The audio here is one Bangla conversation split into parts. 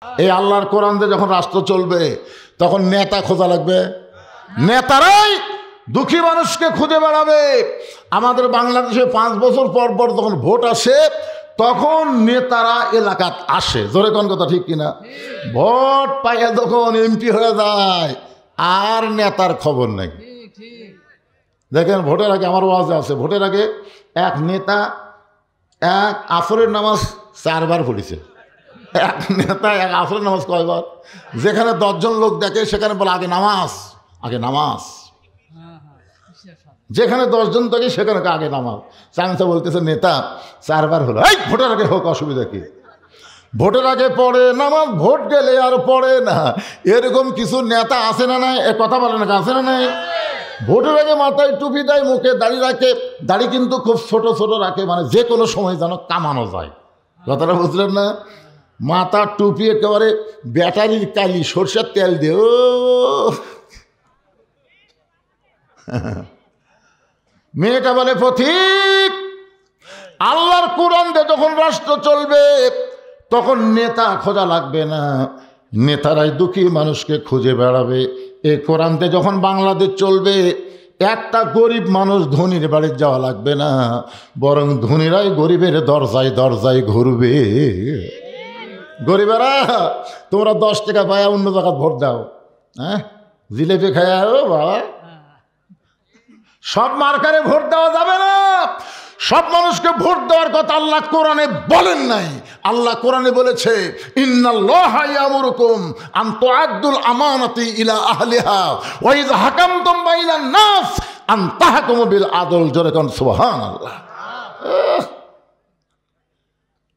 এই আল্লাহর কোরআন দিয়ে যখন রাষ্ট্র চলবে তখন নেতা খোঁজা লাগবে। নেতারাই দুঃখী মানুষকে খুঁজে বেড়াবে। আমাদের বাংলাদেশে 5 বছর পর পর যখন ভোট আসে তখন নেতারা এলাকাত আসে। জোরে কোন কথা ঠিক কিনা? ভোট পাইয়া যখন এমপি হয়ে যায় আর নেতার খবর নেই। দেখেন ভোটের আগে আমার ওয়াজে আছে, ভোটের আগে এক নেতা এক আসরের নামাজ 4 বার পড়েছে। এক নেতা এক আসরের নামাজ কয়বার? যেখানে 10 জন লোক দেখে সেখানে বলে আগে নামাজ, আগে নামাজ। যেখানে 10 জন থাকে সেখানে আগে নামাজ। চামচা বলতেছে নেতা 4 বার হলো, এই ভোটের আগে হোক, অসুবিধা কি? ভোটের আগে পড়ে নামাজ, ভোট গেলে আর পড়ে না। এরকম কিছু নেতা আছে না নাই? এ কথা বলে না, আছে না নাই? ভোটের আগে মাথায় টুপি দেয়, মুখে দাড়ি রাখে, দাড়ি কিন্তু খুব ছোট ছোট রাখে, মানে যে কোনো সময় যেন কামানো যায়। কথাটা বুঝলেন না? মাথা টুপি একেবারে ব্যাটারির কালি, সরষের তেল দিয়ে ও মেয়েটা বলে পথিক, আল্লাহর কোরআন দিয়ে যখন রাষ্ট্র চলবে তখন নেতা খোঁজা লাগবে না, নেতারাই দুঃখী মানুষকে খুঁজে বেড়াবে। এই কোরআন দিয়ে যখন বাংলাদেশ চলবে একটা গরিব মানুষ ধনীর বাড়ি যাওয়া লাগবে না, বরং ধনীরাই গরিবের দরজায় দরজায় ঘুরবে। গরিবেরা তোমরা 10 টাকা পায়া অন্য জায়গায় ভোট দাও, হ্যাঁ জিলেপি খায়া ও বাবা। সব মার্কারে ভোট দেওয়া যাবে না। সব মানুষকে ভোট দেওয়ার কথা আল্লাহ কোরআনে বলেন নাই। আল্লাহ কোরআনে বলেছে ইন্নাল্লাহা ইয়ামুরুকুম আন তুআদ্দুল আমানাতি ইলা আহলিহা ওয়া ইযা হাকামতুম বাইনান নাস আন তাহকুমু বিল আদল। জোরে কোন সুবহানাল্লাহ।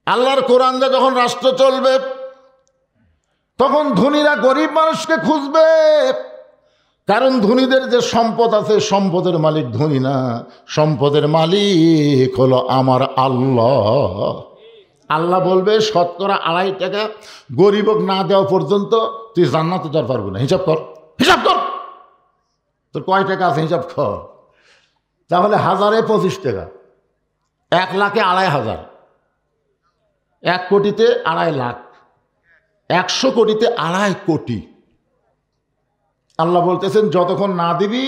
আল্লাহর কোরআন দিয়ে যখন রাষ্ট্র চলবে তখন ধনীরা গরিব মানুষকে খুঁজবে। কারণ ধনীদের যে সম্পদ আছে, সম্পদের মালিক ধনী না, সম্পদের মালিক হলো আমার আল্লাহ। আল্লাহ বলবে 2.5 টাকা গরিবক না দেওয়া পর্যন্ত তুই জান্নাতে যেতে পারবি না। হিসাব কর, হিসাব কর, তোর কয় টাকা আছে হিসাব কর। তাহলে 1000-এ 25 টাকা, 1 লাখে 2,500, 1 কোটিতে 2.5 লাখ, 100 কোটিতে 2.5 কোটি। আল্লাহ বলতেছেন যতক্ষণ না দিবি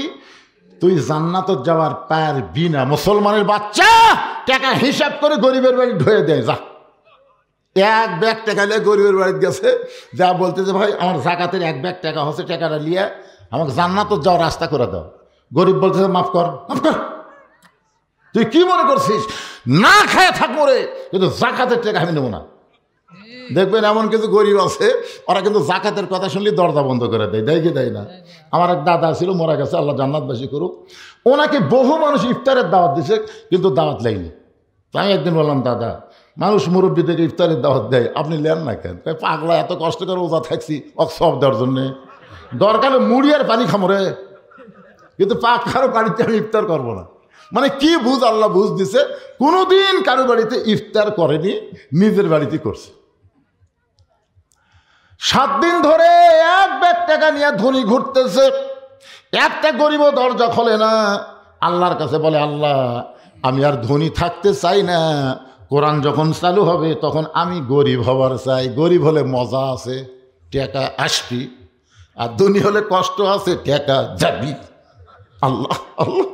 তুই জান্নাতে যাওয়ার পারবি না। মুসলমানের বাচ্চা টাকা হিসাব করে গরিবের বাড়ি ঢুয়ে দেয়। যা 1 ব্যাগ টাকা নিয়ে গরিবের বাড়িতে গেছে, যা বলতেছে ভাই আমার জাকাতের 1 ব্যাগ টাকা হচ্ছে, টাকাটা নিয়ে আমাকে জান্নাতে যাওয়ার রাস্তা করে দাও। গরিব বলতেছে মাফ কর, মাফ কর। তুই কি মনে করছিস না খায় থাকবো রে, কিন্তু জাকাতের টাকা আমি নেবো না। দেখবেন এমন কিছু গরিব আছে ওরা কিন্তু জাকাতের কথা শুনলে দরজা বন্ধ করে দেয়। দেয় কি দেয় না? আমার এক দাদা ছিল, মারা গেছে, আল্লাহ জান্নাতবাসী করুক। ওনাকে বহু মানুষ ইফতারের দাওয়াত দিছে কিন্তু দাওয়াত লাইনি। আমি একদিন বললাম দাদা মানুষ মুরব্বী থেকে ইফতারের দাওয়াত দেয়, আপনি নেন না কেন? পাগলা এত কষ্ট করে ওজা থাকছি সব দেওয়ার জন্যে, দরকার মুড়ি আর পানি খামরে, কিন্তু কারো বাড়িতে আমি ইফতার করবো না। মানে কি বুঝ আল্লাহ বুঝ দিছে, কোনোদিন কারো বাড়িতে ইফতার করেনি, নিজের বাড়িতে করছে। 7 দিন ধরে 1 ব্যাগ টাকা নিয়ে ধনী ঘুরতেছে, একটা গরিব দরজা খোলে না। আল্লাহর কাছে বলে আল্লাহ আমি আর ধনী থাকতে চাই না, কোরআন যখন চালু হবে তখন আমি গরিব হবার চাই। গরিব হলে মজা আছে, টাকা আসবি, আর ধনী হলে কষ্ট আছে, টাকা যাবি। আল্লাহ আল্লাহ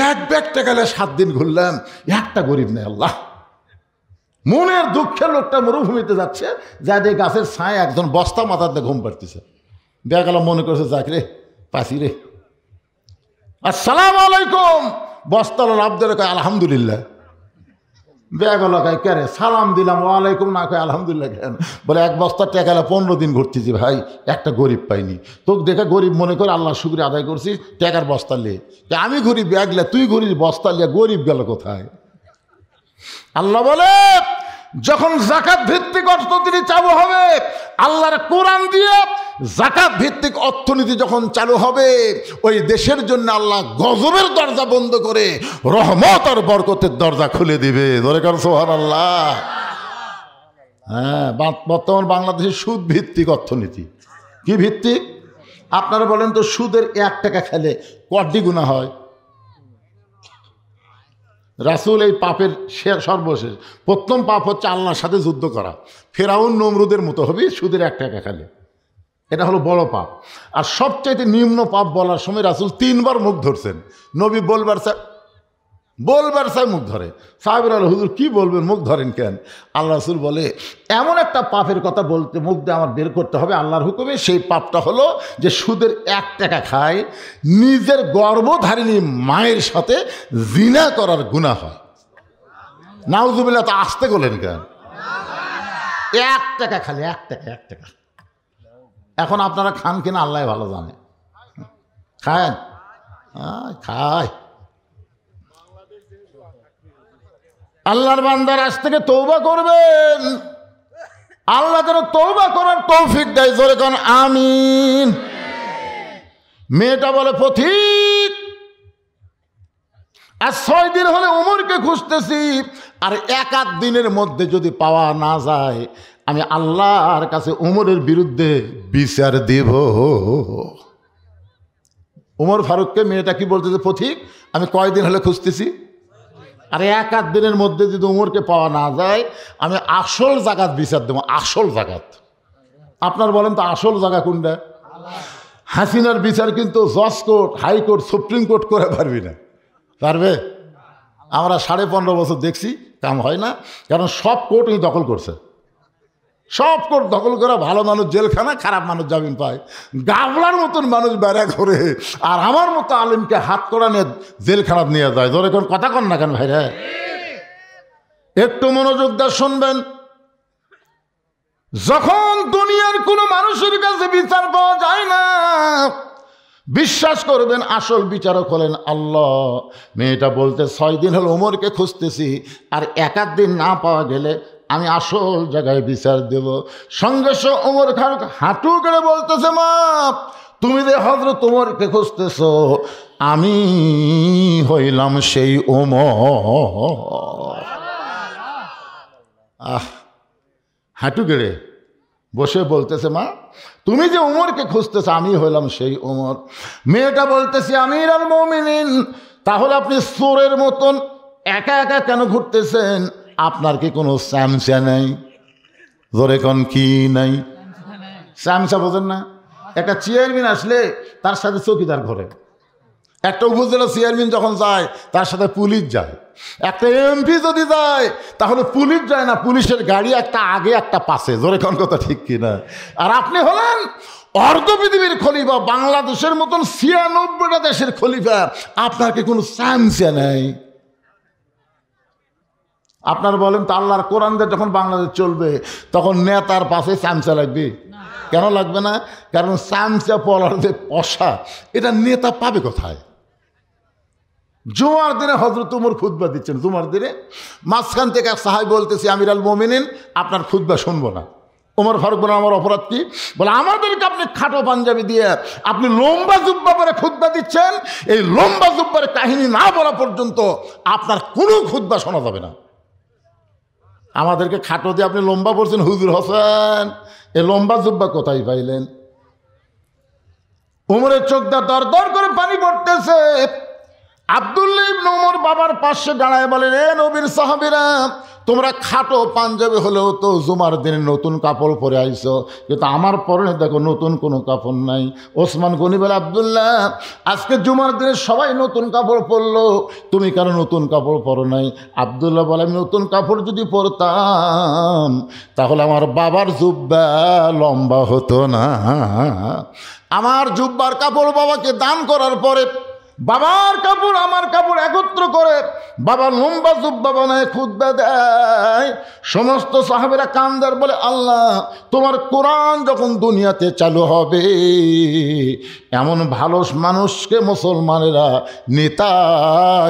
1 ব্যাগ টাকা 7 দিন ঘুরলাম, একটা গরিব নেই। আল্লাহ মনের দুঃখের লোকটা মরুভূমিতে যাচ্ছে, যাদের গাছের ছায় একজন বস্তা মাথাতে ঘুম পাড়তেছে। বেগালা মনে করছে যাক রে পাশি রে, আসসালামু আলাইকুম। বস্তাল আব্দের কয় আলহামদুলিল্লাহ। বেগালা কয় কে রে, সালাম দিলাম ওয়ালাইকুম না, কয় আলহামদুলিল্লাহ কেন? বলে 1 বস্তা টেকালা 15 দিন ঘুরতেছি ভাই, একটা গরিব পাইনি। তোকে দেখে গরিব মনে করে আল্লাহ শুকরিয়া আদায় করছিস, টাকার বস্তা লিয়ে। আমি ঘুরি ব্যাগ লে, তুই ঘুরিস বস্তা লিয়ে, গরিব গেল কোথায়? আল্লাহ বলে যখন যাকাত ভিত্তিক অর্থনীতি চালু হবে, আল্লাহর কোরআন দিয়ে যাকাত ভিত্তিক অর্থনীতি যখন চালু হবে, ওই দেশের জন্য আল্লাহ গজবের দরজা বন্ধ করে রহমত আর বরকতের দরজা খুলে দিবে। দরকার সুবহানাল্লাহ। হ্যাঁ, বর্তমান বাংলাদেশের সুদ ভিত্তিক অর্থনীতি। কি ভিত্তিক? আপনারা বলেন তো সুদের 1 টাকা খেলে কটি গুনাহ হয়? রাসূল এই পাপের সর্বশেষ প্রথম পাপ হচ্ছে আল্লাহর সাথে যুদ্ধ করা। ফেরাউন নমরুদের মতো হবে, সুদের 1 টাকা খালি, এটা হলো বড় পাপ। আর সবচাইতে নিম্ন পাপ বলার সময় রাসূল 3 বার মুখ ধরছেন। নবী বলবার চাই মুখ ধরে। সাহাবীরা বলে, হুজুর কি বলবেন, মুখ ধরেন কেন? আল্লাহ রাসূল বলে, এমন একটা পাপের কথা বলতে মুখ দিয়ে আমার বের করতে হবে আল্লাহর হুকুমে। সেই পাপটা হলো যে সুদের 1 টাকা খায়, নিজের গর্ভধারিণী মায়ের সাথে জিনা করার গুনাহ হয়। নাউজুবিল্লাহ, তো আসতে বলেন কেন? 1 টাকা খালি, 1 টাকা। এখন আপনারা খান কিনা আল্লাহ ভালো জানে। খান? খায়। আল্লাহর বান্দার আজ থেকে তওবা করবেন, আল্লাহ যেন তওবা করার তৌফিক দেয়। জোরে কোন আমিন। মেয়েটা বলে, পথিক আর 6 দিন হলে উমরকে খুঁজতেছি, আর 1 দিনের মধ্যে যদি পাওয়া না যায় আমি আল্লাহর কাছে উমরের বিরুদ্ধে বিচার দেব। উমর ফারুককে মেয়েটা কি বলতেছে, পথিক আমি কয়দিন হলে খুঁজতেছি, আর 1 দিনের মধ্যে যদি উমরকে পাওয়া না যায় আমি আসল জাকাত বিচার দেবো। আসল জাকাত আপনার বলেন তো আসল জায়গা কোনটা? হাসিনার বিচার কিন্তু জজ কোর্ট, হাইকোর্ট, সুপ্রিম কোর্ট করে পারবি না। পারবে? আমরা 15.5 বছর দেখছি, কাম হয় না। কারণ সব কোর্ট উনি দখল করছে। সব কোর্ট দখল করা, ভালো মানুষ জেলখানা, খারাপ মানুষ জামিন পায়। গাবলার মতন মানুষ বেড়া করে, আর আমার মতো আলিমকে হাত করা নিয়ে জেলখানা নিয়ে যায়। ধরে কোন কথা কন না কেন ভাইরা? একটু মনোযোগ দিয়ে শুনবেন। যখন দুনিয়ার কোনো মানুষের কাছে বিচার পাওয়া যায় না, বিশ্বাস করবেন আসল বিচারক হলেন আল্লাহ। মেয়েটা বলতে 6 দিন হলো উমরকে খুঁজতেছি, আর 1 দিন না পাওয়া গেলে আমি আসল জায়গায় বিচার দেব। সঙ্গে সঙ্গে উমর ফারুক হাঁটু করে বলতেছে, মা তুমি যে হযরত উমরকে খুঁজতেছ, আমি হইলাম সেই উমর। হাঁটু গেড়ে বসে বলতেছে, মা তুমি যে উমরকে খুঁজতেছ, আমি হইলাম সেই উমর। মেয়েটা বলতেছে, আমিরুল মুমিনিন, তাহলে আপনি চোরের মতন একা একা কেন ঘুরতেছেন? আপনার কি কোনো স্যামসা নাই? জোরে কোন কি নাই? স্যামসা বোঝেন না? একটা চেয়ারম্যান আসলে তার সাথে চৌকিদার ঘরে, একটা উপজেলা চেয়ারম্যান যখন যায় তার সাথে পুলিশ যায়, একটা এমপি যদি যায় তাহলে পুলিশ যায় না, পুলিশের গাড়ি একটা আগে একটা পাশে। জোরে কোন কথা ঠিক কিনা? আর আপনি হলেন অর্ধ পৃথিবীর খলিফা, বাংলাদেশের মতন 96টা দেশের খলিফা, আপনার কি কোনো স্যামসা নাই? আপনার বলেন তো, আল্লাহর কোরআন দিয়ে যখন বাংলাদেশ চলবে তখন নেতার পাশে চামচা লাগবে? কেন লাগবে না? কারণ চামচা পলার যে পশা, এটা নেতা পাবে কোথায়? জুমার দিনে হযরত উমর খুতবা দিচ্ছেন, জুমার দিনে মাঝখান থেকে এক সাহাবী বলতেছি, আমিরুল মুমিনিন আপনার খুতবা শুনবো না। উমর ফারুক বলে, আমার অপরাধ কি? বলে, আমাদেরকে আপনি খাটো পাঞ্জাবি দিয়ে আপনি লম্বা জুব্বা পরে খুতবা দিচ্ছেন, এই লম্বা জুব্বার কাহিনী না বলা পর্যন্ত আপনার কোনো খুতবা শোনা যাবে না। আমাদেরকে খাটো দিয়ে আপনি লম্বা পড়ছেন, হুজুর হোসেন এ লম্বা জুব্বা কোথায় পাইলেন? উমরের চোখ দা দর দর করে পানি পড়তেছে। আব্দুল্লাহ ইবনে উমর বাবার পাশে দাঁড়ায় বলে, রে নবীর সাহাবীরা, তোমরা খাটো পাঞ্জাবি হলেও তো জুমার দিনে নতুন কাপড় পরে আইছো, কিন্তু আমার পরনে দেখো নতুন কোনো কাপড় নাই। ওসমান গনি বলে, আব্দুল্লাহ আজকে জুমার দিনে সবাই নতুন কাপড় পরলো, তুমি কেন নতুন কাপড় পরো নাই? আব্দুল্লাহ বলে, আমি নতুন কাপড় যদি পরতাম তাহলে আমার বাবার জুব্বা লম্বা হতো না। আমার জুব্বার কাপড় বাবাকে দান করার পরে বাবার কাপড় আমার কাপড় একত্র করে বাবা লম্বা জুব্বা বানায় খুতবা দেয়। সমস্ত সাহাবেরা কান্দার বলে, আল্লাহ তোমার কোরআন যখন দুনিয়াতে চালু হবে এমন ভালো মানুষকে মুসলমানেরা নেতা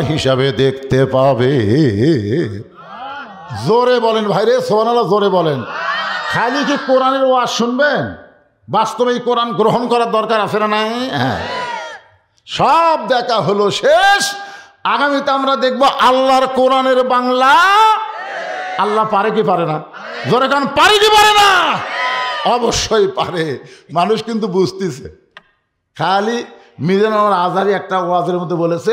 হিসাবে দেখতে পাবে। জোরে বলেন ভাইরে, সুবহানাল্লাহ, জোরে বলেন। খালি কি কোরআনের ওয়াজ শুনবেন? বাস্তবে এই কোরআন গ্রহণ করার দরকার আছে না নাই? হ্যাঁ, সব দেখা হলো শেষ। আগামীতে আমরা দেখব আল্লাহর কোরআনের বাংলা। আল্লাহ পারে কি পারে না? জোরে কারণ পারে কি পারে না? অবশ্যই পারে। মানুষ কিন্তু বুঝতেছে। খালি মিজানুর আজহারী একটা ওয়াজের মধ্যে বলেছে,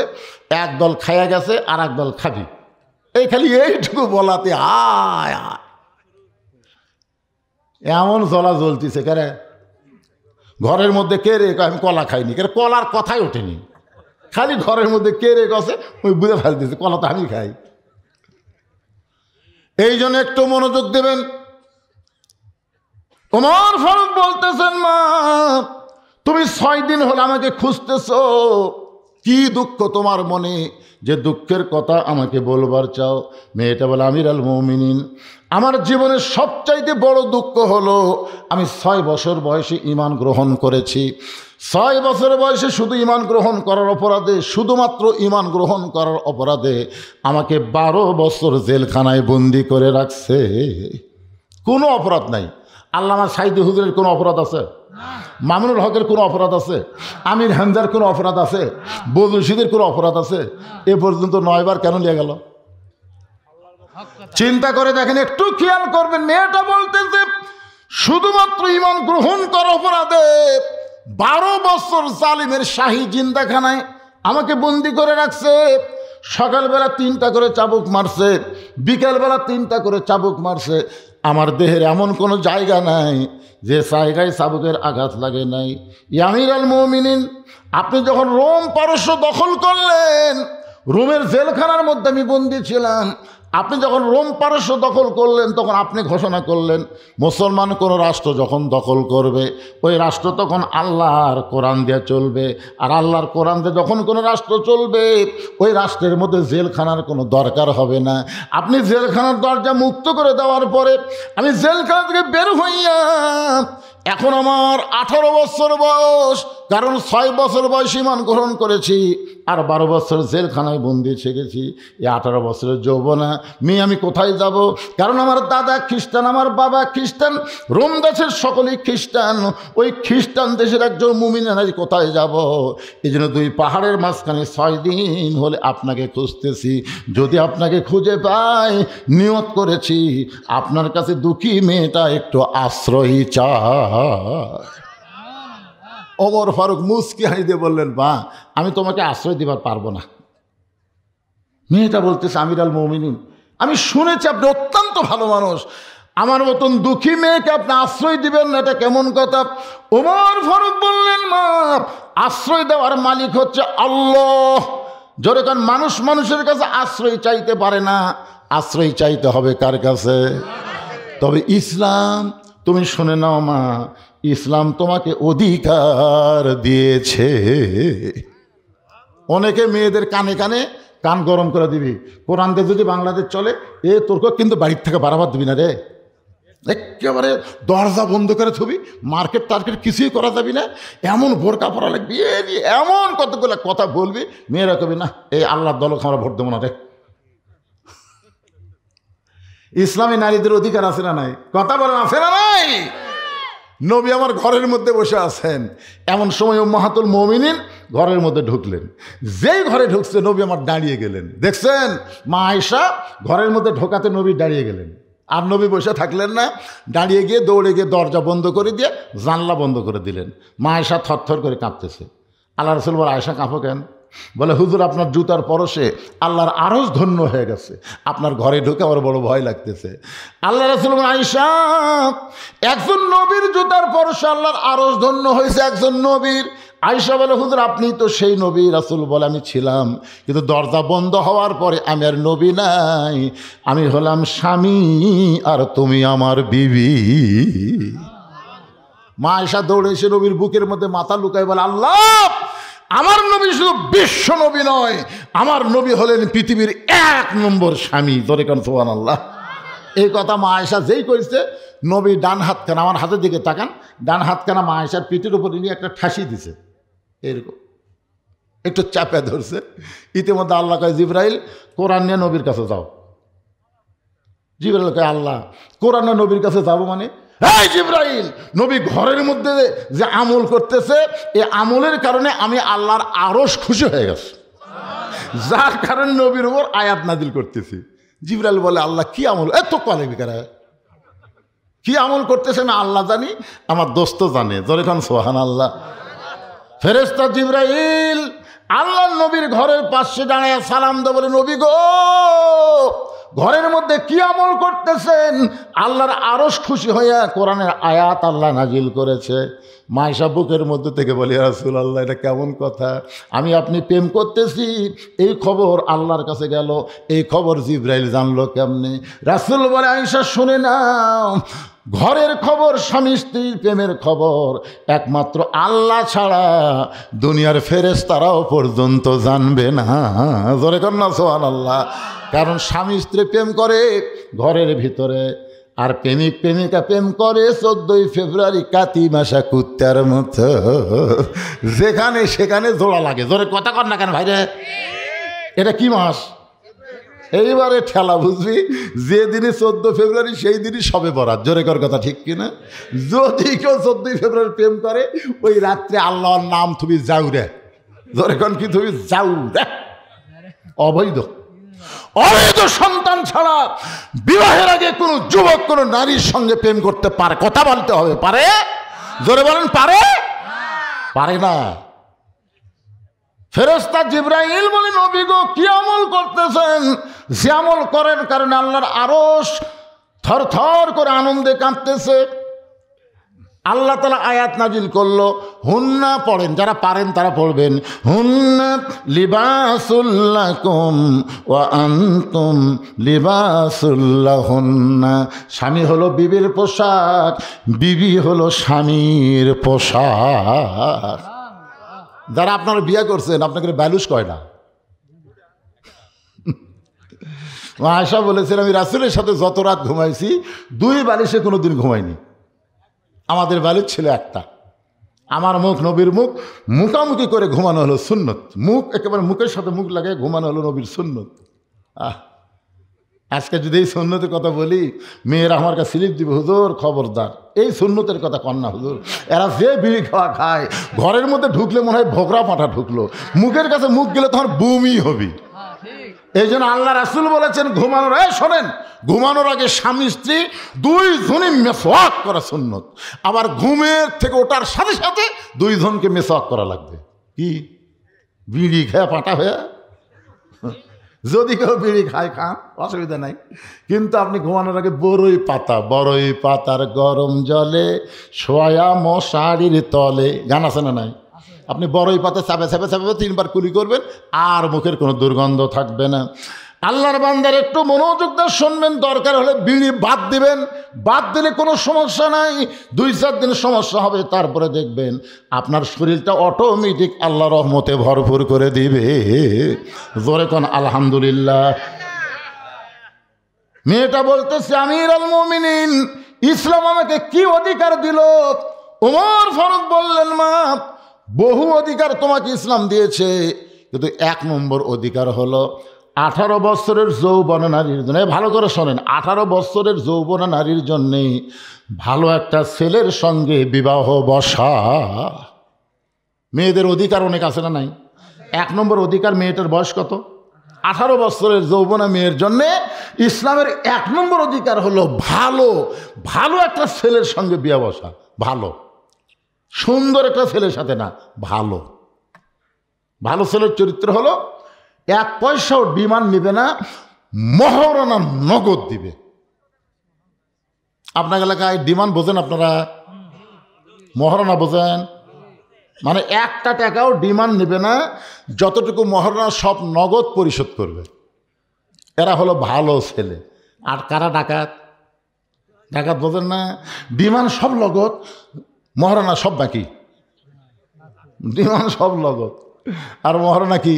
এক দল খাইয়া গেছে আর এক দল খাবি। এই খালি এইটুকু বলাতে আয় আয় এমন জ্বলা জ্বলতিছে কেরে। ঘরের মধ্যে কে রে, আমি কলা খাইনি, কেন কলার কথাই ওঠেনি, খালি ঘরের মধ্যে কে রে গছে ওই বুঝে ফেলতেছে কলা তো আমি খাই। এই জন্য একটু মনোযোগ দেবেন। ওমর ফারুক বলতেছেন, মা তুমি 6 দিন হলো আমাকে খুঁজতেছো, কি দুঃখ তোমার মনে যে দুঃখের কথা আমাকে বলবার চাও? মেয়েটা বলে, আমির আল মুমিনিন, আমার জীবনের সবচাইতে বড় দুঃখ হলো আমি 6 বছর বয়সে ঈমান গ্রহণ করেছি। 6 বছর বয়সে শুধু ঈমান গ্রহণ করার অপরাধে, শুধুমাত্র ঈমান গ্রহণ করার অপরাধে আমাকে 12 বছর জেলখানায় বন্দি করে রাখছে। কোনো অপরাধ নাই। আল্লামা সাইদি হুজুরের কোনো অপরাধ আছে? মামুনুল হকের কোনো অপরাধ আছে? আমির হামজার কোনো অপরাধ আছে? বদরুশিদের কোনো অপরাধ আছে? এ পর্যন্ত 9 বার কেন নিয়ে গেল? চিন্তা করে দেখেন, একটু খেয়াল করবেন। মেয়েটা বলতেছে শুধুমাত্র ঈমান গ্রহণ করার অপরাধে 12 বছর জালিমের শাহী জিন্দাখানায় আমাকে বন্দি করে রাখছে। সকালবেলা 3টা করে চাবুক মারছে, বিকেলবেলা 3টা করে চাবুক মারছে। আমার দেহের এমন কোনো জায়গা নাই যে জায়গায় চাবুকের আঘাত লাগে নাই। আমির আল মুমিনিন, আপনি যখন রোম পারস্য দখল করলেন, রোমের জেলখানার মধ্যে আমি বন্দী ছিলাম। আপনি যখন রোম পারস্য দখল করলেন, তখন আপনি ঘোষণা করলেন মুসলমান কোনো রাষ্ট্র যখন দখল করবে, ওই রাষ্ট্র তখন আল্লাহর কোরআন দিয়ে চলবে। আর আল্লাহর কোরআন দিয়ে যখন কোনো রাষ্ট্র চলবে, ওই রাষ্ট্রের মধ্যে জেলখানার কোনো দরকার হবে না। আপনি জেলখানার দরজা মুক্ত করে দেওয়ার পরে আমি জেলখানা থেকে বের হইয়া, এখন আমার 18 বছর বয়স, কারণ 6 বছর বয়স ঈমান গ্রহণ করেছি, আর 12 বছর জেলখানায় বন্দি থেকেছি। এই 18 বছরের যৌবনা মেয়ে আমি কোথায় যাব? কারণ আমার দাদা খ্রিস্টান, আমার বাবা খ্রিস্টান, রোম দেশের সকলেই খ্রিস্টান, ওই খ্রিস্টান দেশের একজন মুমিন কোথায় যাব? এই জন্য 2 পাহাড়ের মাঝখানে 6 দিন হলে আপনাকে খুঁজতেছি। যদি আপনাকে খুঁজে পাই, নিয়ত করেছি আপনার কাছে দুঃখী মেয়েটা একটু আশ্রয় চায়। ওমর ফারুক মুস্কি হাসি দিয়ে বললেন, মা আমি তোমাকে আশ্রয় দিবার পারবো না। মেয়েটা বলতেছে, আমির আল মুমিনিন, আমি শুনেছি আপনি অত্যন্ত ভালো মানুষ, আমার মতন দুঃখী মেয়েকে আপনি আশ্রয় দিবেন না, এটা কেমন কথা? ওমর ফারুক বললেন, মা আশ্রয় দেওয়ার মালিক হচ্ছে আল্লাহ। জোরে কারণ মানুষ মানুষের কাছে আশ্রয় চাইতে পারে না, আশ্রয় চাইতে হবে কার কাছে? তবে ইসলাম, তুমি শুনে নাও মা, ইসলাম তোমাকে অধিকার দিয়েছে। অনেকে মেয়েদের কানে কানে কান গরম করে দিবি, কোরআন দিয়ে যদি বাংলাদেশ চলে, তোরকে কিন্তু বাড়ির থেকে বাড়াবার দিবি না রে, একেবারে দরজা বন্ধ করে থবি, মার্কেট টার্কেট কিছুই করা যাবি না, এমন বোরকা পরা লাগবি, এমন কতগুলো কথা বলবি, মেয়েরা কবি না এই আল্লাহর দলক আমরা ভোট দেবো না রে। ইসলামী নারীদের অধিকার আছে না নাই? কথা বলেন, আছে না নাই? নবী আমার ঘরের মধ্যে বসে আছেন, এমন সময় উম্মাহাতুল মুমিনিন ঘরের মধ্যে ঢুকলেন। যেই ঘরে ঢুকছে নবী আমার দাঁড়িয়ে গেলেন। দেখছেন, মা আয়েশা ঘরের মধ্যে ঢোকাতে নবী দাঁড়িয়ে গেলেন। আর নবী বসে থাকলেন না, দাঁড়িয়ে গিয়ে দৌড়ে গিয়ে দরজা বন্ধ করে দিয়ে জানলা বন্ধ করে দিলেন। মা আয়েশা থরথর করে কাঁপতেছে। আল্লাহ রাসূল বলে, আয়েশা কাঁপো কেন? বলে, হুজুর আপনার জুতার পরশে আল্লাহর আরশ ধন্য হয়ে গেছে, আপনার ঘরে ঢুকে আমার বড় ভয় লাগতেছে। আল্লাহ রাসূল বলেন, আয়েশা একজন নবীর জুতার পরশে আল্লাহর আরশ ধন্য হয়েছে, একজন নবীর। আয়েশা বলে, হুজুর আপনি তো সেই নবী। রাসূল বলে, আমি ছিলাম, কিন্তু দরজা বন্ধ হওয়ার পরে আমি আর নবী নাই, আমি হলাম স্বামী আর তুমি আমার বিবি। মা আয়েশা দৌড়ে এসে নবীর বুকের মধ্যে মাথা লুকায় বলে, আল্লাহ আমার নবী শুধু বিশ্ব নবী নয়, আমার নবী হলেন পৃথিবীর 1 নম্বর স্বামী। ধরে কেন সুবহানাল্লাহ। এই কথা মা আয়েশা যেই কইছে, নবী ডান হাতখানা, আমার হাতের দিকে তাকান, ডান হাতখানা মা আয়েশার পিঠের উপরে নিয়ে একটা ঠাসি দিছে, এরকম একটু চাপে ধরছে। ইতিমধ্যে আল্লাহ কয়, জিবরাইল কোরআন নিয়ে নবীর কাছে যাও। জিবরাইল কয়, আল্লাহ কোরআন নিয়ে নবীর কাছে যাবো মানে? এই জিবরাইল, নবী ঘরের মধ্যে যে আমল করতেছে, এই আমলের কারণে আমি আল্লাহর আরশ খুশি হয়ে গেছে, যার কারণে নবীর উপর আয়াত নাজিল করতেছি। জিবরাইল বলে, আল্লাহ কি আমল? এত কলে বিকারা কি আমল করতেছে আমি আল্লাহ জানি, আমার দোস্ত জানে। জোরে খান সুবহানাল্লাহ। ফেরেশতা জিবরাইল আল্লাহ নবীর ঘরের পাশে দাঁড়িয়ে সালাম দেয়, বলে নবী গো, ঘরের মধ্যে কি আমল করতেছেন? আল্লাহর আরশ খুশি হইয়া কোরআনের আয়াত আল্লাহ নাজিল করেছে। মায়েশা বুকের মধ্যে থেকে বলি, রাসূলুল্লাহ এটা কেমন কথা? আমি আপনি প্রেম করতেছি, এই খবর আল্লাহর কাছে গেল, এই খবর জিবরাইল জানলো কেমনে? রাসূল বলে, আয়েশা শুনে নাও, ঘরের খবর, স্বামী স্ত্রীর প্রেমের খবর একমাত্র আল্লাহ ছাড়া দুনিয়ার ফেরেশতারাও পর্যন্ত জানবে না। জোরে কন্যা সুবহানাল্লাহ। কারণ স্বামী স্ত্রী প্রেম করে ঘরের ভিতরে, আর প্রেমিক প্রেমিকা প্রেম করে 14ই ফেব্রুয়ারি কাতি মাসা কুত্তার মতো, যেখানে সেখানে জোড়া লাগে। জোরে কথা কর না কেন ভাইরে? এটা কি মাস? এইবারে ঠেলা বুঝবি, যেদিনই 14 ফেব্রুয়ারি সেই দিনই সবে বরাত। জোরে কর কথা, ঠিক কিনা? যদি কেউ 14ই ফেব্রুয়ারি প্রেম করে, ওই রাত্রে আল্লাহর নাম তুমি যাও রে। জোরে কর কি? তুমি যাও রে। অবৈধ অবৈধ সন্তান ছাড়া বিবাহের আগে কোনো যুবক কোনো নারীর সঙ্গে প্রেম করতে পারে? কথা বলতে হবে, পারে? জোরে বলেন, পারে? পারে না। ফেরেশতা জিবরাইল বলে, নবী গো, কি আমল করতেছেন? যে আমল করেন কারণে আল্লাহর আরশ থরথর করে আনন্দে কাঁপতেছে। আল্লাহ তাআলা আয়াত নাজিল করলো, হুন্না পড়েন, যারা পারেন তারা পড়বেন। হুন্না লিবাসুল লাকুম ওয়া আনতুম লিবাসুল লাহুন্না। স্বামী হলো বিবির পোশাক, বিবি হলো স্বামীর পোশাক। যারা আপনারা বিয়ে করছেন, আপনাকে ব্যালুস কয় না? আয়েশা বলেছেন, আমি রাসূলের সাথে যত রাত ঘুমাইছি 2 বালিশে কোনোদিন ঘুমাইনি। আমাদের বালিশ ছিল একটা। আমার মুখ নবীর মুখ, মুখামুখি করে ঘুমানো হলো সুন্নত। মুখ একেবারে মুখের সাথে মুখ লাগিয়ে ঘুমানো হলো নবীর সুন্নত। আজকে যদি এই সুন্নতের কথা বলি, মেয়েরা আমার কাছে স্লিপ দিবে, হুজুর খবরদার, এই সুন্নতের কথা কন না হুজুর। এরা যে বিড়ি খাওয়া খায়, ঘরের মধ্যে ঢুকলে মনে হয় ভোগরা পাঠা ঢুকলো, মুখের কাছে মুখ গেলে তোমার বমি হবে। এই জন্য আল্লাহ রাসূল বলেছেন, ঘুমানোর, শোনেন, ঘুমানোর আগে স্বামী স্ত্রী 2 জনই মেসওয়াক করা সুন্নত। আবার ঘুমের থেকে ওঠার সাথে সাথে 2 জনকে মেসওয়াক করা লাগবে। কি বিড়ি খেয়ে পাটা হয়ে? যদি কেউ বিড়ি খায় খান, অসুবিধা নাই, কিন্তু আপনি ঘুমানোর আগে বড়ই পাতার গরম জলে শোয়া মশারির তলে, গান আছে না নাই? আপনি বড়ই পাতা চাপে 3 বার কুলি করবেন, আর মুখের কোনো দুর্গন্ধ থাকবে না। আল্লাহর বান্দার একটু মনোযোগ দিয়ে শুনবেন, দরকার হলে বিড়ি বাদ দিবেন, বাদ দিলে কোনো সমস্যা নাই। 2-4 দিন সমস্যা হবে, তারপরে দেখবেন আপনার শরীরটা অটোমেটিক আল্লাহ রহমতে ভরপুর করে দিবে। জোরে কোন আলহামদুলিল্লাহ। মেয়েটা বলতেছে, আমিরুল মুমিনিন, ইসলাম আমাকে কি অধিকার দিল? ওমর ফারুক বললেন, মা, বহু অধিকার তোমাকে ইসলাম দিয়েছে, কিন্তু 1 নম্বর অধিকার হলো 18 বছরের যৌবনা নারীর জন্য, ভালো করে শোনেন, 18 বছরের যৌবনা নারীর জন্যে ভালো একটা ছেলের সঙ্গে বিবাহ বসা। মেয়েদের অধিকার অনেক আছে না নাই? 1 নম্বর অধিকার, মেয়েটার বয়স কত? 18 বছরের যৌবনা মেয়ের জন্যে ইসলামের 1 নম্বর অধিকার হলো ভালো ভালো একটা ছেলের সঙ্গে বিয়ে বসা। ভালো সুন্দর একটা ছেলের সাথে না, ভালো ভালো ছেলের চরিত্র হলো 1 পয়সাও ডিমান্ড নেবে না, মহারণা নগদ দিবে। আপনার এলাকায় ডিমান্ড বোঝেন আপনারা? মহারণা বোঝেন? মানে 1 টাকাও ডিমান্ড নেবে না, যতটুকু মহারণা সব নগদ পরিশোধ করবে। এরা হলো ভালো ছেলে। আর কারা? ডাকাত। ডাকাত বোঝেন না? ডিমান্ড সব নগদ, মহারণা সব বাকি। ডিমান্ড সব নগদ আর মহারণা কি?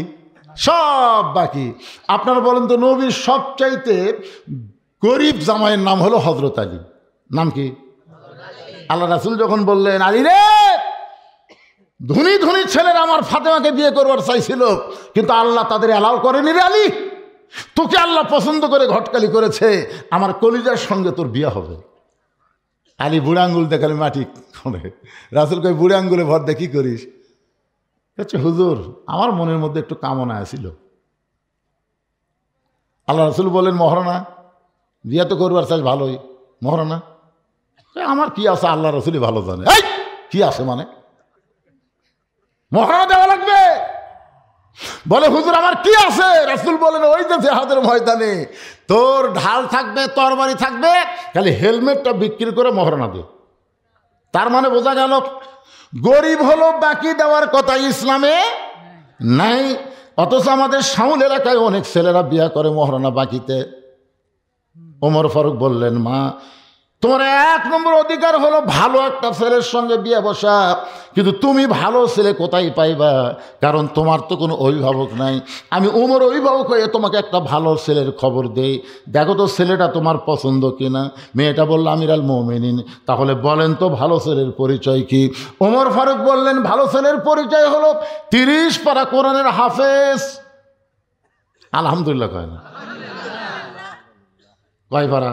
সব বাকি। আপনারা বলেন তো, নবীর সবচাইতে গরিব জামাইয়ের নাম হলো হযরত আলী। নাম কি? আল্লাহ রাসূল যখন বললেন, আলী রে, ধনী ধনী ছেলেরা আমার ফাতেমাকে বিয়ে করবার চাইছিল, কিন্তু আল্লাহ তাদের অ্যালাউ করেনি রে আলী, তোকে আল্লাহ পছন্দ করে ঘটকালি করেছে, আমার কলিজার সঙ্গে তোর বিয়ে হবে। আলী বুড়া আঙ্গুল দেখালে মাটি করে। রাসূল কই, বুড়া আঙ্গুলে ভর দিয়ে কি করিস? আচ্ছা হুজুর, আমার মনের মধ্যে একটু কামনা আছিল। আল্লাহ রাসূল বলেন, মহারণা বিয়ে তো করবার চাই, ভালোই মহারণা। আমার কি আছে, আল্লাহ রাসূলই ভালো জানে। কি আছে মানে? মহারণা দেওয়া লাগবে। বলে হুজুর আমার কি আছে? রাসূল বলেন ওই যে জিহাদের ময়দানে তোর ঢাল থাকবে, তরবারি থাকবে, খালি হেলমেটটা বিক্রি করে মহরণা দে। তার মানে বোঝা গেল গরিব হলো বাকি দেওয়ার কথা ইসলামে নাই। অথচ আমাদের শাউল এলাকায় অনেক ছেলেরা বিয়া করে মহরণা বাকিতে। ওমর ফারুক বললেন, মা তোমার 1 নম্বর অধিকার হলো ভালো একটা ছেলের সঙ্গে বিয়ে বসা, কিন্তু তুমি ভালো ছেলে কোথায় পাইবা? কারণ তোমার তো কোনো অভিভাবক নাই। আমি ওমর অভিভাবক হয়ে তোমাকে একটা ভালো ছেলের খবর দেই, দেখো তো ছেলেটা তোমার পছন্দ কিনা। মেয়েটা বলল আমিরাল মুমিনিন, তাহলে বলেন তো ভালো ছেলের পরিচয় কি? ওমর ফারুক বললেন, ভালো ছেলের পরিচয় হলো 30 পারা কোরআনের হাফেজ। আলহামদুলিল্লাহ কয় না? কয় পারা?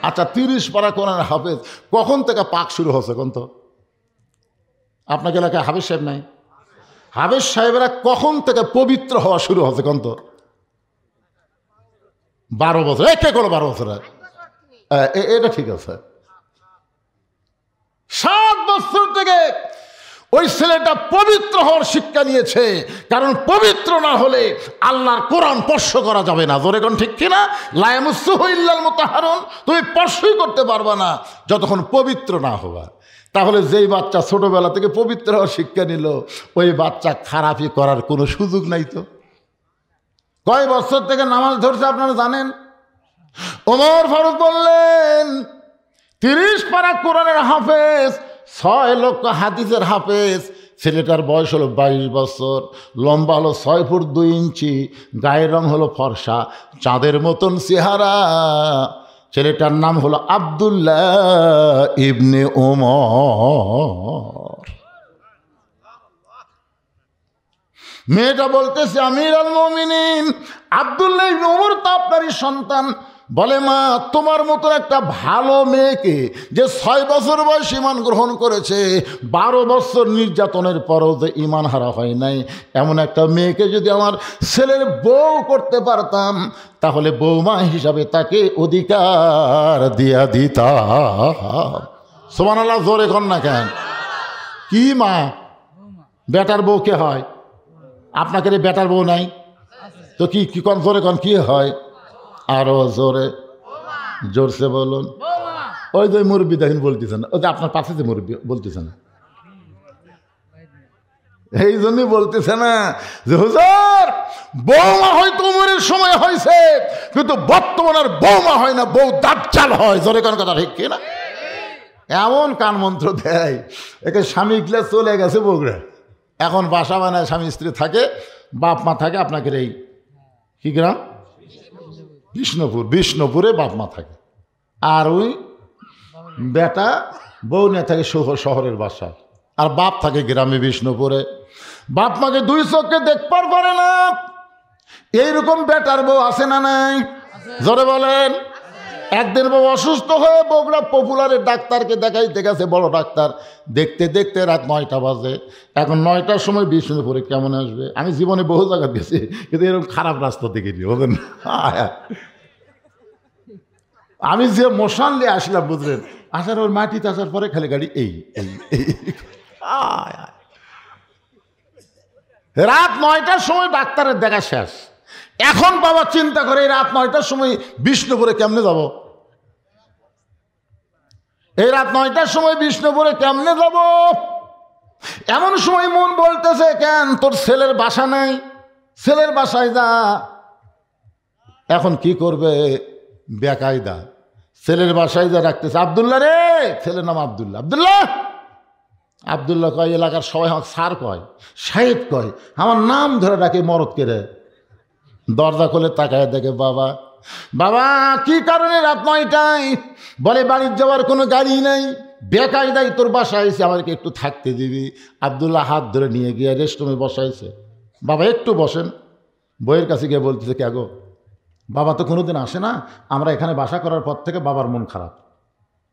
আচ্ছা 30 পারা কোরআনের হাফেজ। কখন থেকে পাক শুরু হচ্ছে কোন তো? আপনাকে এলাকায় হাফেজ সাহেব নাই? হাফেজ সাহেবেরা কখন থেকে পবিত্র হওয়া শুরু হচ্ছে কোন তো? 12 বছর। কে করো 12 বছর? এটা ঠিক আছে। 7 বছর থেকে ওই ছেলেটা পবিত্র হওয়ার শিক্ষা নিয়েছে। কারণ পবিত্র না হলে আল্লাহর কোরআন স্পর্শ করা যাবে না। জোরে কোন ঠিক কিনা? লা ইয়ামাসসুহু ইল্লাল মুতাহহারুন। তুমি স্পর্শই করতে পারবা না যতক্ষণ পবিত্র না হবা। তাহলে যেই বাচ্চা ছোটবেলা থেকে পবিত্র হওয়ার শিক্ষা নিল, ওই বাচ্চা খারাপই করার কোনো সুযোগ নাই। তো কয় বছর থেকে নামাজ ধরছে আপনারা জানেন? ওমর ফারুক বললেন 30 পারা কোরআনের হাফেজ, 6 লক্ষ হাদিসের হাফেজ। ছেলেটার বয়স হলো 22 বছর, লম্বা হলো 6 ফুট 2 ইঞ্চি, গায়ের রং হলো ফর্সা, চাঁদের মতন চেহারা। ছেলেটার নাম হলো আব্দুল্লাহ ইবনে ওমর। মেয়েটা বলতেছে আমিরাল মুমিনিন, আব্দুল্লাহ ইবনে ওমর তো আপনারই সন্তান। বলে মা তোমার মতো একটা ভালো মেয়েকে, যে 6 বছর বয়স ঈমান গ্রহণ করেছে, 12 বছর নির্যাতনের পরও যে ঈমান হারা হয় নাই, এমন একটা মেয়েকে যদি আমার ছেলের বউ করতে পারতাম, তাহলে বৌমা হিসাবে তাকে অধিকার দিয়া দিতাম। সুবহানাল্লাহ, জোরে কর না কেন? কি মা? বেটার বউ কে হয়? আপনাকে বেটার বউ নাই তো কি কি কন? জোরে কন কি হয়? আরো জোরে, জোরসে বলুন। ওই যে মুরব্বী দেখেন বলতেছেন, ওই যে আপনার পাশে যে মুরব্বী বলতেছে না, এই জন্যই বলতেছে না যে হুজুর বৌমা হয়তো উমরের সময় হয়েছে, কিন্তু বর্তমান আর বৌমা হয় না, বউ দাজ্জাল হয়। জোরে কোন কথা ঠিক কিনা? এমন কান মন্ত্র দেয়, একে স্বামী গিলা চলে গেছে বগুড়া, এখন বাসা বানায়, স্বামী স্ত্রী থাকে, বাপ মা থাকে আপনাকে এই কি গ্রাম? বিষ্ণুপুর। বিষ্ণুপুরে বাপ মা থাকে, আর ওই বেটা বউ নিয়ে থাকে শহরের বাসায়, আর বাপ থাকে গ্রামে বিষ্ণুপুরে। বাপ মাকে 2 চোখে দেখবার পারে না। এইরকম বেটার বউ আছে না নাই? জোরে বলেন। একদিন বউ অসুস্থ হয়ে বগুড়া পপুলারের ডাক্তারকে দেখাইতে গেছে, বড় ডাক্তার। দেখতে দেখতে রাত 9টা বাজে। এখন 9টার সময় বিষ্ণুপুরে কেমন আসবে? আমি জীবনে বহু জায়গা গেছি, কিন্তু এরকম খারাপ রাস্তা দেখিনি, বুঝলেন? আমি যে মশান দিয়ে আসলাম, বুঝলেন, আসার ওর মাটিতে আসার পরে খালি গাড়ি এই এই এই। রাত 9টার সময় ডাক্তারের দেখা শেষ। এখন বাবা চিন্তা করে এই রাত 9টার সময় বিষ্ণুপুরে কেমনে যাব? এই রাত 9টার সময় বিষ্ণুপুরে কেমনে যাব? এমন সময় মন বলতেছে, কেন তোর ছেলের বাসা নাই? ছেলের বাসায় যা। এখন কি করবে? বেকায়দা ছেলের বাসায় যা রাখতেছে। আব্দুল্লাহ রে, ছেলের নাম আব্দুল্লাহ। আব্দুল্লাহ আব্দুল্লাহ কয়, এলাকার সবাই আমার স্যার কয়, সাহেব কয়, আমার নাম ধরে ডাকে মরদ কেড়ে। দরজা খুলে তাকায় দেখে বাবা। বাবা কি কারণে রাত 9টায়? বলে বাড়ির যাওয়ার কোনো গাড়ি নাই, বেকায়দাই তোর বাসায় এসে আমাকে একটু থাকতে দিবি। আব্দুল্লাহ হাত ধরে নিয়ে গিয়ে রেস্টরুমে বসাইছে। বাবা একটু বসেন। বইয়ের কাছে গিয়ে বলতেছে, কে গো? বাবা তো কোনোদিন আসে না, আমরা এখানে বাসা করার পর থেকে বাবার মন খারাপ।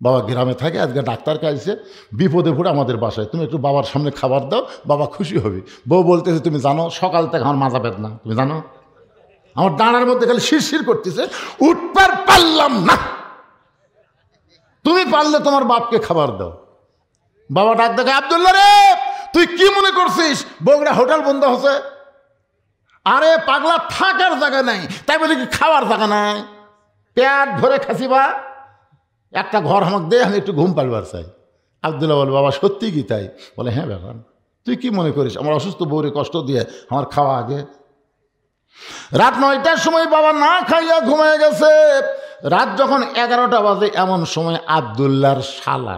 বাবা গ্রামে থাকে, আজকে ডাক্তারকে আসছে, বিপদে পড়ে আমাদের বাসায়, তুমি একটু বাবার সামনে খাবার দাও, বাবা খুশি হবে। বউ বলতেছে, তুমি জানো সকাল থেকে আমার মাজা বেদনা, তুমি জানো আমার ডানার মধ্যে খালি শিরশির করতেছে, উঠবার পারলাম না, তুমি পারলে তোমার বাপকে খাবার দাও। বাবা ডাক দেখে, আব্দুল্লাহ রে তুই কি মনে করছিস বগুড়া হোটেল বন্ধ হচ্ছে? আরে পাগলা, থাকার জায়গা নাই, তাই বলে কি খাওয়ার জায়গা নাই? পেট ভরে খাসিবা, একটা ঘর আমাকে দে, আমি একটু ঘুম পাড়বার চাই। আব্দুল্লাহ বলে, বাবা সত্যি কি তাই? বলে, হ্যাঁ ব্যাপার, তুই কি মনে করিস আমার অসুস্থ বউরে কষ্ট দিয়ে আমার খাওয়া আগে? রাত 9টার সময় বাবা না খাইয়া ঘুমিয়ে গেছে। রাত যখন 11টা বাজে, এমন সময় আব্দুল্লাহর শালা,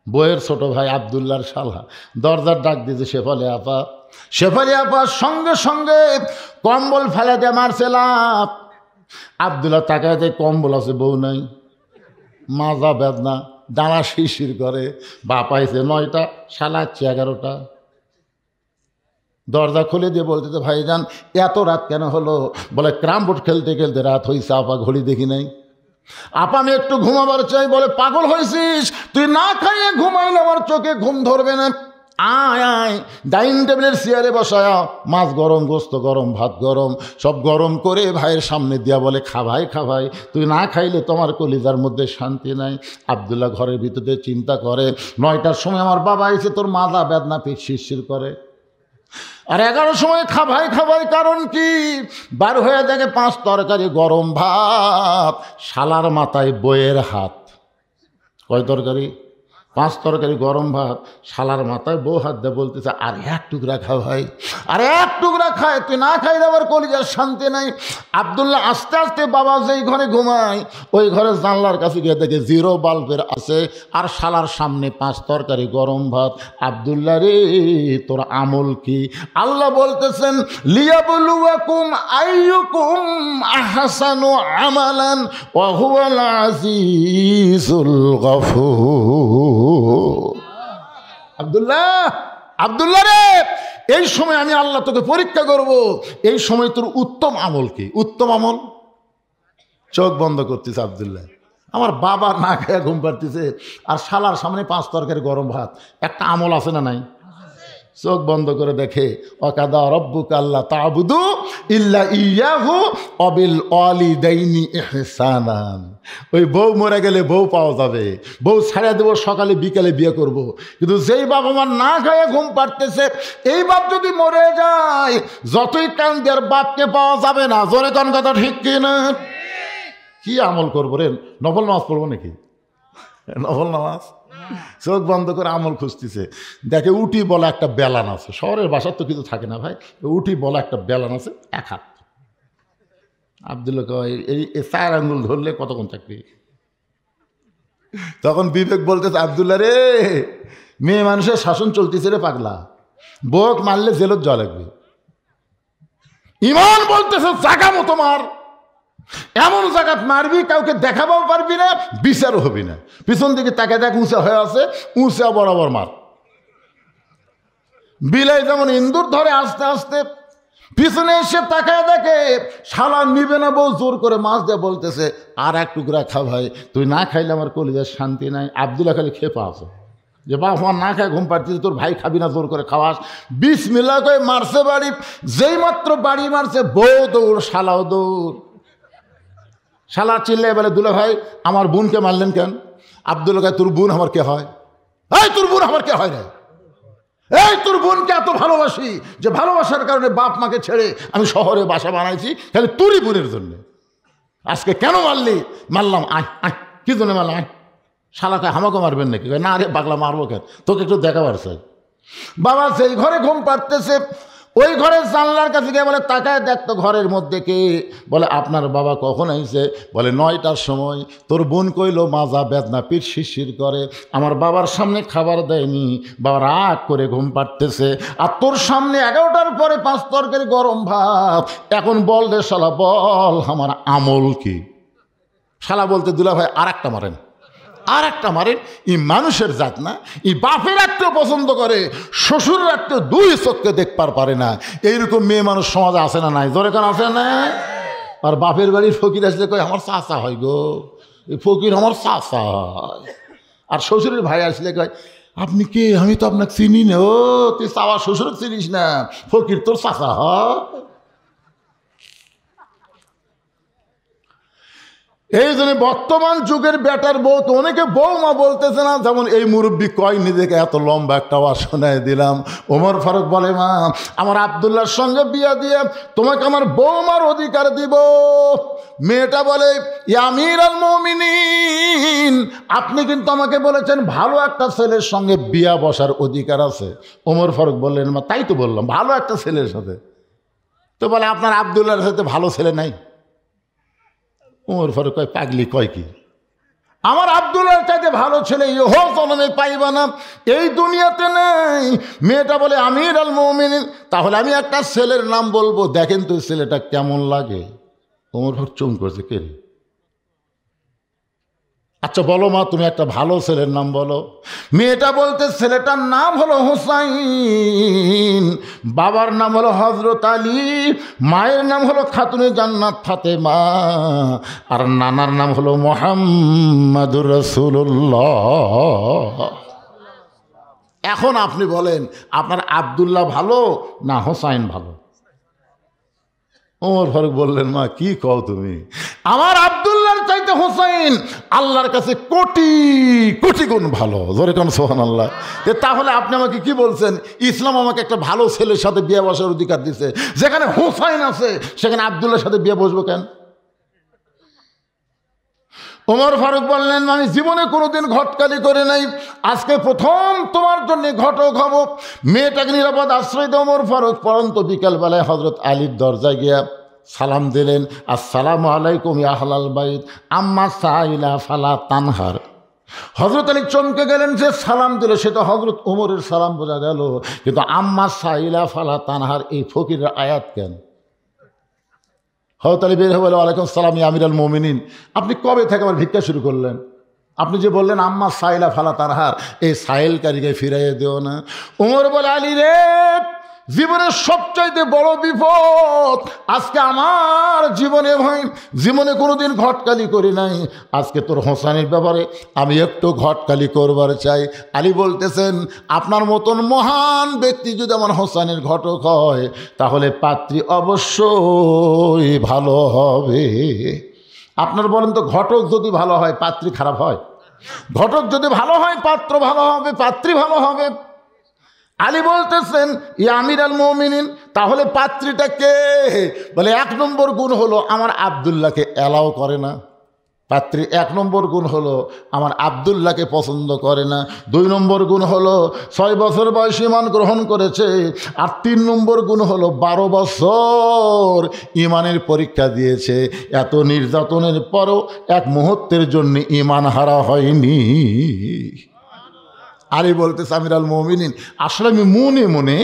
বইয়ের ছোট ভাই আব্দুল্লাহর শালা দরজার ডাক দিয়েছে, শেফালি আপা। শেফালি আপা সঙ্গে সঙ্গে কম্বল ফেলে দিয়ে মারছে লাফ। আব্দুল্লাহ তাকায় দেয়, কম্বল আছে, বউ নাই, মাজা বেদনা, দাঁড়া শিরশির করে। বাপ আইছে 9টা, শালা হচ্ছে 11টা। দরজা খুলে দিয়ে বলতেছে, ভাইজান এত রাত কেন হলো? বলে, ক্রাম বোর্ড খেলতে খেলতে রাত হয়েছে আপা, ঘড়ি দেখি নাই। আপা আমি একটু ঘুমাবার চাই। বলে, পাগল হয়েছিস তুই? না খাইয়ে ঘুমাইলে আমার চোখে ঘুম ধরবে না। আয় আয়, ডাইনিং টেবিলের চেয়ারে বসায়, মাছ গরম, গোস্ত গরম, ভাত গরম, সব গরম করে ভাইয়ের সামনে দিয়া বলে, খা ভাই, খা ভাই, তুই না খাইলে তোমার কলিজার মধ্যে শান্তি নাই। আব্দুল্লাহ ঘরের ভিতরে চিন্তা করে, 9টার সময় আমার বাবা এসে তোর মাজা বেদনা, পেট শিরশির করে, আর 11টার সময় খা ভাই, খা ভাই, কারণ কি? বার হয়ে দেখে 5 তরকারি গরম ভাত, শালার মাথায় বইয়ের হাত। কয় তরকারি? 5 তরকারি গরম ভাত, শালার মাথায় বউ হাত দিয়ে বলতেছে, আর 1 টুকরা খা ভাই, আর 1 টুকরা খায়, তুই না খাইলে আবার কলিজার শান্তি নাই। আব্দুল্লাহ আস্তে আস্তে বাবা যেই ঘরে ঘুমায় ওই ঘরে জানলার কাছে গিয়ে দেখে 0 বাল্বের আছে, আর শালার সামনে 5 তরকারি গরম ভাত। আব্দুল্লাহ রে, তোর আমল কি? আল্লাহ বলতেছেন, লিয়াবলুয়াকুম আইয়ুকুম আহসানু আমালান ওয়া হুয়াল আজিজুল গফুর। আব্দুল্লাহ, আব্দুল্লাহ রে, এই সময় আমি আল্লাহ তোকে পরীক্ষা করব। এই সময় তোর উত্তম আমল কি? উত্তম আমল? চোখ বন্ধ করতেছে আব্দুল্লাহ। আমার বাবা না খেয়ে ঘুম পাড়তেছে, আর শালার সামনে 5 তরকারি গরম ভাত। একটা আমল আছে না নাই? চোখ বন্ধ করে দেখে, ওয়াকাদা রব্বুকা আল্লা তা'বুদু ইল্লা ইয়াহু ওয়া বিল ওয়ালিদাইনি ইহসানান। ওই বউ মরে গেলে বউ পাওয়া যাবে, বউ ছাড়া দেবো, সকালে বিকালে বিয়ে করব। কিন্তু যেই বাপ আমার না খায় ঘুম পাড়তেছে, এই বাপ যদি মরে যায়, যতই কান দেয়ার বাপকে পাওয়া যাবে না। জোরে কোন কথা ঠিক কিনা? কি আমল করবো রে? নফল নামাজ পড়বো নাকি? নফল নামাজ? চোখ বন্ধ করে আমল খুঁজতেছে, দেখে উটি বলা একটা বেলান আছে। শহরের বাসার তো কিছু থাকে না ভাই, উটি বলা একটা বেলান আছে, 1 হাত। আব্দুল্লাহ কয়, এই 4 আঙ্গুল ধরলে কতক্ষণ থাকবে? তখন বিবেক বলতেছে, আব্দুল্লাহ রে, মেয়ে মানুষের শাসন চলতেছে রে পাগলা, বোক মারলে জেলত যাওয়া লাগবে। ইমান বলতেছে, জাগা মতো মার, এমন জায়গাত মারবি কাউকে দেখাবও পারবি না, বিচারও হবি না। পিছন দিকে তাকে দেখ উঁচা হয়ে আছে, উঁচা বরাবর মার। বিলাই যেমন ইন্দুর ধরে আস্তে আস্তে, পিছনে এসে তাকায় দেখে শালা নিবে না, বউ জোর করে মাছ দিয়ে বলতেছে, আর 1 টুকরা খা ভাই, তুই না খাইলে আমার কলিজার শান্তি নাই। আব্দুল্লাহ খালি খেপা আছে যে, বাপ আমার না খায় ঘুম পাড়তেছে, তোর ভাই খাবি না, জোর করে খাওয়াস। বিসমিল্লাহ করে মারছে বাড়ি। যেই মাত্র বাড়ি মারছে, বউ দৌড়, শালাও দৌড়। শালা চিল্লায় বলে, দুলা ভাই আমার বোনকে মারলেন কেন? আব্দুল্লাহ কয়, তোর বোন আমার কে হয়? এই তোর বোন আমার কে হয় রে? এই তোর বোনকে এত ভালোবাসি যে ভালোবাসার কারণে বাপ মাকে ছেড়ে আমি শহরে বাসা বানাইছি, খালি তোরই বোনের জন্য। আজকে কেন মারলি? মারলাম। আয় আয়, কি জন্য মারলাম? আয়। শালাকে আমাকে মারবেন নাকি? না রে পাগলা, মারবো কেন? তোকে একটু দেখাবার চাই। বাবা সেই ঘরে ঘুম পাড়তেছে, ওই ঘরের জানলার কাছে গিয়ে বলে, তাকায় দেখতো ঘরের মধ্যে কে? বলে, আপনার বাবা কখন আইছে? বলে, 9টার সময়। তোর বোন কইল মাজা বেদনা, পিঠ শিরশির করে, আমার বাবার সামনে খাবার দেয়নি, বাবা রাগ করে ঘুম পাড়তেছে। আর তোর সামনে 11টার পরে 5 তরকারি গরম ভাত। এখন বল রে শালা, বল আমার আমল কি? শালা বলতে, দুলা ভাই আর একটা মারেন, আর একটা মারেন। ই মানুষের জাত না, ই বাপের রাখতেও পছন্দ করে, শ্বশুর রাখতেও 2 চোখকে দেখবার পারে না। এইরকম মেয়ে মানুষ সমাজে আসে না নাই? জোরে কান আসে না? আর বাপের বাড়ির ফকির আসলে কয়, আমার চাচা হয় গো, এই ফকির আমার চাচা হয়। আর শ্বশুরের ভাই আসলে কয়, আপনি কে? আমি তো আপনাকে চিনি না। ও তুই চাওয়া শ্বশুর চিনিস না, ফকির তোর চাচা হয়। এই জন্য বর্তমান যুগের বেটার বউ তো অনেকে বৌমা বলতেছে না, যেমন এই মুরব্বী কয় নিজেকে এত লম্বা একটা আওয়াজ শোনায় দিলাম। ওমর ফারুক বলে, মা আমার আব্দুল্লাহর সঙ্গে বিয়া দিয়ে তোমাকে আমার বৌমার অধিকার দিব। মেয়েটা বলে, ইয়া আমিরুল মুমিনিন, আপনি কিন্তু আমাকে বলেছেন ভালো একটা ছেলের সঙ্গে বিয়া বসার অধিকার আছে। ওমর ফারুক বললেন, মা তাই তো বললাম, ভালো একটা ছেলের সাথে। তো বলে, আপনার আব্দুল্লাহর সাথে ভালো ছেলে নাই? ওমর ফারুক কয়, পাগলি কয় কি? আমার আব্দুল্লাহর চাইতে ভালো ছেলে ইহো জন্মে পাইবা না, এই দুনিয়াতে নেই। মেয়েটা বলে, আমিরুল মুমিনিন, তাহলে আমি একটা ছেলের নাম বলবো, দেখেন তো ছেলেটা কেমন লাগে। ওমর ফারুক চুম করছে, কে রে? আচ্ছা বলো মা, তুমি একটা ভালো ছেলের নাম বলো। মেয়েটা বলতে, ছেলেটার নাম হলো হুসাইন, বাবার নাম হলো হজরত আলী, মায়ের নাম হলো খাতুনে জান্নাত ফাতেমা, আর নানার নাম হলো মুহাম্মাদুর রাসূলুল্লাহ। এখন আপনি বলেন, আপনার আব্দুল্লাহ ভালো না হুসাইন ভালো? ওমর ফারুক বললেন, মা কি কও তুমি? আমার আব্দুল্লাহর চাইতে হুসাইন আল্লাহর কাছে কোটি কোটি গুণ ভালো। জোরে কোন সুবহানাল্লাহ। তাহলে আপনি আমাকে কি বলছেন? ইসলাম আমাকে একটা ভালো ছেলের সাথে বিয়ে বসার অধিকার দিছে, যেখানে হুসাইন আছে সেখানে আব্দুল্লাহর সাথে বিয়ে বসবো কেন? ওমর ফারুক বললেন, আমি জীবনে কোনোদিন ঘটকালি করে নাই, আজকে প্রথম তোমার জন্য ঘটক হব। মেয়েটাকে নিরাপদ আশ্রয় দিয়ে ওমর ফারুক পরন্ত বিকালবেলায় হজরত আলীর দরজায় গিয়া সালাম দিলেন, আসসালামু আলাইকুম ইয়া আহলাল বাইত আম্মা সাইলা ফালা তানহার। হজরত আলী চমকে গেলেন, যে সালাম দিল সেটা হজরত ওমরের সালাম বোঝা গেল, কিন্তু আম্মা সাইলা ফালা তানহার এই ফকিরের আয়াত কেন? হজরত আলী বের হয়ে বলে, ওয়ালাইকুম সালাম ইয়া আমিরুল মুমিনিন, আপনি কবে থেকে আমার ভিক্ষা শুরু করলেন? আপনি যে বললেন আম্মা সাইলা ফালা তানহার, এই সাইলকারীকে ফিরাইয়ে দিও না। ওমর বলে, আলী রে, জীবনের সবচাইতে বড় বিপদ আজকে আমার জীবনে ভাই, জীবনে কোনোদিন ঘটকালি করি নাই, আজকে তোর হোসাইনের ব্যাপারে আমি একটু ঘটকালি করবার চাই। আলী বলতেছেন, আপনার মতন মহান ব্যক্তি যদি আমার হোসাইনের ঘটক হয়, তাহলে পাত্রী অবশ্যই ভালো হবে। আপনার বলেন তো, ঘটক যদি ভালো হয় পাত্রী খারাপ হয়? ঘটক যদি ভালো হয় পাত্র ভালো হবে, পাত্রী ভালো হবে। আলী বলতেছেন, ইয়া আমিরুল মুমিনিন, তাহলে পাত্রীটা কে? বলে, এক নম্বর গুণ হলো আমার আব্দুল্লাহকে অ্যালাও করে না। পাত্রী এক নম্বর গুণ হলো আমার আব্দুল্লাহকে পছন্দ করে না। 2 নম্বর গুণ হলো 6 বছর বয়সে ঈমান গ্রহণ করেছে। আর 3 নম্বর গুণ হলো 12 বছর ঈমানের পরীক্ষা দিয়েছে। এত নির্যাতনের পরও এক মুহূর্তের জন্য ঈমান হারা হয়নি। আলী বলতেছে, আমিরুল মুমিনিন, আসলে আমি মনে মনে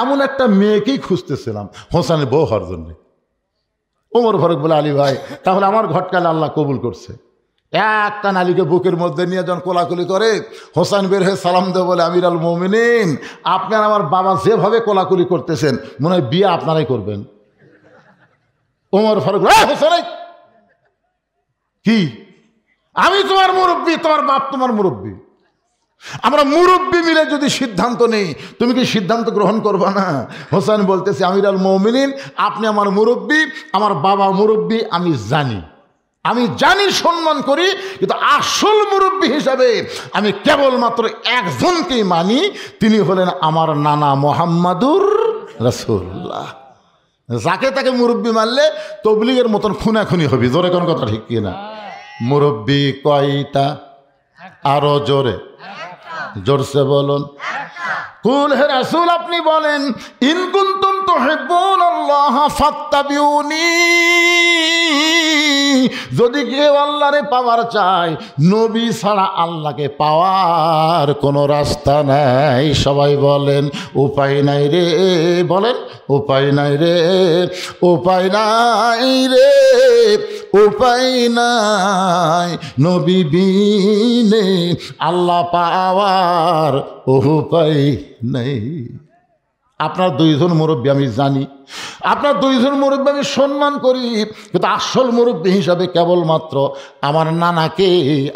এমন একটা মেয়েকেই খুঁজতেছিলাম হোসেনের বউ হওয়ার জন্য। ওমর ফারুক বলে, আলী ভাই, তাহলে আমার ঘটকালে আল্লাহ কবুল করছে। একটা নালীকে বুকের মধ্যে নিয়ে যখন কোলাকুলি করে, হোসেন বের হয়ে সালাম দেয়, বলে, আমিরুল মুমিনিন, আপনার আমার বাবা যেভাবে কোলাকুলি করতেছেন মনে হয় বিয়ে আপনারাই করবেন। ওমর ফারুক, হোসেন কি, আমি তোমার মুরব্বী, তোমার বাপ তোমার মুরব্বী, আমরা মুরব্বী মিলে যদি সিদ্ধান্ত নেই, তুমি কি সিদ্ধান্ত গ্রহণ করবা না? হোসেন বলতেছে, আমিরুল মুমিনিন, আপনি আমার মুরব্বী, আমার বাবা মুরব্বী, আমি জানি সম্মান করি, কিন্তু আসল মুরব্বী হিসাবে আমি কেবলমাত্র একজনকেই মানি, তিনি হলেন আমার নানা মুহাম্মাদুর রাসূলুল্লাহ। যাকে তাকে মুরব্বী মানলে তবলিগের মতন খুনাখুনি হবে। জোরে কোন কথা ঠিক কিনা? মুরব্বী কয়টা? আরো জোরে, জোরসে বলুন। কুল হে রাসূল, আপনি বলেন, ইন কুনতুম তুহিব্বুনাল্লাহ ফাত্তাবিউনি, যদি কেউ আল্লাহরে পাওয়ার চায়, নবী ছাড়া আল্লাহকে পাওয়ার কোনো রাস্তা নাই। সবাই বলেন, উপায় নাই রে, বলেন, উপায় নাই রে, উপায় নাই রে, উপায় নাই, নবী বিনে আল্লাহ পাওয়ার উপায় নেই। আপনার 2 জন মুরব্বী আমি জানি, আপনার 2 জন মুরব্বী আমি সম্মান করি, কিন্তু আসল মুরব্বী হিসাবে কেবলমাত্র আমার নানাকে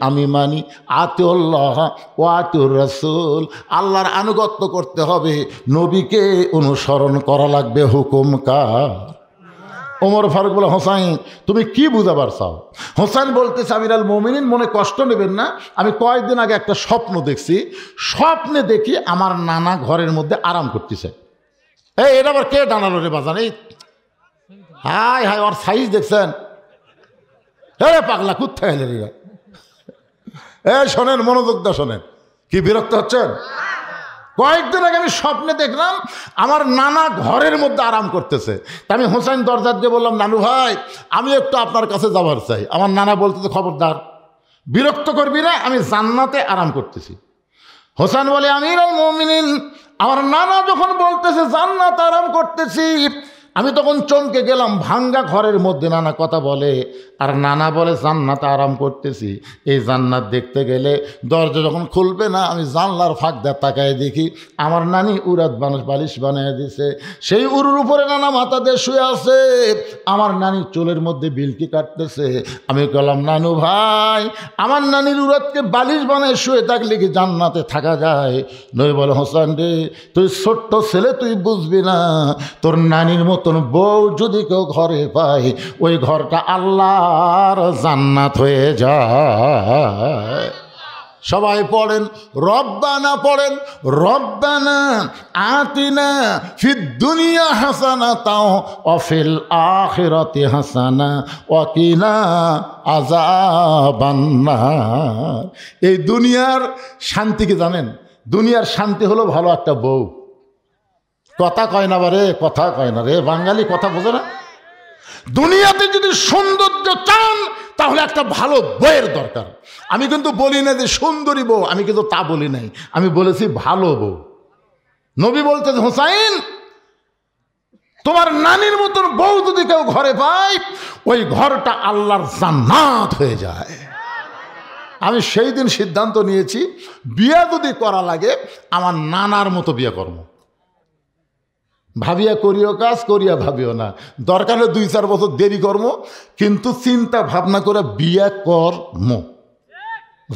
আমি মানি। আতিউল্লাহ ওয়া আতিউর রাসূল, আল্লাহর আনুগত্য করতে হবে, নবীকে অনুসরণ করা লাগবে। হুকুম কার? ওমর ফারুক বলে, হোসাইন তুমি কি বুঝাবার চাও? হোসাইন বলতেছে, আমিরুল মুমিনিন মনে কষ্ট নেবেন না, আমি কয়েকদিন আগে একটা স্বপ্ন দেখছি, স্বপ্নে দেখি আমার নানা ঘরের মধ্যে আরাম করতেছে। এটা আবার কে ডানালো রে বাজান? এই হাই হাই, ওর সাইজ দেখছেন? পাগলা কোথায় এলেন এরা? শোনেন, মনোযোগ দা শোনেন, কি বিরক্ত হচ্ছেন? কয়েকদিন আগে আমি স্বপ্নে দেখলাম আমার নানা ঘরের মধ্যে আরাম করতেছে। তা আমি হোসেন দরজা দিয়ে বললাম, নানু ভাই আমি একটু আপনার কাছে যাবার চাই। আমার নানা বলতেছে, খবরদার, বিরক্ত করবি না, আমি জান্নাতে আরাম করতেছি। হোসেন বলে, আমিরুল মুমিনিন, আমার নানা যখন বলতেছে জান্নাতে আরাম করতেছি, আমি তখন চমকে গেলাম। ভাঙ্গা ঘরের মধ্যে নানা কথা বলে, আর নানা বলে জান্নাতে আরাম করতেছি। এই জান্নাত দেখতে গেলে দরজা যখন খুলবে না, আমি জানলার ফাঁক দিয়ে তাকায় দেখি আমার নানি উরাত বালিশ বানিয়ে দিছে। সেই উরুর উপরে নানা মাথা দিয়ে শুয়ে আছে, আমার নানি চুলের মধ্যে বিলকি কাটতেছে। আমি বললাম, নানু ভাই, আমার নানির উরাতকে বালিশ বানিয়ে শুয়ে থাকলে কি জান্নাতে থাকা যায়? নই বলে, হোসেন রে, তুই ছোট্ট ছেলে, তুই বুঝবি না, তোর নানির মতো বউ যদি কেউ ঘরে পায়, ওই ঘরটা আল্লাহর জান্নাত হয়ে যায়। সবাই পড়েন রব্বানা, পড়েন রব্বানা আতিনা ফিদ দুনিয়া হাসানাতাও ওয়া ফিল আখিরাতি হাসানা ওয়া কিনা আযাবান্নার। এই দুনিয়ার শান্তি কি জানেন? দুনিয়ার শান্তি হলো ভালো একটা বউ। কথা কয় না রে, কথা কয় না রে, বাঙালি কথা বোঝে না। দুনিয়াতে যদি সৌন্দর্য চান তাহলে একটা ভালো বউয়ের দরকার। আমি কিন্তু বলি না যে সুন্দরী বউ, আমি কিন্তু তা বলি নাই, আমি বলেছি ভালো বউ। নবী বলতেছে, হোসাইন, তোমার নানির মতন বউ যদি কেউ ঘরে পায়, ওই ঘরটা আল্লাহর জান্নাত হয়ে যায়। আমি সেই দিন সিদ্ধান্ত নিয়েছি, বিয়ে যদি করা লাগে আমার নানার মতো বিয়ে করবো। ভাবিয়া করিও কাজ, করিয়া ভাবিও না, দরকার হলে 2-4 বছর দেরি করবো, কিন্তু চিন্তা ভাবনা করে বিয়ে করম,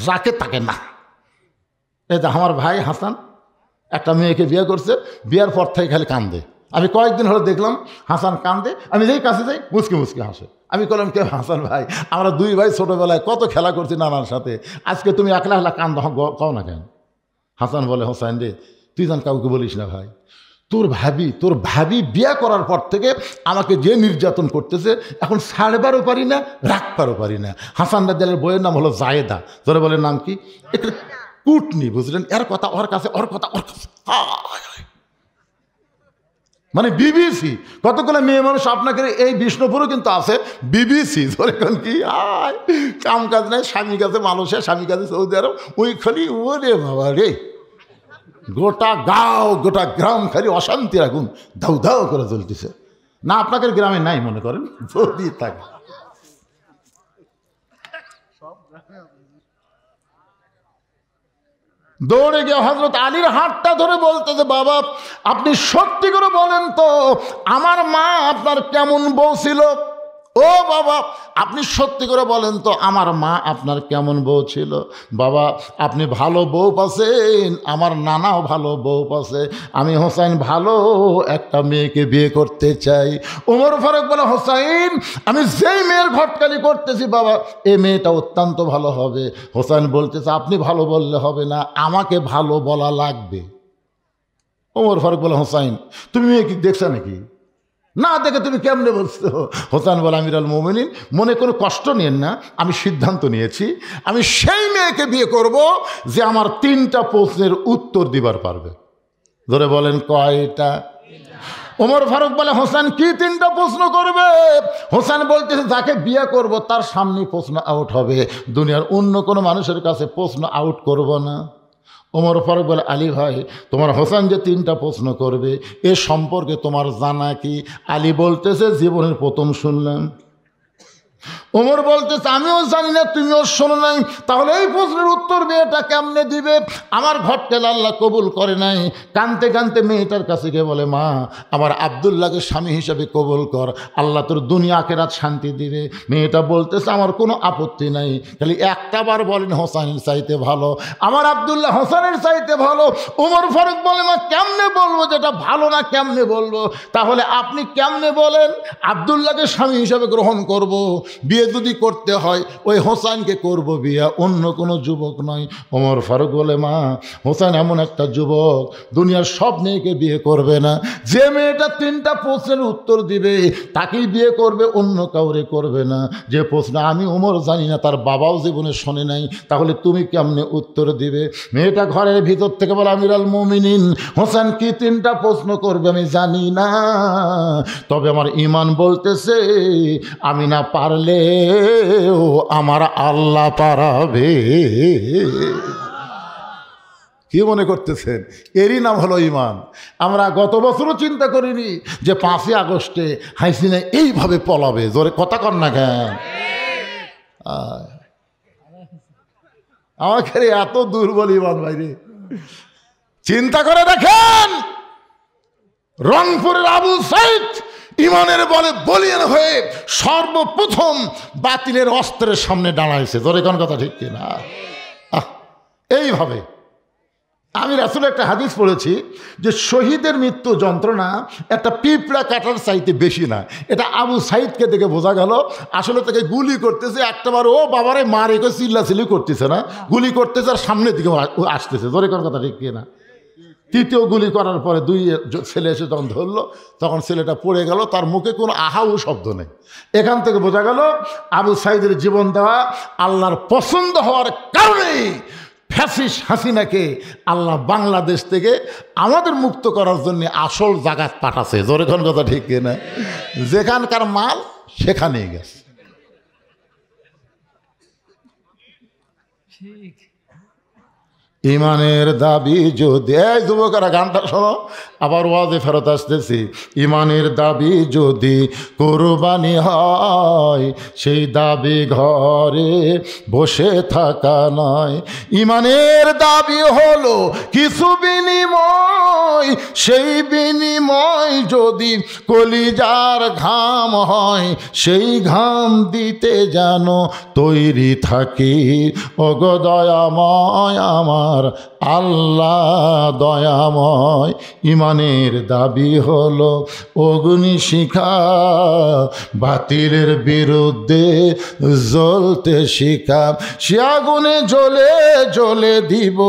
যাকে তাকে না। এই যে আমার ভাই হাসান একটা মেয়েকে বিয়ে করছে, বিয়ের পর থেকে খালি কান্দে। আমি কয়েকদিন হলে দেখলাম হাসান কান্দে, আমি যেই কাছে যাই মুচকি মুচকি হাসে। আমি বললাম, কে হাসান ভাই? আমরা 2 ভাই ছোটোবেলায় কত খেলা করছি নানার সাথে, আজকে তুমি একলা একলা কান্দ কও না কেন? হাসান বলে, হোসাইন রে, তুই যেন কাউকে বলিস না ভাই, তোর ভাবি বিয়ে করার পর থেকে আমাকে যে নির্যাতন করতেছে, এখন ছাড়বারও পারি না, রাখবারও পারি না। হাসান রাদিয়াল্লাহু আনহু বইয়ের নাম হলো জায়েদা। তোরে বলে নাম কি? একটা কুটনি, বুঝলেন? এর কথা ওর কাছে, ওর কথা ওর কাছে, মানে বিবিসি। কতগুলো মেয়ে মানুষ আপনাকে এই বিষ্ণুপুরও কিন্তু আছে বিবিসি। ধরে কোন কি কাম কাজ নাই, স্বামী কাছে মালয়েশিয়া, স্বামী কাছে সৌদি আরব, ওই খালি ওরে বাবা রে, গোটা গাঁও গোটা গ্রাম খালি অশান্তির আগুন দাউ দাউ করে জ্বলতেছে। না আপনাদের গ্রামে নাই মনে করেন, যদি থাকে। দৌড়ে গিয়ে হযরত আলীর হাতটা ধরে বলতেছে, বাবা আপনি সত্যি করে বলেন তো, আমার মা আপনার কেমন বউ ছিল? ও বাবা আপনি সত্যি করে বলেন তো, আমার মা আপনার কেমন বউ ছিল? বাবা আপনি ভালো বউ পাচ্ছেন, আমার নানাও ভালো বউ পাচ্ছে, আমি হোসাইন ভালো একটা মেয়েকে বিয়ে করতে চাই। ওমর ফারুক বলে, হোসাইন আমি যেই মেয়ের ঘটকালি করতেছি বাবা, এই মেয়েটা অত্যন্ত ভালো হবে। হোসাইন বলতেছে, আপনি ভালো বললে হবে না, আমাকে ভালো বলা লাগবে। ওমর ফারুক বলে, হোসাইন তুমি মেয়ে কি দেখছো নাকি? না দেখে তুমি কেমনে বলছো? হোসেন বলে, আমিরুল মুমিনিন মনে কোনো কষ্ট নিয়েন না, আমি সিদ্ধান্ত নিয়েছি, আমি সেই মেয়েকে বিয়ে করব যে আমার 3টা প্রশ্নের উত্তর দিবার পারবে। ধরে বলেন কয়টা? ওমর ফারুক বলে, হোসেন কি 3টা প্রশ্ন করবে? হোসেন বলতেছে, যাকে বিয়ে করব তার সামনে প্রশ্ন আউট হবে, দুনিয়ার অন্য কোনো মানুষের কাছে প্রশ্ন আউট করব না। ওমর ফারুক বলে, আলী ভাই তোমার হোসেন যে 3টা প্রশ্ন করবে এ সম্পর্কে তোমার জানা কি? আলী বলতেছে, জীবনের প্রথম শুনলাম। ওমর বলতেছে আমিও জানি না, তুমিও শোনো নাই, তাহলে এই প্রশ্নের উত্তর মেয়েটা কেমনে দিবে? আমার ঘটকেল আল্লাহ কবুল করে নাই। কানতে কানতে মেয়েটার কাছে গিয়ে বলে, মা আমার আব্দুল্লাহকে স্বামী হিসাবে কবুল কর, আল্লাহ তোর দুনিয়া আখিরাত শান্তি দিবে। মেয়েটা বলতেছে আমার কোনো আপত্তি নাই, খালি একটা বার বলেন হোসেনের চাইতে ভালো, আমার আব্দুল্লাহ হোসেনের চাইতে ভালো। ওমর ফারুক বলে, মা কেমনে বলবো যেটা ভালো না, কেমনে বলবো? তাহলে আপনি কেমনে বলেন আব্দুল্লাহকে স্বামী হিসাবে গ্রহণ করব, বিয়ে যদি করতে হয় ওই হোসেনকে করব বিয়ে, অন্য কোনো যুবক নয়। ওমর ফারুক বলে, মা হোসেন এমন একটা যুবক দুনিয়ার সব মেয়েকে বিয়ে করবে না, যে মেয়েটা 3টা প্রশ্নের উত্তর দিবে তাকেই বিয়ে করবে, অন্য কাউরে করবে না। যে প্রশ্ন আমি ওমর জানি না, তার বাবাও জীবনে শোনে নাই, তাহলে তুমি কেমনে উত্তর দিবে? মেয়েটা ঘরের ভিতর থেকে বলে, আমিরুল মুমিনিন হোসেন কি 3টা প্রশ্ন করবে আমি জানি না, তবে আমার ঈমান বলতেছে আমি না পারলে আমার আল্লাহ পারাবে। কি মনে করতেছেন? এরই নাম হলো ঈমান। আমরা গত বছরও চিন্তা করিনি যে 5ই আগস্টে হাসিনা এইভাবে পলাবে। জোরে কথা কর না কেন? আমাকে এত দুর্বল ঈমান বাইরে চিন্তা করে দেখেন, রংপুরের আবু সাইদ ইমানের বলে বলিয়ান হয়ে সর্বপ্রথম বাতিলের অস্ত্রের সামনে দাঁড়াইছে। জোরে কোন কথা ঠিক কিনা? এইভাবে আমি রাসূল একটা হাদিস পড়েছি যে শহীদের মৃত্যু যন্ত্রণা একটা পিঁপড়া কাটার চাইতে বেশি না। এটা আবু সাইদকে দেখে বোঝা গেল আসলে তাকে গুলি করতেছে, একটাবার ও বাবারে মারে করে চিল্লাচিল্লি করতেছে না, গুলি করতেছে আর সামনের দিকে আসতেছে। জোরে কোন কথা ঠিক কিনা? 3য় গুলি করার পরে 2 ছেলে এসে যখন ধরলো তখন ছেলেটা পড়ে গেল, তার মুখে কোনো আহাউ শব্দ নেই। এখান থেকে বোঝা গেল আবু সাইদের জীবন দেওয়া আল্লাহর পছন্দ হওয়ার কারণে ফ্যাসিস্ট হাসিনাকে আল্লাহ বাংলাদেশ থেকে আমাদের মুক্ত করার জন্য আসল জাগাত পাঠাছে। জোরে কোন কথা ঠিক কিনা? যেখানকার মাল সেখানেই গেছে। ইমানের দাবি যদি, এই যুবকেরা গানটা শোনো, আবার ওয়াজে ফেরত আসতেছি। ইমানের দাবি যদি কোরবানি হয়, সেই দাবি ঘরে বসে থাকা নয়। ইমানের দাবি হলো কিছু বিনিময়, সেই বিনিময় যদি কলিজার ঘাম হয়, সেই ঘাম দিতে যেন তৈরি থাকি। ওগো দয়াময় আমার আল্লাহ দয়াময়। ইমানের দাবি হলো অগ্নিশিখা, বাতিলের বিরুদ্ধে জ্বলতে শিখা। সে আগুনে জ্বলে জ্বলে দিব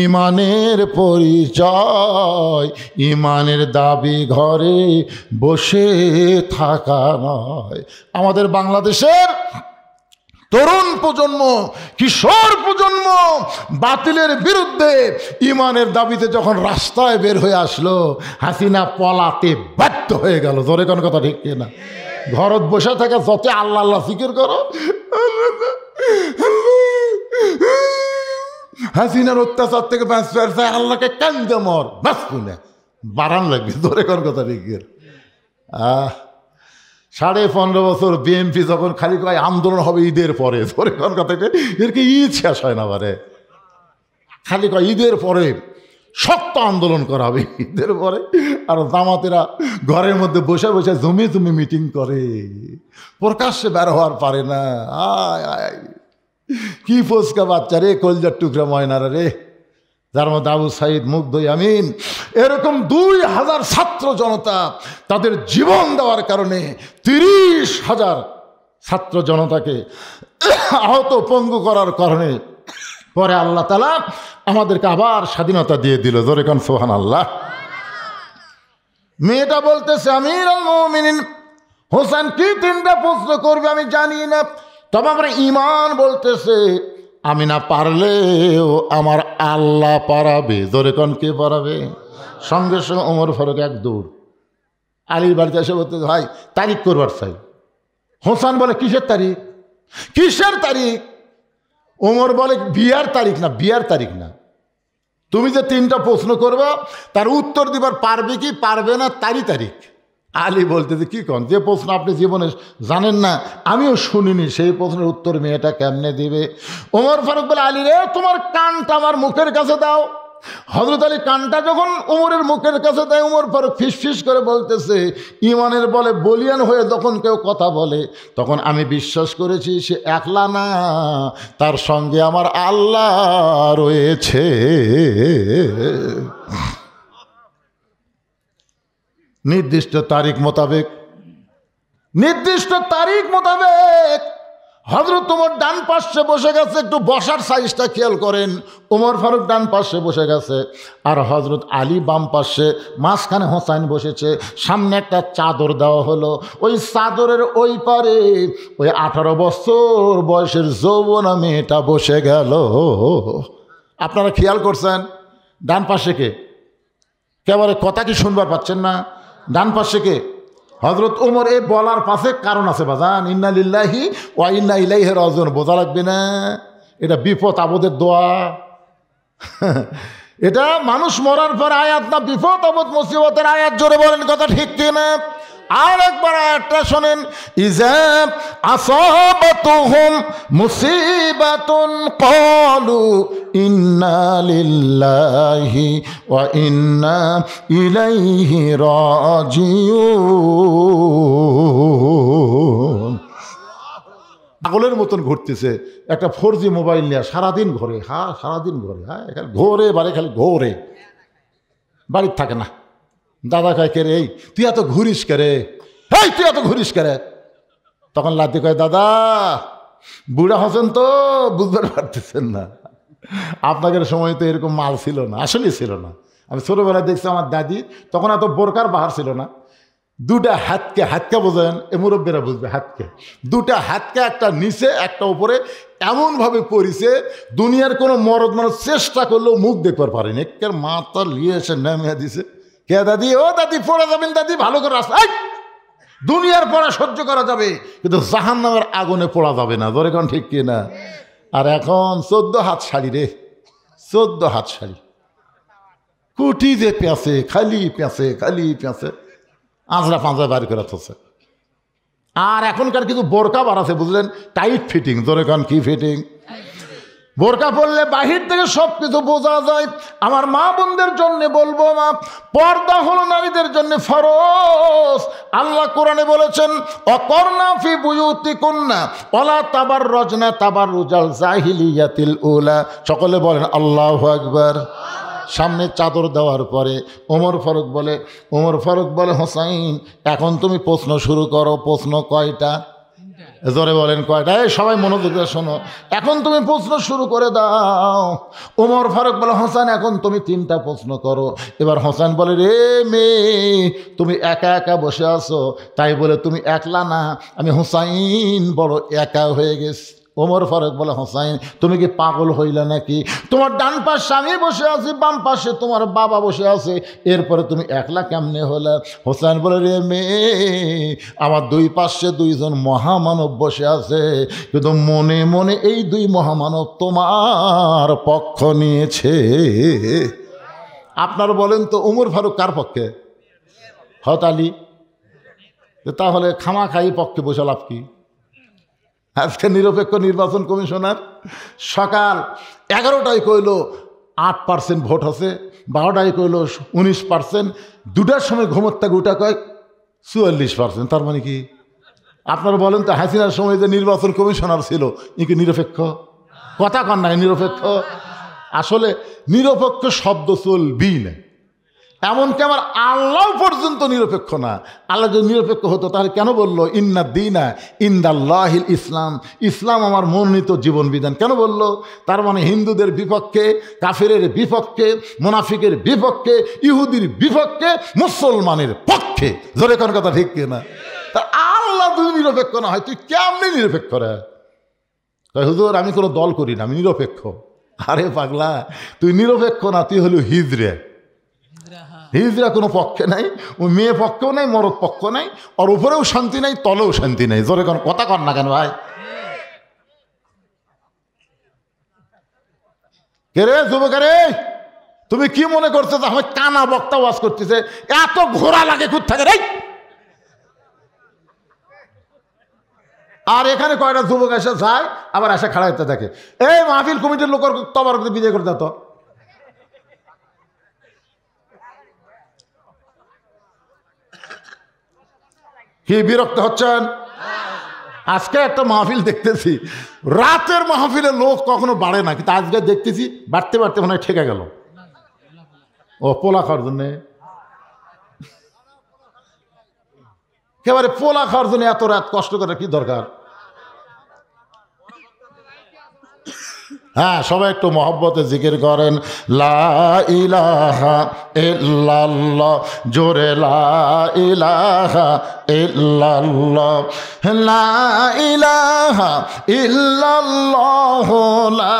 ইমানের পরিচয়। ইমানের দাবি ঘরে বসে থাকা নয়। আমাদের বাংলাদেশের তরুণ প্রজন্ম, কিশোর প্রজন্ম বাতিলের বিরুদ্ধে ইমানের দাবিতে যখন রাস্তায় বের হয়ে আসলো, হাসিনা পলাতে বাধ্য হয়ে গেল। জোরে কোন কথা ঠিক কিনা? ঘরত বসে থাকে যত আল্লাহ আল্লাহ জিকির করো, হাসিনার অত্যাচার থেকে বাঁচতে চায়, আল্লাহকে কান্দে মর, বাঁচ না বাড়ান লাগবে। জোরে কোন কথা ঠিক কিনা? 15.5 বছর বিএনপি যখন খালি কয় আন্দোলন হবে ঈদের পরে, ধরে কোন কথা, এর কি ঈদ শেষ হয় না? বারে খালি কয় ঈদের পরে শক্ত আন্দোলন করা হবে ঈদের পরে। আর জামাতেরা ঘরের মধ্যে বসে বসে জমি জমি মিটিং করে, প্রকাশ্যে বের হওয়ার পারে না। আয় আয় কি ফোসকা বাচ্চা রে, কলজার টুকরা ময়নারা রে, যার মধ্যে আবু সাইদ, মুগ্ধ ইয়ামিন, এরকম 2000 ছাত্র জনতা তাদের জীবন দেওয়ার কারণে 30,000 ছাত্র জনতাকে আহত পঙ্গু করার কারণে পরে আল্লাহ তাআলা আমাদেরকে আবার স্বাধীনতা দিয়ে দিল। জোরে কোন সুবহানাল্লাহ। মেয়েটা বলতেছে, আমিরুল মুমিনিন হোসেন কি 3টা প্রশ্ন করবে আমি জানি না, তবে আমার ঈমান বলতেছে আমি না পারলেও আমার আল্লাহ পারাবে। জোরে কোন কে পারাবে? সঙ্গে সঙ্গে ওমর ফারুক এক দৌড় আলীর বাড়িতে এসে বলতে, ভাই তারিখ করবার চাই। হোসেন বলে কিসের তারিখ? কিসের তারিখ? ওমর বলে বিয়ার তারিখ না, বিয়ার তারিখ না, তুমি যে 3টা প্রশ্ন করবে তার উত্তর দিবার পারবে কি পারবে না তারই তারিখ। আলী বলতেছে কি কন, যে প্রশ্ন আপনি জীবনে জানেন না, আমিও শুনিনি, সেই প্রশ্নের উত্তর মেয়েটা কেমনে দিবে? ওমর ফারুক বলে, আলী রে, তোমার কানটা আমার মুখের কাছে দাও। হযরত আলী কানটা যখন উমরের মুখের কাছে দেয়, উমর ফারুক ফিসফিস করে বলতেছে, ইমানের বলে বলিয়ান হয়ে যখন কেউ কথা বলে, তখন আমি বিশ্বাস করেছি সে একলা না, তার সঙ্গে আমার আল্লাহ রয়েছে। নির্দিষ্ট তারিখ মোতাবেক হযরত ওমর ডান পাশে বসে গেছে। একটু বসার সাইজটা খেয়াল করেন। ওমর ফারুক ডান পাশে বসে গেছে, আর হযরত আলী বাম পাশে, মাঝখানে হোসাইন বসেছে। সামনে একটা চাদর দেওয়া হলো, ওই চাদরের ওই পারে ওই 18 বছর বয়সের যৌবনা মেয়েটা বসে গেল। আপনারা খেয়াল করছেন ডান পাশে কে? কেবল কথা কি শুনবার পাচ্ছেন না? ডান পাশে কে? হযরত ওমর। এই বলার পাশে কারণ আছে বাজান, ইন্না লিল্লাহি ওয়া ইন্না ইলাইহি রাজিউন। বোঝা লাগবে না? এটা বিপদ আপদের দোয়া। এটা মানুষ মরার পর আয়াত না, বিপদ আপদ মুসিবতের আয়াত। জোরে বলেন কথা ঠিক কিনা? আর একবার আয়াতটা শোনেন, ইযা আসাবাতুহুম মুসিবাতুন ক্বালু ইন্না লিল্লাহি ওয়া ইন্না ইলাইহি রাজিউন। পাগলের মতন ঘুরতেছে একটা 4G মোবাইল নিয়ে, সারাদিন ঘরে। সারাদিন ঘরে, এখানে ঘোরে, বাড়ি খালি ঘোরে, বাড়ির থাকে না। দাদা কয়, কে রে, এই তুই এত ঘুরিস কে রে, তুই এত ঘুরিস কে রে? তখন লাতি কয়, দাদা বুড়া হচ্ছেন তো, বুঝতে পারতেছেন না, আপনাদের সময় তো এরকম মাল ছিল না, আসলে ছিল না। আমি ছোটোবেলায় দেখছি আমার দাদি, তখন এত বোরকার বাহার ছিল না। দুটা হাতকে বোঝেন, এ মুরব্বীরা বুঝবে, হাতকে দুটা হাতকে, একটা নিচে একটা উপরে, এমনভাবে পরিছে দুনিয়ার কোনো মরদ মানুষ চেষ্টা করলেও মুখ দেখবার পারেনি। একের মাথা লিয়ে এসে নেমে দিছে। কে দাদি? ও দাদি, পড়ে যাবেন দাদি, ভালো করে রাস্তা। দুনিয়ার পড়া সহ্য করা যাবে, কিন্তু জাহান্নামের আগুনে পড়া যাবে না। ধরে কোন ঠিক কিনা? আর এখন 14 হাত শাড়ি রে, 14 হাত শাড়ি, কুটি যে পেঁচে, খালি পেঁচে, আঁচড়া পাঁচড়া বাড়ি করে থাকছে। আর এখনকার কিছু বোরকা বাড়াছে, বুঝলেন, টাইট ফিটিং। ধরে কোন কি ফিটিং? বোরকা পরলে বাহির থেকে সব কিছু বোঝা যায়। আমার মা বোনদের জন্য বলবো, মা, পর্দা হলো নারীদের জন্য ফরজ। আল্লাহ কোরআনে বলেছেন, অকর্না ফি বুয়ুতিকুন্না ওয়ালা তাবাররাজনা তাবাররুজাল জাহিলিয়াতিল উলা। সকলে বলেন আল্লাহু আকবার। সামনে চাদর দেওয়ার পরে ওমর ফারুক বলে, হোসাইন, এখন তুমি প্রশ্ন শুরু করো। প্রশ্ন কয়টা? জোরে বলেন কয়টা? সবাই মনোযোগ দিয়ে শোনো, এখন তুমি প্রশ্ন শুরু করে দাও। ওমর ফারুক বলে, হোসেন, এখন তুমি 3টা প্রশ্ন করো। এবার হোসেন বলে, রে মেয়ে, তুমি একা একা বসে আছো, তাই বলে তুমি একলা না, আমি হোসাইন বড় একা হয়ে গেছি। ওমর ফারুক বলে, হোসাইন, তুমি কি পাগল হইলা নাকি? তোমার ডান পাশে আমি বসে আছি, বাম পাশে তোমার বাবা বসে আছে, এরপরে তুমি একলা কেমনে হলে? হোসেন বলে, রে মেয়ে, আমার 2 পাশে 2জন মহামানব বসে আছে, কিন্তু মনে মনে এই 2 মহামানব তোমার পক্ষ নিয়েছে। আপনার বলেন তো, ওমর ফারুক কার পক্ষে? হযরত আলী। তাহলে খামাখাই পক্ষে বসে লাভ কি? আজকে নিরপেক্ষ নির্বাচন কমিশনার সকাল 11টায় কইল 8% ভোট আছে, 12টায় কইল 19%, 2টার সময় ঘুমোর থেকে উঠা কয় 44%। তার মানে কি? আপনারা বলেন তো, হাসিনার সময় যে নির্বাচন কমিশনার ছিল, ই কি নিরপেক্ষ? কথা কন নাই নিরপেক্ষ? আসলে নিরপেক্ষ শব্দ চলবি না। এমনকি আমার আল্লাহ পর্যন্ত নিরপেক্ষ না। আল্লাহ যদি নিরপেক্ষ হতো তাহলে কেন বললো ইন্না দীনা ইনদাল্লাহিল ইসলাম? ইসলাম আমার মনোনীত জীবন বিধান কেন বললো? তার মানে হিন্দুদের বিপক্ষে, কাফেরের বিপক্ষে, মুনাফিকের বিপক্ষে, ইহুদির বিপক্ষে, মুসলমানের পক্ষে। জোরে কোন কথা ঠিক কিনা? তা আল্লাহ যদি নিরপেক্ষ না হয়, তুই কেমনি নিরপেক্ষ রে? হুজুর, আমি কোনো দল করি না, আমি নিরপেক্ষ। আরে পাগলা, তুই নিরপেক্ষ না, তুই হলো হিজড়ে। হিজরা কোনো পক্ষে নাই, ওই মেয়ে পক্ষেও নাই, মরদ পক্ষ নাই, আর উপরেও শান্তি নাই, তলেও শান্তি নাই। জোরে কোন কথা কর না কেন ভাই? কে রে যুবকারে, তুমি কি মনে করছো যে আমি কানা বক্তা ওয়াজ করতেছে? এত ঘোরা লাগে খুব থাকে রে। আর এখানে কয়টা যুবক এসে যায়, আবার এসে খাড়াইতে থাকে, এই মাহফিল কমিটির লোকের তবার বিজয় করে দিত। কি বিরক্ত হচ্ছেন? আজকে একটা মাহফিল দেখতেছি, রাতের মাহফিলে লোক কখনো বাড়ে না, কিন্তু আজকে দেখতেছি বাড়তে বাড়তে মনে হয় ঠেকে গেল। ও পোলা খাওয়ার জন্যে, একেবারে পোলা খাওয়ার জন্য এত রাত কষ্ট করার কি দরকার? হ্যাঁ, সবাই একটু মহব্বতে জিকির করেন, লা ইলাহা ইল্লাল্লাহ, জোরে লা ইলাহা ইল্লাল্লাহ, লা ইলাহা ইল্লাল্লাহ, লা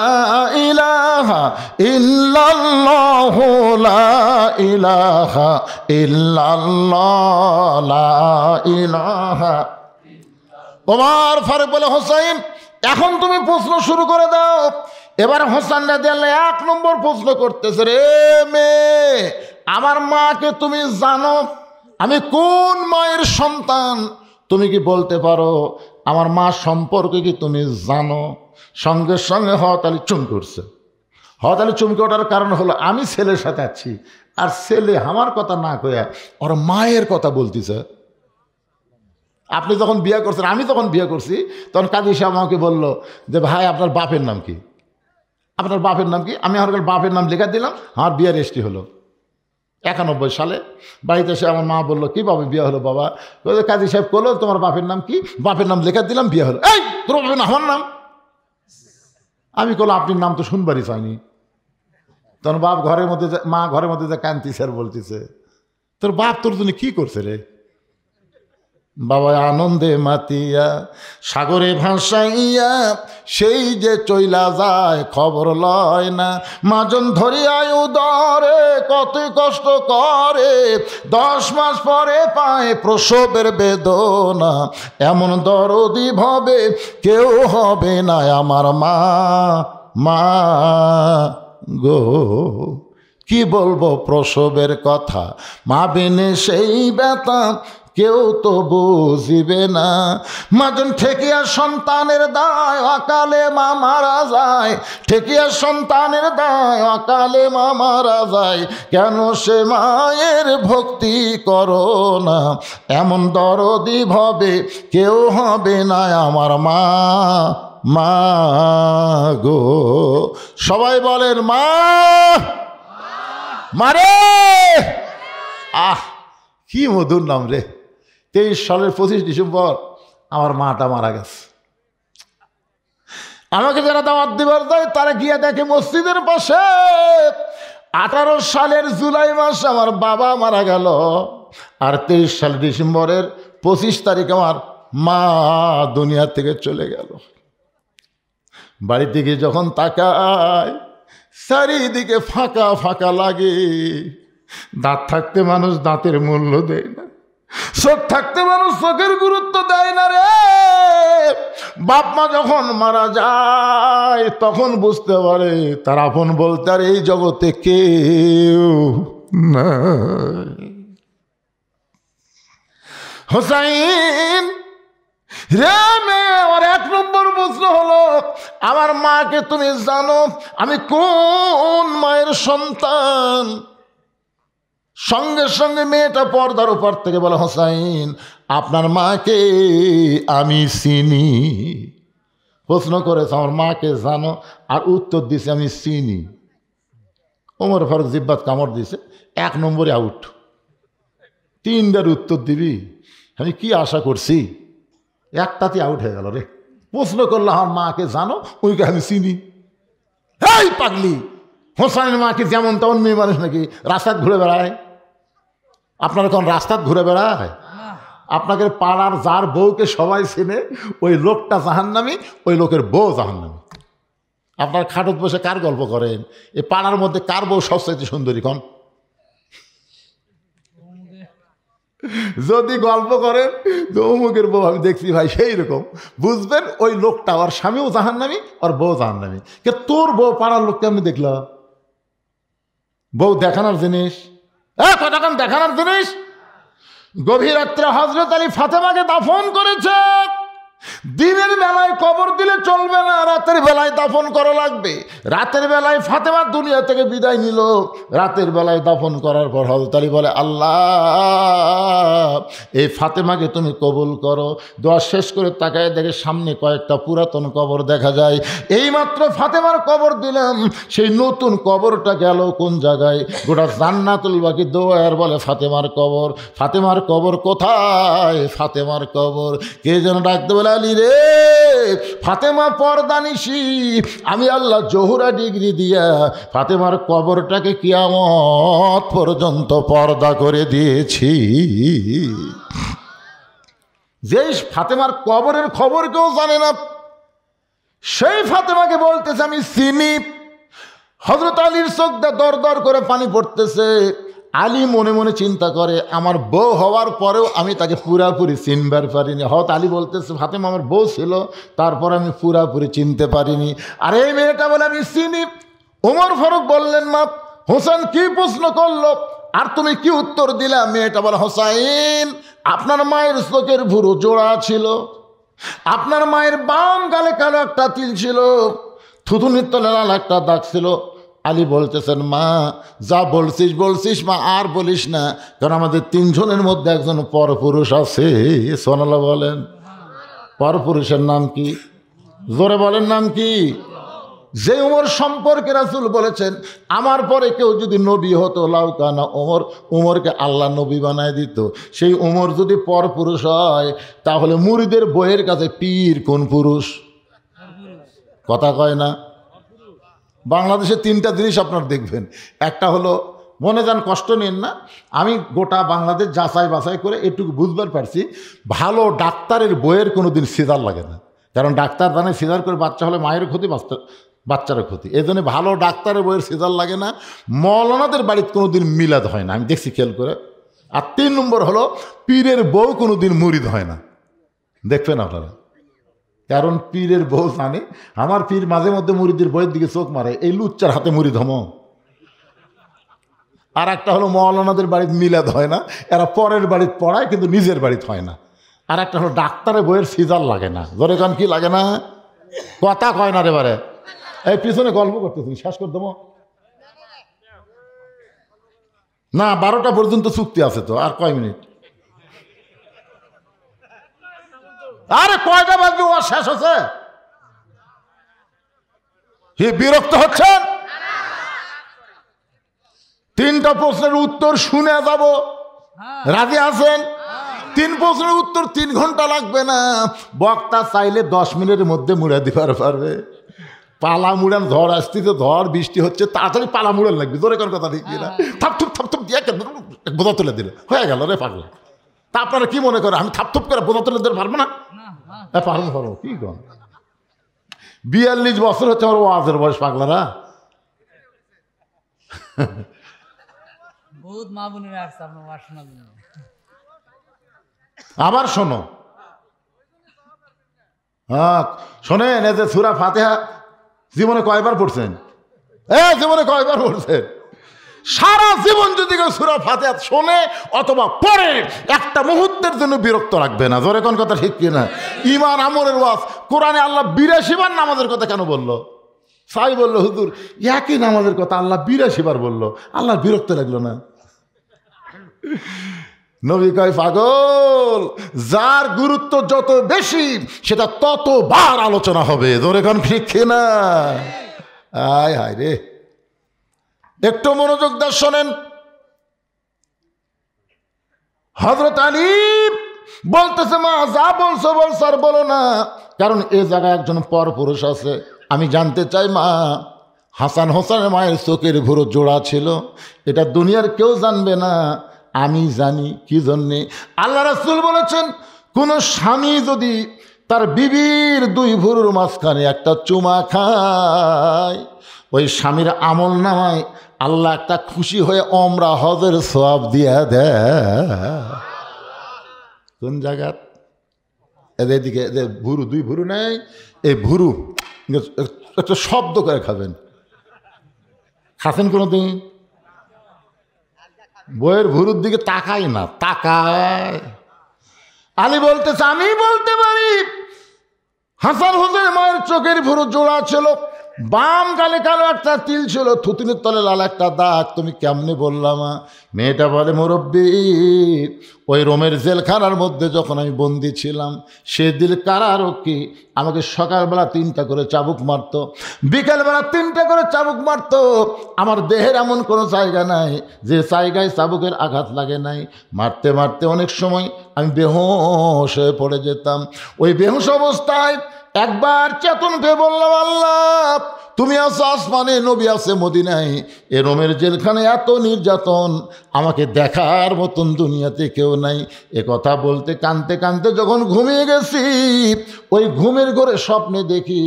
ইলাহা ইল্লাল্লাহ, লা ইলাহা ইল্লাল্লাহ, লা ইলাহা। ওমর ফারুক বলে, হোসাইন এখন তুমি প্রশ্ন শুরু করে দাও। এবার হোসেন রাদিয়াল্লাহু আনহু 1 নম্বর প্রশ্ন করতেছে, রে মেয়ে, আমার মাকে তুমি জানো? আমি কোন মায়ের সন্তান তুমি কি বলতে পারো? আমার মা সম্পর্কে কি তুমি জানো? সঙ্গে সঙ্গে হযরত আলী চমকে উঠছে। হযরত আলী চমকে ওঠার কারণ হলো, আমি ছেলের সাথে আছি, আর ছেলে আমার কথা না কইয়া ওর মায়ের কথা বলতেছে। আপনি যখন বিয়ে করছেন, আমি যখন বিয়ে করছি, তখন কাজী সাহেব আমাকে বললো যে, ভাই আপনার বাপের নাম কি? আপনার বাপের নাম কি? আমি আমার বাপের নাম লেখা দিলাম, আমার বিয়ে রেজিস্ট্রি হলো 91 সালে। বাড়িতে এসে আমার মা বললো, কীভাবে বিয়ে হলো বাবা? কাজী সাহেব বললো, তোমার বাপের নাম কি? বাপের নাম লেখা দিলাম, বিয়ে হলো। এই তোর বাপের নাম? আমার নাম। আমি বললাম, আপনার নাম তো শুনবারই চাইনি। তখন বাপ ঘরের মধ্যে, মা ঘরের মধ্যে যে কান্তি স্যার বলতেছে, তোর বাপ তোর জন্য কী করছে রে? বাবা আনন্দে মাতিয়া সাগরে ভাসাইয়া সেই যে চইলা যায়, খবর লয় না। মাজন ধরিয়ায় উদরে কতই কষ্ট করে, 10 মাস পরে পায় প্রসবের বেদনা। এমন দরদি ভাবে কেউ হবে না আমার মা, মা গো। কি বলবো প্রসবের কথা, মা বিনে সেই ব্যথা কেউ তো বুঝিবে না। মাজন ঠেকিয়া সন্তানের দায়, অকালে মা মারা যায়। ঠেকিয়া সন্তানের দায়, অকালে মা মারা যায়। কেন সে মায়ের ভক্তি করো না? এমন দরদি ভাবে কেউ হবে না আমার মা, মা গো। সবাই বলেন মা, মারে। আহ কি মধুর নাম রে। 23 সালের 25 ডিসেম্বর আমার মাটা মারা গেছে। আমাকে যারা দাওয়াত দিবার যায়, তারা গিয়ে দেখে মসজিদের পাশে 18 সালের জুলাই মাস আমার বাবা মারা গেল, আর 23 সাল ডিসেম্বরের 25 তারিখ আমার মা দুনিয়া থেকে চলে গেল। বাড়িতে গিয়ে যখন তাকায়, চারিদিকে ফাঁকা ফাঁকা লাগে। দাঁত থাকতে মানুষ দাঁতের মূল্য দেয় না, চোখ থাকতে মানুষ চোখের গুরুত্ব দেয় না রে। বাপ মা যখন মারা যায়, তখন বুঝতে পারে তার আপন বলতে আর এই জগতে কেউ না। হোসাইন রে মেয়ে, আমার 1 নম্বর প্রশ্ন হলো, আমার মাকে তুমি জানো? আমি কোন মায়ের সন্তান? সঙ্গে সঙ্গে মেয়েটা পর্দার উপর থেকে বলে, হোসাইন আপনার মাকে আমি চিনি। প্রশ্ন করেছে আমার মাকে জানো, আর উত্তর দিছে আমি চিনি। ওমর ফারুক জিব্বাত কামড় দিছে, 1 নম্বরে আউট। 3বার উত্তর দিবি, আমি কি আশা করছি? একটাতে আউট হয়ে গেল রে। প্রশ্ন করলো আমার মাকে জানো, ওইকে আমি চিনি। এই পাগলি, হোসাইনের মাকে যেমন তেমন মেয়ে মানুষ নাকি রাস্তায় ঘুরে বেড়ায়? আপনারা কোন রাস্তায় ঘুরে বেড়ায়? আপনাকে পাড়ার যার বউকে সবাই চেনে, ওই লোকটা জাহান্নামী, ওই লোকের বউ জাহান্নামী। আপনার খাটত বসে কার গল্প করেন? এই পাড়ার মধ্যে কার বউ সবচেয়ে সুন্দরী কোন? যদি গল্প করেন অমুকের বউ আমি দেখছি ভাই, সেই রকম বুঝবেন ওই লোকটা ওর স্বামীও জাহান্নামী, ওর বউ জাহান্নামী। কে তোর বউ পাড়ার লোককে আমি দেখলাম? বউ দেখানোর জিনিস, কতক্ষণ দেখানোর জিনিস। গভীর রাত্রে হযরত আলী ফাতেমাকে দাফন করেছে। দিনের বেলায় কবর দিলে চলবে না, রাতের বেলায় দাফন করা লাগবে। রাতের বেলায় ফাতেমা দুনিয়া থেকে বিদায় নিল, রাতের বেলায় দাফন করার পর হযরত আলী বলে, আল্লাহ এই ফাতেমাকে তুমি কবুল করো। দোয়া শেষ করে তাকায় দেখে সামনে কয়েকটা পুরাতন কবর দেখা যায়। এইমাত্র ফাতেমার কবর দিলাম, সেই নতুন কবরটা গেল কোন জায়গায়? গোটা জান্নাতুল বাকি দোয়ার বলে ফাতেমার কবর। ফাতেমার কবর কোথায়? ফাতেমার কবর। কে যেন ডাকতে বলে, আলী রে, ফাতেমা পর্দানিশি, আমি আল্লাহ জোহরা ডিগ্রি দিয়া ফাতেমার কবরটাকে কিয়ামত পর্যন্ত পর্দা করে দিয়েছি। যে ফাতেমার কবরের খবর কেউ জানে না, সেই ফাতেমাকে বলতেছে আমি চিনি। হযরত আলীর চোখ দিয়ে দর দর করে পানি পড়তেছে। আলী মনে মনে চিন্তা করে, আমার বউ হওয়ার পরেও আমি তাকে পুরাপুরি চিনবার পারিনি। হয়তো আলী বলতেছে, ফাতেমা আমার বউ ছিল, তারপর আমি পুরাপুরি চিনতে পারিনি। আর এই মেয়েটা বলে আমি চিনি। ওমর ফারুক বললেন, মা হোসেন কি প্রশ্ন করলো আর তুমি কি উত্তর দিলা? মেয়েটা বলে, হোসাইন, আপনার মায়ের চোখের ভুরু জোড়া ছিল, আপনার মায়ের বাম গালে কালো একটা তিল ছিল, থুতুনির তলে লাল একটা দাগ ছিল। আলী বলতেছেন, মা যা বলছিস বলছিস মা, আর বলিস না, কারণ আমাদের তিনজনের মধ্যে একজন পরপুরুষ আছে। সোনাল্লাহ বলেন। পরপুরুষের নাম কি? জোরে বলেন, নাম কি? যে উমর সম্পর্কে রাসূল বলেছেন, আমার পরে কেউ যদি নবী হতো লাউকানা ওমর, উমরকে আল্লাহ নবী বানায় দিত। সেই উমর যদি পরপুরুষ হয়, তাহলে মুরিদের বইয়ের কাছে পীর কোন পুরুষ? কথা কয় না। বাংলাদেশে তিনটা জিনিস আপনার দেখবেন। একটা হলো, মনে যান কষ্ট নেন না, আমি গোটা বাংলাদেশ যাচাই বাছাই করে এটুকু বুঝবার পারছি, ভালো ডাক্তারের বইয়ের কোনো দিন সিজার লাগে না। কারণ ডাক্তার জানে সিজার করে বাচ্চা হলে মায়ের ক্ষতি, বাচ্চারও ক্ষতি। এই জন্য ভালো ডাক্তারের বইয়ের সিজার লাগে না। মৌলানাদের বাড়িতে কোনো দিন মিলাদ হয় না, আমি দেখছি খেয়াল করে। আর 3 নম্বর হলো, পীরের বউ কোনো দিন মুরিদ হয় না, দেখবেন আপনারা। কারণ পীরের বউ জানে আমার পীর মাঝে মধ্যে মুরিদের বইয়ের দিকে চোখ মারে, এই লুচ্চার হাতে মুরিদ হম। আর একটা হলো, মৌলানাদের বাড়িতে মিলাদ হয় না, এরা পরের বাড়িতে পড়ায় কিন্তু নিজের বাড়িতে হয় না। আর একটা হলো, ডাক্তারের বইয়ের সিজার লাগে না। ধরে কান কি লাগে না? কথা কয় না রে বারে। এই পিছনে গল্প করতেছি, শেষ করে দেবো না, 12টা পর্যন্ত চুক্তি আছে তো, আর কয় মিনিট? আরে কয়টা বাজবে, ও শেষ হচ্ছে। বিরক্ত হচ্ছেন? 3টা প্রশ্নের উত্তর শুনে যাব, রাজি আছেন? 3 প্রশ্নের উত্তর 3 ঘন্টা লাগবে না, বক্তা চাইলে 10 মিনিটের মধ্যে মুড়ে দিবার পারবে। পালা মুড়ান, ঝড় আসতেছে, ঝড় বৃষ্টি হচ্ছে, তাড়াতাড়ি পালা মুড়ান লাগবে। জোরে কোন কথা ঠিক না? থাপথুপ থাপথুপ দিয়ে বোঝা তুলে দিলে হয়ে গেল রে পাগলা। তা আপনারা কি মনে করেন আমি থাপথুপ করে বোঝা তুলে দিতে পারবো না? পারবো পারবো, কি কন? 42 বছর হচ্ছে আমার ওয়াজের বয়স, পাগলারা। আবার শোনো, হ্যাঁ শোনেন, এই যে সূরা ফাতিহা জীবনে কয়বার পড়ছেন? জীবনে কয়বার পড়ছেন? সারা জীবন যদি কেউ সূরা ফাতিহা শোনে অথবা পড়ে, একটা মুহূর্তের জন্য বিরক্ত রাখবে না। জোরে কোন কথা ঠিক কিনা? ঈমান আমলের ওয়াজ। কোরআনে আল্লাহ 82 বার নামাজের কথা কেন বললো? সাই বললো, হুজুর একই নামাজের কথা আল্লাহ 82 বার বললো, আল্লাহ বিরক্ত লাগলো না? নবী কয়, পাগল, যার গুরুত্ব যত বেশি সেটা ততবার আলোচনা হবে। জোরে কোন ঠিক কিনা? আয় হায় রে, একটু মনোযোগ দিয়ে শোনেন। হযরত আলী বলতেছে, মা যা বলছো বলছো, আর বলো না, কারণ এ জায়গায় একজন পরপুরুষ আছে। আমি জানতে চাই, মা হাসান হোসেনের মায়ের চোখের ভুরু জোড়া ছিল, এটা দুনিয়ার কেউ জানবে না, আমি জানি। কি জন্যে? আল্লাহ রাসূল বলেছেন, কোন স্বামী যদি তার বিবির 2 ভুরুর মাঝখানে একটা চুমা খায়, ওই স্বামীর আমল নামায় আল্লাহ একটা খুশি হয়ে ওমরা হজের সওয়াব দিয়া দেয়। কোন জায়গা? এদিকে ভুরু, 2 ভুরু নেই, এই ভুরু একটা শব্দ করে খাবেন। খাচ্ছেন কোনোদিন? বইয়ের ভুরুর দিকে তাকাই না, তাকায়। আলী বলতেছে, আমি বলতে পারি হাসান হুসেনের মায়ের চোখের ভুরু জোড়া ছিল, বাম গালে কালো একটা তিল ছিল, থুতুনির তলে লাল একটা দাগ। তুমি কেমনে বললাম? মেয়েটা বলে, মুরব্বী, ওই রোমের জেলখানার মধ্যে যখন আমি বন্দি ছিলাম, সে দিল কারারক্ষী আমাকে সকালবেলা 3টা করে চাবুক মারত, বিকালবেলা 3টা করে চাবুক মারত। আমার দেহের এমন কোনো জায়গা নাই যে জায়গায় চাবুকের আঘাত লাগে নাই। মারতে মারতে অনেক সময় আমি বেহুশ হয়ে পড়ে যেতাম। ওই বেহুশ অবস্থায় একবার চেতন পেয়ে বললাম, আল্লাহ, তুমি আছো আসমানে, নবী আছে মদিনায়, এ রোমের জেলখানে এত নির্যাতন, আমাকে দেখার মতন দুনিয়াতে কেউ নাই। এ কথা বলতে কাঁদতে কাঁদতে যখন ঘুমিয়ে গেছি, ওই ঘুমের ঘরে স্বপ্নে দেখি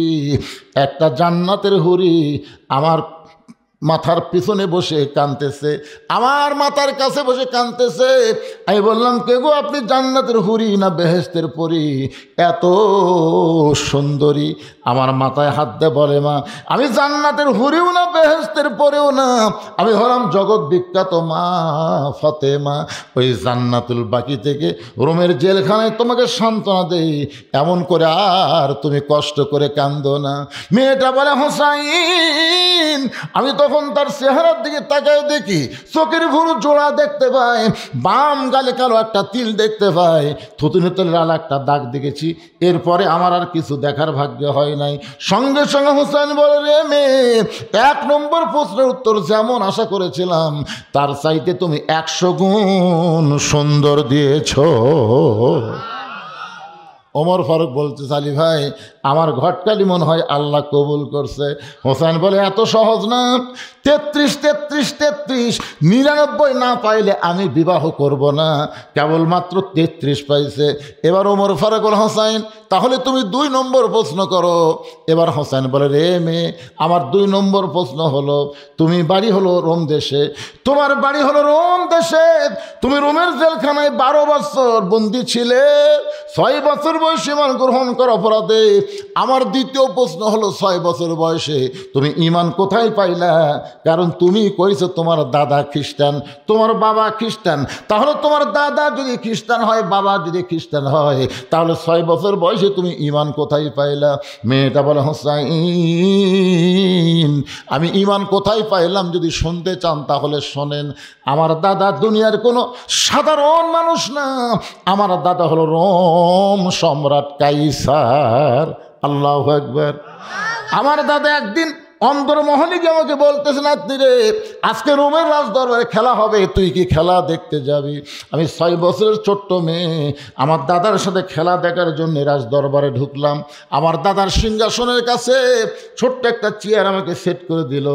একটা জান্নাতের হুরি আমার মাথার পিছনে বসে কাঁদতেছে, আমার মাথার কাছে বসে কাঁদতেছে। আমি বললাম, কে গো আপনি? জান্নাতের হুরি না বেহেশতের পরী? এত সুন্দরী। আমার মাথায় হাত দিয়ে বলে, মা, আমি জান্নাতের হুরিও না বেহেশতের পরেও না, আমি হলাম জগৎ বিখ্যাত মা ফাতেমা। ওই জান্নাতুল বাকি থেকে রোমের জেলখানায় তোমাকে সান্ত্বনা দেই, এমন করে আর তুমি কষ্ট করে কান্দো না। মেয়েটা বলে, হোসাইন। আমি তখন তার চেহারার দিকে তাকায় দেখি চোখের ভুরু জোড়া দেখতে পাই, বাম গালে কালো একটা তিল দেখতে পাই, থুতুনির তলে লাল একটা দাগ দেখেছি। এরপরে আমার আর কিছু দেখার ভাগ্য হয় নাই। সঙ্গে সঙ্গে হোসেন বলে, রে মেয়ে, 1 নম্বর প্রশ্নের উত্তর যেমন আশা করেছিলাম তার চাইতে তুমি 100 গুণ সুন্দর দিয়েছ। ওমর ফারুক বলতে, আলী ভাই, আমার ঘটকালি মনে হয় আল্লাহ কবুল করছে। হোসেন বলে, এত সহজ না, 33 33 33 99 না পাইলে আমি বিবাহ করব না, কেবলমাত্র 33 পাইছে। এবার ওমর ফারুক বলে, হোসেন, তাহলে তুমি 2 নম্বর প্রশ্ন করো। এবার হোসেন বলে, রে মেয়ে, আমার 2 নম্বর প্রশ্ন হলো, তুমি বাড়ি হলো রোম দেশে, তোমার বাড়ি হলো রোম দেশে, তুমি রোমের জেলখানায় 12 বছর বন্দি ছিলে, 6 বছর বয়সে ইমান গ্রহণ করা অপরাধে। আমার দ্বিতীয় প্রশ্ন হলো, 6 বছর বয়সে তুমি ইমান কোথায় পাইলা? কারণ তুমি কইছো তোমার দাদা খ্রিস্টান, তোমার বাবা খ্রিস্টান, তাহলে তোমার দাদা যদি খ্রিস্টান হয়, বাবা যদি খ্রিস্টান হয়, তাহলে 6 বছর বয়সে তুমি ইমান কোথায় পাইলা? মেয়েটা বলে, হোসাইন, আমি ইমান কোথায় পাইলাম যদি শুনতে চান তাহলে শোনেন। আমার দাদা দুনিয়ার কোনো সাধারণ মানুষ না, আমার দাদা হলো রোম সম্রাট কাইসার। আল্লাহু আকবার। আমার দাদা একদিন অন্দরমহলে গিয়ে আমাকে বলতেছে, নাতনি রে, আজকে রোমের রাজদরবারে খেলা হবে, তুই কি খেলা দেখতে যাবি? আমি 6 বছরের ছোট্ট মেয়ে, আমার দাদার সাথে খেলা দেখার জন্য রাজদরবারে ঢুকলাম। আমার দাদার সিংহাসনের কাছে ছোট্ট একটা চেয়ার আমাকে সেট করে দিল।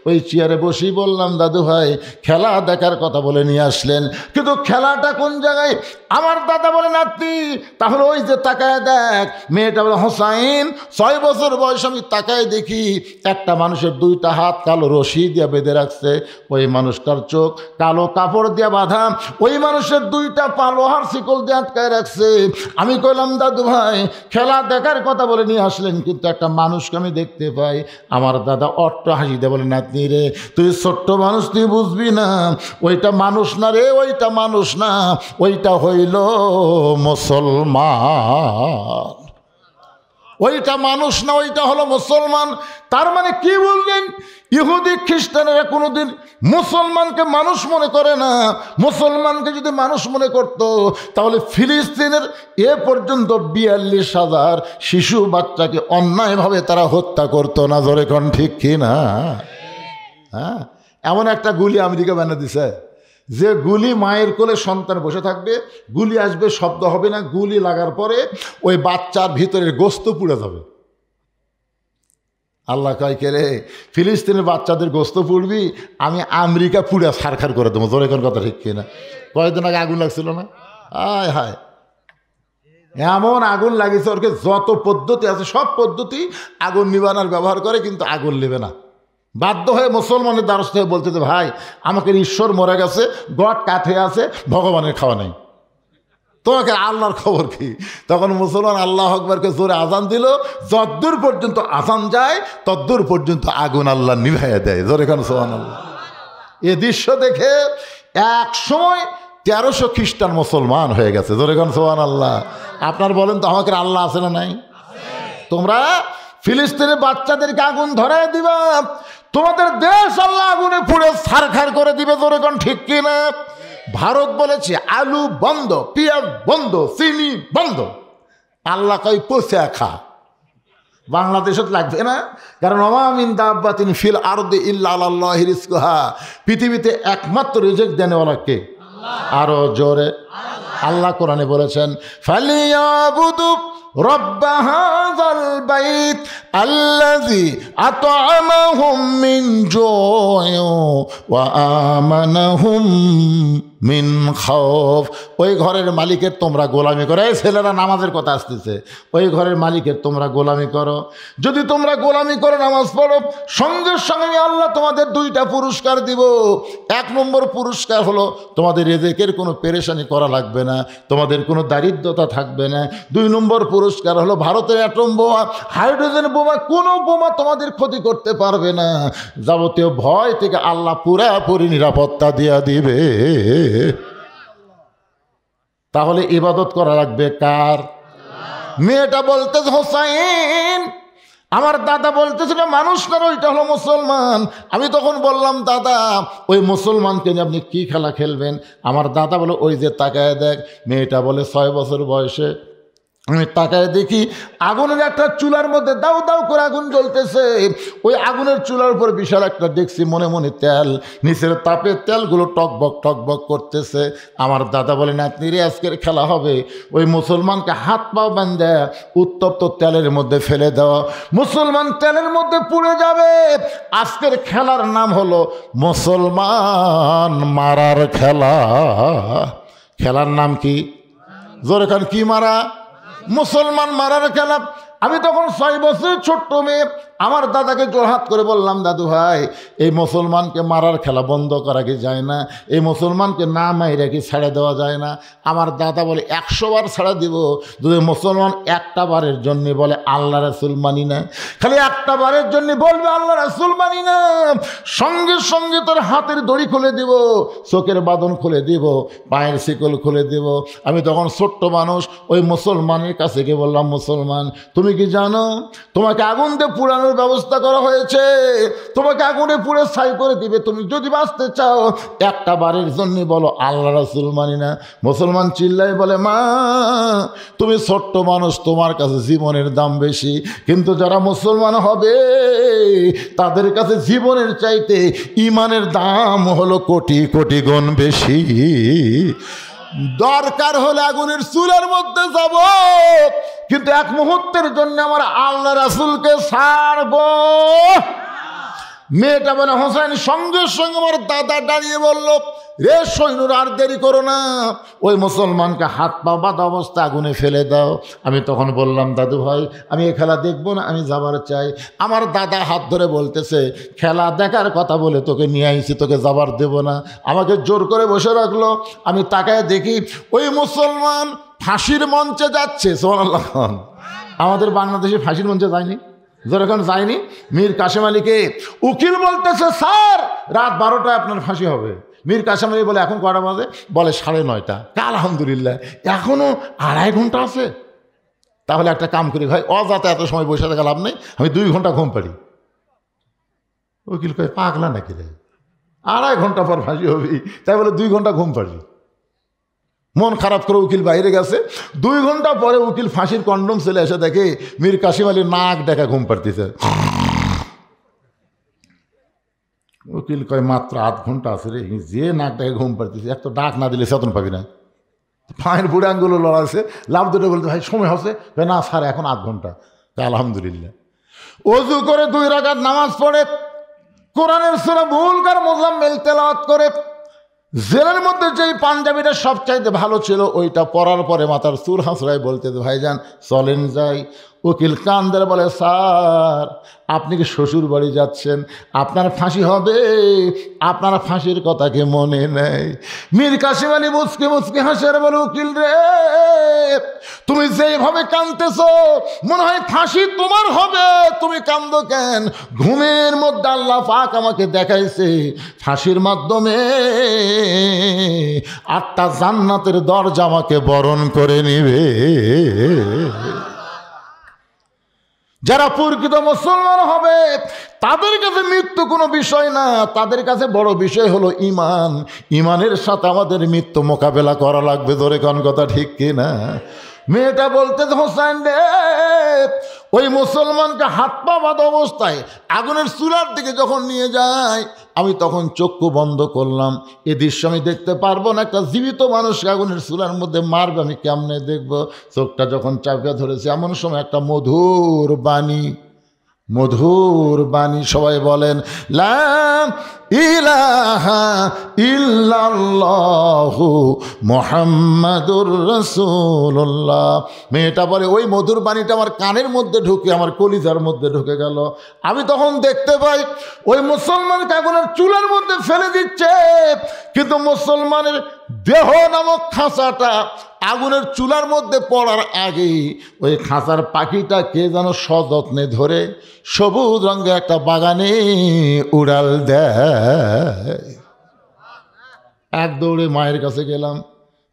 ওই চেয়ারে বসেই বললাম, দাদু ভাই, খেলা দেখার কথা বলে নিয়ে আসলেন, কিন্তু খেলাটা কোন জায়গায়? আমার দাদা বলে, নাতনি, তাহলে ওই যে তাকায় দেখ। মেয়েটা বলে, হোসাইন, 6 বছর বয়স আমি তাকায় দেখি একটা মানুষের 2টা হাত কালো রশি দিয়ে বেঁধে রাখছে, ওই মানুষটার চোখ কালো কাপড় দিয়ে বাঁধা, ওই মানুষের 2টা পা লোহার শিকল দিয়ে আটকায় রাখছে। আমি কইলাম, দাদু ভাই, খেলা দেখার কথা বলে নিয়ে আসলেন, কিন্তু একটা মানুষকে আমি দেখতে পাই। আমার দাদা অট্ট হাসি দিয়ে বলে, নাতনি রে, তুই ছোট্ট মানুষ, তুই বুঝবি না, ওইটা মানুষ না রে, ওইটা মানুষ না, ওইটা হইল মুসলমান। ওইটা মানুষ না, ওইটা হলো মুসলমান। তার মানে কি বললেন? ইহুদি খ্রিস্টানেরা কোনোদিন মুসলমানকে মানুষ মনে করে না। মুসলমানকে যদি মানুষ মনে করত, তাহলে ফিলিস্তিনের এ পর্যন্ত 42,000 শিশু বাচ্চাকে অন্যায়ভাবে তারা হত্যা করতো না। জোরে কোন ঠিক কি না? হ্যাঁ, এমন একটা গুলি আমেরিকা বানিয়ে দিছে, যে গুলি মায়ের কোলে সন্তান বসে থাকবে, গুলি আসবে, শব্দ হবে না, গুলি লাগার পরে ওই বাচ্চার ভিতরের গোস্ত পুড়ে যাবে। আল্লাহ কয়, কে রে, ফিলিস্তিনের বাচ্চাদের গোস্ত পুড়বি, আমি আমেরিকা পুড়ে ছারখার করে দেবো। জোরে কোন কথা ঠিক কিনা? কয়েকদিন আগে আগুন লাগছিল না? আয় হায়, এমন আগুন লাগিয়েছে, ওরকে যত পদ্ধতি আছে সব পদ্ধতি আগুন নিবানোর ব্যবহার করে, কিন্তু আগুন নেবে না। বাধ্য হয়ে মুসলমানের দ্বারস্থ হয়ে বলতে, ভাই, আমাকে ঈশ্বর মরে গেছে, গড কাঠে আছে, ভগবানের খাওয়া নেই, তোমাকে আল্লাহর খবর কি? তখন মুসলমান আল্লাহ আকবরকে জোরে আজান দিল, যদ্দূর পর্যন্ত আজান যায় তদ্দূর পর্যন্ত আগুন আল্লাহ নিভাইয়া দেয়। জোরে খান সুবহানাল্লাহ। এ দৃশ্য দেখে এক সময় 1300 খ্রিস্টান মুসলমান হয়ে গেছে। জোরে খান সুবহানাল্লাহ। আপনার বলেন তো, আমাকে আল্লাহ আছে না নাই? তোমরা ফিলিস্তিনের বাচ্চাদেরকে আগুন ধরায় দিবা, তোমাদের দেশ আল্লাহ আগুনে পুড়ে ছারখার করে দিবে। জোরে কোন ঠিক কিনা? ভারত বলেছে আলু বন্ধ, পেঁয়াজ বন্ধ, চিনি বন্ধ। আল্লাহ কই পচা খা। বাংলাদেশত লাগবে না, কারণ ওয়ামিন দাব্বাতিন ফিল আরদি ইল্লা আলাল্লাহি রিজকুহা, পৃথিবীতে একমাত্র রিজিক দেনেওয়ালা কে? আরো জোরে। আল্লাহ কোরআনে বলেছেন ফালিয়াবুদু রব্ব হাযাল বাইত আল্লাযী আত'আমাহুম মিন জু'ইন ওয়া আমানাহুম মিন খাউফ। ওই ঘরের মালিকের তোমরা গোলামি করো। এই ছেলেরা নামাজের কথা আসতেছে। ওই ঘরের মালিকের তোমরা গোলামি করো। যদি তোমরা গোলামি করো, নামাজ পড়ো, সঙ্গে সঙ্গে আল্লাহ তোমাদের দুইটা পুরস্কার দিব। এক নম্বর পুরস্কার হলো তোমাদের রিজিকের কোনো পেরেশানি করা লাগবে না, তোমাদের কোনো দারিদ্রতা থাকবে না। দুই নম্বর পুরস্কার হলো ভারতের অ্যাটম বোমা, হাইড্রোজেন বোমা, কোনো বোমা তোমাদের ক্ষতি করতে পারবে না। যাবতীয় ভয় থেকে আল্লাহ পুরাপুরি নিরাপত্তা দিয়া দিবে। তাহলে ইবাদত করা লাগবে কার? মেয়েটা বলতেছে হোসাইন, আমার দাদা বলতেছিল মানুষ না, ওইটা হলো মুসলমান। আমি তখন বললাম দাদা ওই মুসলমানকে নিয়ে আপনি কি খেলা খেলবেন? আমার দাদা বলে ওই যে তাকায় দেখ। মেয়েটা বলে 6 বছর বয়সে। আমি তাকায় দেখি আগুনের একটা চুলার মধ্যে দাউ দাউ করে আগুন জ্বলতেছে। ওই আগুনের চুলার উপর বিশাল একটা দেখছি মনে মনে তেল, নিচের তাপে তেলগুলো টকবক টকবক করতেছে। আমার দাদা বলে নাতনি রে, আজকের খেলা হবে। ওই মুসলমানকে হাত পাও বাঁধে উত্তপ্ত তেলের মধ্যে ফেলে দেওয়া, মুসলমান তেলের মধ্যে পুড়ে যাবে। আজকের খেলার নাম হলো মুসলমান মারার খেলা। খেলার নাম কি? জোরে খান, কি মারা? মুসলমান মারার খেলা। আমি তখন 6 বছর ছোট্ট মেয়ে। আমার দাদাকে জোরহাত করে বললাম দাদু ভাই, এই মুসলমানকে মারার খেলা বন্ধ করা কি যায় না? এই মুসলমানকে না মাইরা কি ছেড়ে দেওয়া যায় না? আমার দাদা বলে 100 বার ছেড়ে দিব যদি মুসলমান একটা বারের জন্য বলে আল্লাহ রাসূল মানি না। খালি একটা বারের জন্য বলবে আল্লাহ রাসূল মানি না, সঙ্গে সঙ্গে তোর হাতের দড়ি খুলে দিব, চোখের বাঁধন খুলে দিব, পায়ের শিকল খুলে দিব। আমি তখন ছোট্ট মানুষ, ওই মুসলমানের কাছে গিয়ে বললাম মুসলমান তুমি কি জানো তোমাকে আগুন দিয়ে পুরানোর ব্যবস্থা করা হয়েছে, তোমাকে আগুনে পুড়ে ছাই করে দিবে। তুমি যদি বাঁচতে চাও একটা বারের জন্য বলো আল্লাহ রাসূল মানি না। মুসলমান চিল্লাই বলে মা তুমি ছোট্ট মানুষ, তোমার কাছে জীবনের দাম বেশি, কিন্তু যারা মুসলমান হবে তাদের কাছে জীবনের চাইতে ইমানের দাম হলো কোটি কোটি গুণ বেশি। দরকার হলে আগুনের চুলার মধ্যে যাব, কিন্তু এক মুহূর্তের জন্য আমার আল্লাহ রাসূলকে ছাড়ব। মেয়েটা বলে হোসেন, সঙ্গে সঙ্গে আমার দাদা দাঁড়িয়ে বলল রে সৈনুর আর দেরি করো না, ওই মুসলমানকে হাত পা বাঁধা অবস্থা আগুনে ফেলে দাও। আমি তখন বললাম দাদু ভাই আমি এ খেলা দেখবো না, আমি যাবার চাই। আমার দাদা হাত ধরে বলতেছে খেলা দেখার কথা বলে তোকে নিয়ে আইছি, তোকে যাবার দেব না। আমাকে জোর করে বসে রাখলো। আমি তাকায় দেখি ওই মুসলমান ফাঁসির মঞ্চে যাচ্ছে। সুবহানাল্লাহ। আমাদের বাংলাদেশে ফাঁসির মঞ্চে যায়নি, যখন যায়নি। মীর কাসেম আলীকে উকিল বলতেছে স্যার রাত 12টায় আপনার ফাঁসি হবে। মীর কাসেম আলী বলে এখন কটা বাজে? বলে 9:30। আলহামদুলিল্লাহ, এখনো 2.5 ঘন্টা আছে। তাহলে একটা কাম করি ভাই, অযাতে এত সময় বসে থাকা লাভ নেই, আমি 2 ঘন্টা ঘুম পারি। উকিল কয় পাগলা নাকি রে, 2.5 ঘন্টা পর ফাঁসি হবি, তাই বলে 2 ঘন্টা ঘুম পারি। মন খারাপ করে উকিল বাইরে গেছে। 2 ঘন্টা পরে উকিল ফাঁসির কন্ডম ছেলে এসে দেখে মীর কাসেম আলী নাক ডেকা ঘুম পাড়তেছে। উকিল কয় মাত্র 8 ঘন্টা আছে রে, যে নাক ডেকে ঘুম পাড়তেছে, এক তো ডাক না দিলে চেতন পাবি না। ফাঁয়ের বুড়ে আঙ্গুলো লড়াছে, লাভ দুটো বলতে ভাই সময় হচ্ছে, না স্যার এখন 8 ঘন্টা। আলহামদুলিল্লাহ। অজু করে 2 রাকাত নামাজ পড়ে কোরআনের সূরা মুলকার মুজাম্মিল তেলাওয়াত করে জেলের মধ্যে যেই পাঞ্জাবিটা সবচাইতে ভালো ছিল ওইটা পরার পরে মাথার চুল হাসড়ায় বলতে ভাইজান চলেন যাই। উকিল কান্দের বলে স্যার আপনি কি শ্বশুর বাড়ি যাচ্ছেন, আপনার ফাঁসি হবে, আপনার ফাঁসির কথা কি মনে নেই? মীর কাসেম আলী মুচকি মুচকি হাসের বলে উকিল রে তুমি যেইভাবে কাঁদতেছ মনে হয় ফাঁসি তোমার হবে, তুমি কান্দো কেন? ঘুমের মধ্যে আল্লাহ পাক আমাকে দেখাইছে ফাঁসির মাধ্যমে 8টা জান্নাতের দরজা আমাকে বরণ করে নিবে। যারা প্রকৃত মুসলমান হবে তাদের কাছে মৃত্যু কোনো বিষয় না, তাদের কাছে বড় বিষয় হলো ঈমান। ঈমানের সাথে আমাদের মৃত্যু মোকাবেলা করা লাগবে। ধরে কোন কথা ঠিক কিনা? মেয়েটা বলতে, হোসেন রে, ওই মুসলমানকে হাত পা বাঁধা অবস্থায় আগুনের চুলার দিকে যখন নিয়ে যায়, আমি তখন চক্ষু বন্ধ করলাম। এ দৃশ্য আমি দেখতে পারবো না। একটা জীবিত মানুষকে আগুনের চুলার মধ্যে মারবে, আমি কেমনে দেখবো? চোখটা যখন চাপিয়ে ধরেছে, এমন সময় একটা মধুর বাণী, মধুর বাণী, সবাই বলেন লা ইলাহা ইল্লাল্লাহু মুহাম্মাদুর রাসূলুল্লাহ। মেয়েটা বলে, ওই মধুর বাণীটা আমার কানের মধ্যে ঢুকে আমার কলিজার মধ্যে ঢুকে গেল। আমি তখন দেখতে পাই ওই মুসলমানকে আগুনের চুলার মধ্যে ফেলে দিচ্ছে, কিন্তু মুসলমানের দেহ নামক খাঁচাটা আগুনের চুলার মধ্যে পড়ার আগে ওই খাঁচার পাখিটা কে যেন সযত্নে ধরে সবুজ রঙের একটা বাগানে উড়াল দেয়। এক দৌড়ে মায়ের কাছে গেলাম,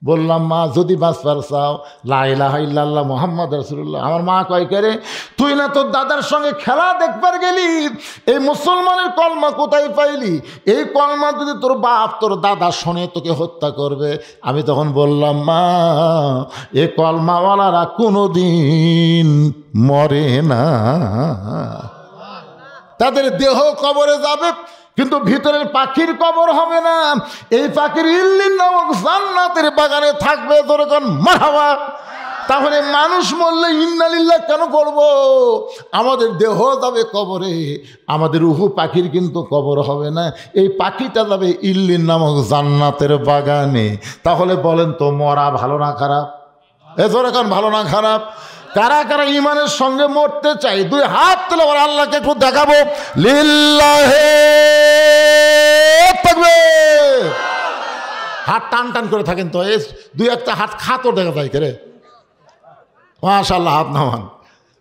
বললাম, মা যদি বাঁচবার চাও, লা ইলাহা ইল্লাল্লাহ মুহাম্মদ রাসূলুল্লাহ। আমার মা কয়, করে তুই না তোর দাদার সঙ্গে খেলা দেখবার গেলি, এই মুসলমানের কলমা কোথায় পাইলি? এই কলমা যদি তোর বাপ তোর দাদা শোনে তোকে হত্যা করবে। আমি তখন বললাম, মা, এ কলমাওয়ালারা কোনোদিন মরে না, তাদের দেহ কবরে যাবে কিন্তু ভিতরের পাখির কবর হবে না। এই পাখির ইল্লিন নামক জান্নাতের বাগানে থাকবে। তোরে কোন মারহাবা। তাহলে মানুষ মরলে ইন্না লিল্লাহ কেন করব? আমাদের দেহ যাবে কবরে, আমাদের রূহু পাখির কিন্তু কবর হবে না। এই পাখিটা যাবে ইল্লিন নামক জান্নাতের বাগানে। তাহলে বলেন তো, মরা ভালো না খারাপ? এ তোরে কোন ভালো না খারাপ? কারা কারা ঈমানের সঙ্গে মরতে চাই? দুই হাত তুলে আবার আল্লাহকে একটু দেখাবো। লিল্লাহে তাকবীর। হাত টান টান করে থাকেন তো, এই দুই একটা হাত খাতো দেখা যায় কে রে? মাশাআল্লাহ, হাত নামান।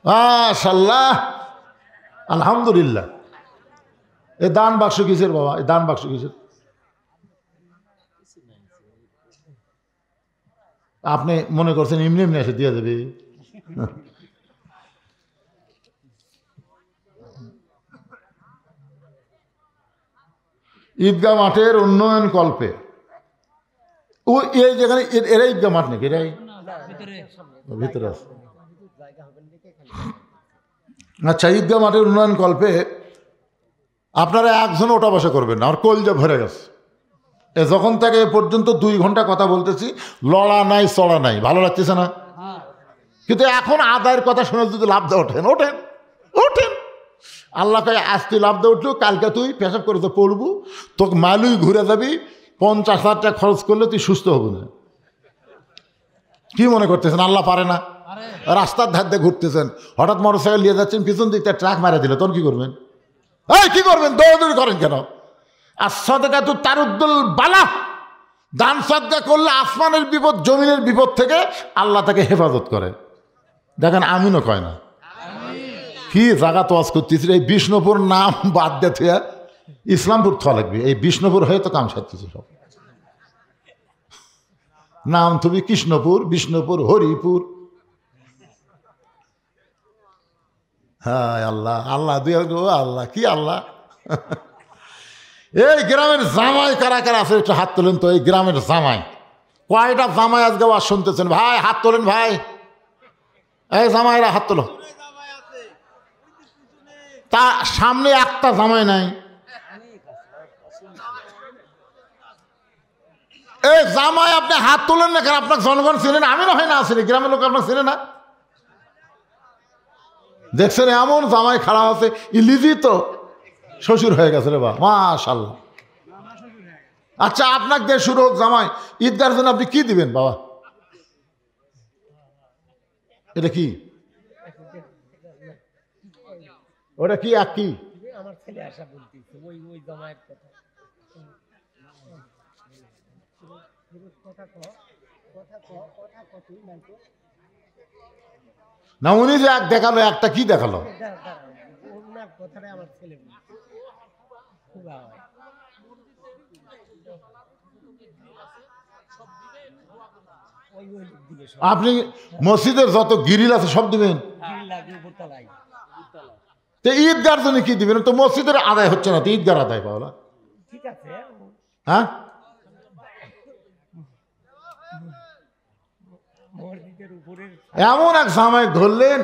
মাশাআল্লাহ, আলহামদুলিল্লাহ। এ দান বাক্স কিসের বাবা? এই দান বাক্স কিসের? আপনি মনে করছেন এমনি এমনি এসে দিয়ে দেবে? ঈদগাহ মাঠের উন্নয়ন কল্পে ও এই যেখানে এরা ঈদগাহ মাঠ নাকি? এরাই ভিতরে আছে। আচ্ছা, ঈদগাহ মাঠের উন্নয়ন কল্পে আপনারা একজন ওটা বসা করবেন না, আমার কলজা ভরে গেছে। এ যখন থেকে এ পর্যন্ত 2 ঘন্টা কথা বলতেছি, লড়া নাই চড়া নাই, ভালো লাগতেছে না? কিন্তু এখন আদায়ের কথা শুনে যদি লাভ দা ওঠেন ওঠেন ওঠেন। আল্লাহ কয়, আজ তুই লাভ দা উঠলো, কালকে তুই পেশাব করে তো পড়বো, তোকে মালুই ঘুরে যাবি, 50,000 টাকা খরচ করলে তুই সুস্থ হবি না। কি মনে করতেছেন আল্লাহ পারে না? রাস্তার ধার দিয়ে ঘুরতেছেন, হঠাৎ মোটরসাইকেল নিয়ে যাচ্ছেন, পিছন দিকটা ট্রাক মারা দিল, তখন কি করবেন? এই কি করবেন? দৌড়দৌড়ি করেন কেন? আর সাদকা তো তারুদ্দুল বালা, দান সাদকা করলে আসমানের বিপদ জমিনের বিপদ থেকে আল্লাহ তাকে হেফাজত করে। দেখেন আমিনও কয় না। কি জায়গা তোয়াজ করতেছিল, এই বিষ্ণুপুর নাম বাদ দিয়ে ইসলামপুর থা লাগবে। এই বিষ্ণুপুর হয়ে তো কাম সারতেছে সব। নাম তুমি কৃষ্ণপুর, বিষ্ণুপুর, হরিপুর। হ্যাঁ আল্লাহ, আল্লাহ দুই আল্লাহ, কি আল্লাহ। এই গ্রামের জামাই কারা কারা আছে একটু হাত তোলেন তো। এই গ্রামের জামাই, কয়টা জামাই আজকে আওয়াজ শুনতেছেন? ভাই হাত তোলেন ভাই। এই জামাইরা হাত তোলো। তা সামনে একটা জামাই নাই। এই জামাই আপনি হাত তোলেন না কেন? আপনার জনগণ চিনেন? আমি না হয় না আসেনি, গ্রামের লোক আপনার চিনে না। দেখছেন এমন জামাই খাড়া আছে, ইলিজি তো শ্বশুর হয়ে গেছে রে বা, মাশাআল্লাহ। আচ্ছা, আপনাকে দিয়ে শুরু হোক জামাই। ঈদগার জন্য আপনি কি দিবেন বাবা? এটা কি? ওটা কি? আর কি? আমার ছেলে আশা বলতেছে ওই জামাইয়ের কথা। না উনি যে এক দেখালো, একটা কি দেখালো? আপনি মসজিদের যত গিরিল আছে সব দিবেন? তো ঈদগার জন্য কি দিবেন? তো মসজিদের আদায় হচ্ছে না, তো ঈদগার আদায় পাওয়া। ঠিক আছে, হ্যাঁ, মসজিদের উপরে এমন এক জামাই ধরলেন,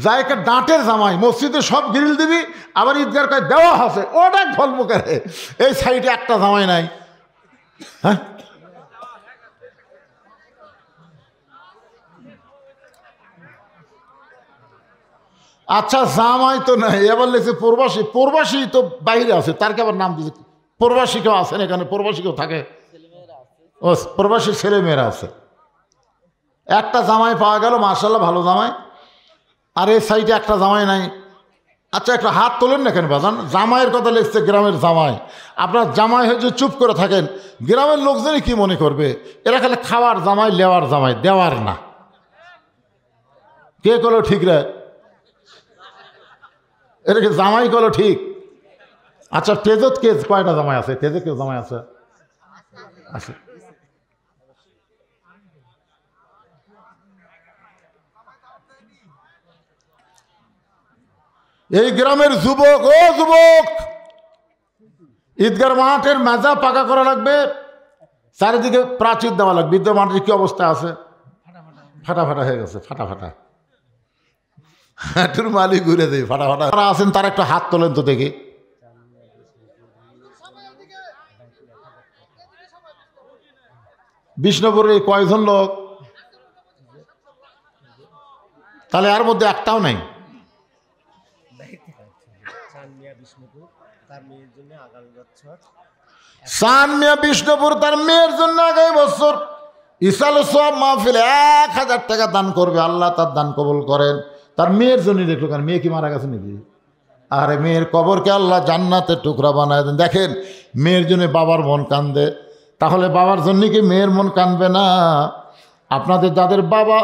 যাইকে ডাঁটের জামাই, মসজিদে সব গ্রিল দিবি, আবার ঈদগার কাজ দেওয়া আছে, ওটা ধর্ম করে। এই সাইডে একটা জামাই নাই। হ্যাঁ, আচ্ছা জামাই তো নাই, এবার লেগেছে প্রবাসী। প্রবাসী তো বাইরে আছে, তার কি আবার নাম দিয়েছে? প্রবাসী কেউ আছেন এখানে? প্রবাসী কেউ থাকে? ও, প্রবাসী ছেলে মেয়েরা আছে। একটা জামাই পাওয়া গেল, মার্শাল্লাহ ভালো জামাই। আর এই সাইডে একটা জামাই নাই। আচ্ছা একটা হাত তোলেন না কেন বাজান? জামাইয়ের কথা লিখছে গ্রামের জামাই। আপনার জামাই হয়ে যে চুপ করে থাকেন, গ্রামের লোকজনই কি মনে করবে? এরা খালি খাওয়ার জামাই, লেওয়ার জামাই, দেওয়ার না। কে করলো ঠিক রে? এটা কি জামাই করলো ঠিক? আচ্ছা তেজত কে কয়টা জামাই আছে? তেজে কেউ জামাই আছে? আছে। এই গ্রামের যুবক, ও যুবক, ঈদগার মাঠের মেজা পাকা করা লাগবে, চারিদিকে প্রাচীর দেওয়া লাগবে। ঈদগার মাঠের কি অবস্থা আছে? ফাটা ফাটা হয়ে গেছে, ফাটা ফাটা। হাঁটুর মালিক ঘুরে দেয়, ফাটা ফাটা। তারা আছেন, তার একটা হাত তোলেন তো দেখি। বিষ্ণুপুরে কয়জন লোক? তাহলে এর মধ্যে একটাও নাই। সান মিয়া বিষ্ণুপুর তার মেয়ের জন্য আগামী বছর ইসাল সব মাহফিল 1000 টাকা দান করবে, আল্লাহ তার দান কবুল করেন। তার মেয়ের জন্য দেখলো, কারণ মেয়ে কি মারা গেছে নাকি? আরে মেয়ের কবরকে আল্লাহ জান্নাতের টুকরা বানায় দেন। দেখেন, মেয়ের জন্য বাবার মন কান্দে, তাহলে বাবার জন্য কি মেয়ের মন কান্দবে না? আপনাদের যাদের বাবা,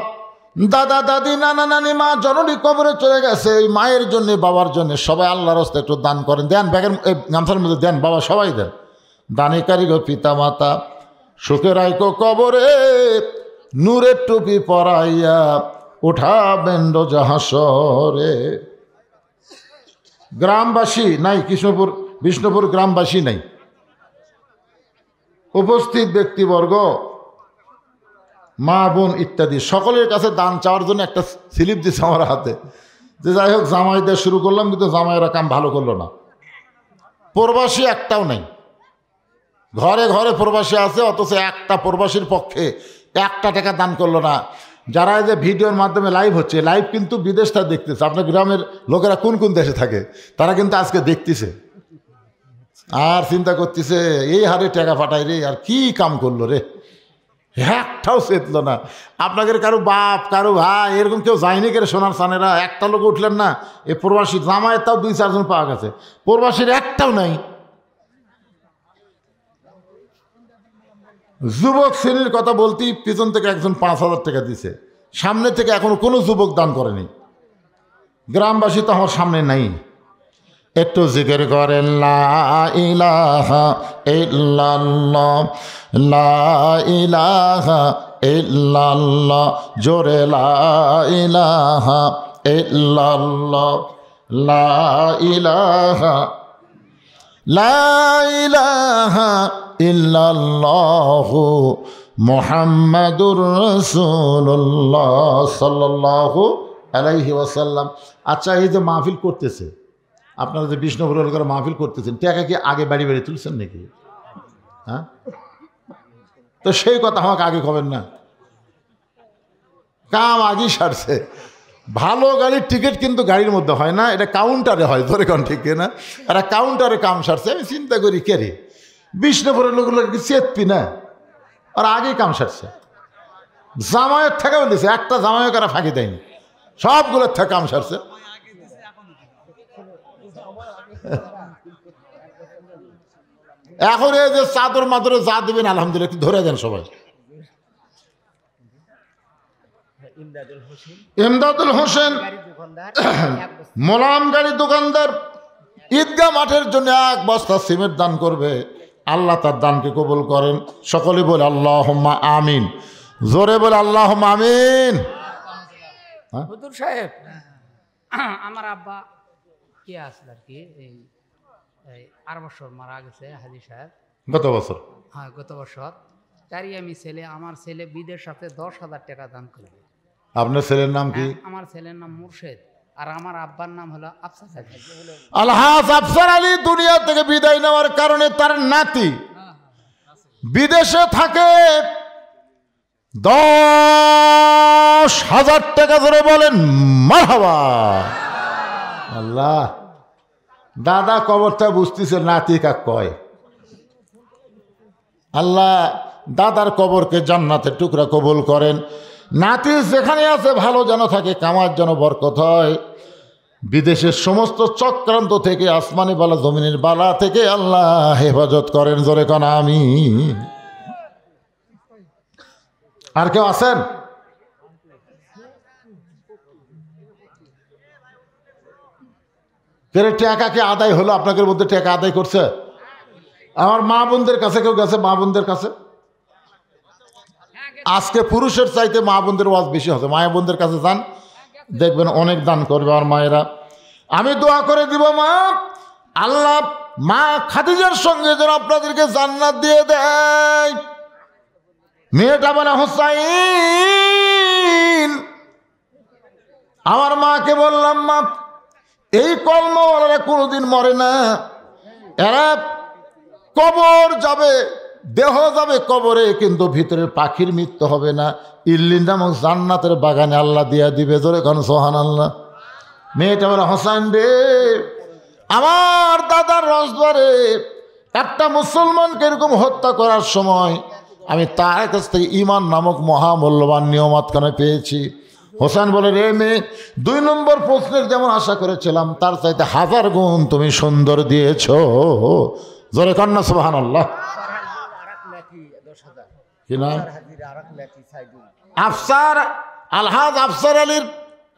দাদা দাদি, নানা নানি, মা জননী কবরে চলে গেছে, ওই মায়ের জন্য, বাবার জন্য সবাই আল্লাহর রাস্তায় একটু দান করেন। দেন, ব্যাগের গামছার মধ্যে দেন, বাবা সবাই দেন। দানে কারিগো পিতা মাতা, সুখের আইকো কবরে, নূরের টুপি পরাইয়া উঠাবেন জাহাসরে। গ্রামবাসী নাই, কৃষ্ণপুর বিষ্ণুপুর গ্রামবাসী নাই। উপস্থিত ব্যক্তিবর্গ, মা বোন ইত্যাদি সকলের কাছে দান চাওয়ার জন্য একটা স্লিপ দিচ্ছে আমার হাতে, যে যাই হোক জামাই দেওয়া শুরু করলাম, কিন্তু জামাইয়েরা কাম ভালো করলো না। প্রবাসী একটাও নাই, ঘরে ঘরে প্রবাসী আছে, অথচ একটা প্রবাসীর পক্ষে 1 টাকা দান করলো না। যারা এই যে ভিডিওর মাধ্যমে লাইভ হচ্ছে, লাইভ কিন্তু বিদেশটা দেখতেছে। আপনার গ্রামের লোকেরা কোন কোন দেশে থাকে, তারা কিন্তু আজকে দেখতেছে আর চিন্তা করতেছে, এই হারে টাকা পাঠাই রে, আর কি কাম করলো রে, একটাও চেতলো না। আপনাদের কারো বাপ, কারো ভাই, এরকম কেউ যায়নি কেন? সোনার সানেরা একটা লোক উঠলেন না? এ প্রবাসী জামায়ের তাও 2-4 জন পাওয়া গেছে, প্রবাসীর একটাও নাই। যুবক শ্রেণীর কথা বলতেই পিছন থেকে একজন 5000 টাকা দিছে, সামনে থেকে এখনো কোনো যুবক দান করেনি। গ্রামবাসী তো আমার সামনে নাই। একটু জিকির করেন, লা ইলাহা ইল্লাল্লাহ, লা ইলাহা ইল্লাল্লাহ, জোরে লা ইলাহা ইল্লাল্লাহ, লা ইলাহা, লা ইলাহা ইল্লাল্লাহু মুহাম্মাদুর রাসূলুল্লাহ সাল্লাল্লাহু আলাইহি ওয়াসাল্লাম। আচ্ছা, এই যে মাহফিল করতেছে, আপনারা যে বিষ্ণুপুর এলাকার মাহফিল করতেছেন, টাকা কি আগে বাড়ি বাড়ি তুলছেন নাকি? হ্যাঁ, তো সেই কথা আমাকে আগে কবেন না, কাম আগেই সারছে। ভালো গাড়ির টিকিট কিন্তু গাড়ির মধ্যে হয় না, এটা কাউন্টারে হয়, ধরে কোন ঠিক না? আর কাউন্টারে কাম সারছে। আমি চিন্তা করি, কে রে, বিষ্ণুপুরের লোকগুলো কি চেতপি না? আর আগেই কাম সারছে। জামায়ের থেকে বলেছে, একটা জামায় কারা ফাঁকি দেয়নি, সবগুলোর থেকে কাম সারছে। এখন এই যে চাদর মাদরে যা দেবেন আলহামদুলিল্লাহ, একটু ধরে দেন সবাই। ইমদাদুল হোসেন মোলাম গাড়ি দোকানদার, ঈদগাহ মাঠের জন্য 1 বস্তা সিমেন্ট দান করবে। আল্লাহ তার দানকে কবুল করেন। সকলে বলে আল্লাহুম্মা আমিন, জোরে বলে আল্লাহুম্মা আমিন। হুজুর সাহেব, আমার আব্বা ইয়ে আসলে আর কি এই 8 বছর মারা গেছে হাজি সাহেব। গত বছর? হ্যাঁ, গত বছর। তারই আমি ছেলে, আমার ছেলে বিদের সাথে 10,000 টাকা দান করবে। আপনার ছেলের নাম কি? আমার ছেলের নাম মুর্শেদ, আর আমার আব্বার নাম হলো আফসার আলী। আলহাজ আফসার আলী দুনিয়া থেকে বিদায় নেওয়ার কারণে তার নাতি বিদেশে থাকে। 10,000 টাকা ধরে বলেন মারহাবা। আল্লাহ, দাদা কবরটা বুঝতেছে, নাতি কাক কয়। আল্লাহ দাদার কবরকে জান্নাতের টুকরা কবুল করেন। নাতি যেখানে আছে ভালো যেন থাকে, কামার যেন বরকত হয়। বিদেশের সমস্ত চক্রান্ত থেকে, আসমানি বালা জমিনের বালা থেকে আল্লাহ হেফাজত করেন। জোরে কোন আমিন। আর কেউ আছেন? টাকা কি আদায় হলো? আপনাদের মধ্যে টাকা আদায় করছে? আমার মা বোনদের কাছে কেউ গেছে? মা বোনদের কাছে আজকে পুরুষের চাইতে মা বোনদের ওয়াজ বেশি হবে। মায়ের বোনদের কাছে যান, দেখবেন অনেক দান করবে আমার মায়েরা। আমি দোয়া করে দিব মা, আল্লাহ মা খাদিজার সঙ্গে যেন আপনাদেরকে জান্নাত দিয়ে দেয়। মেয়েটা বলে হোসাইন। আমার মাকে বললাম, মা এই কলমাওয়ালারা কোনোদিন মরে না, এরা কবর যাবে, দেহ যাবে কবরে, কিন্তু ভিতরের পাখির মৃত্যু হবে না। ইল্লিন নামক জান্নাতের বাগানে আল্লাহ দিয়া দিবে। জোরে কোন সুবহানাল্লাহ। মেয়েটা বলে হোসাইন রে, আমার দাদার রসদ্বারে একটা মুসলমানকে এরকম হত্যা করার সময় আমি তার কাছ থেকে ঈমান নামক মহামূল্যবান নিয়ামতখানা পেয়েছি। হোসেন বলে, রে মেয়ে, 2 নম্বর প্রশ্নের যেমন আশা করেছিলাম তার চাইতে 1000 গুণ তুমি সুন্দর দিয়েছ। জোরে কন্যা সুবহানাল্লাহ। কি নাম? আফসার, আলহাজ আফসার আলীর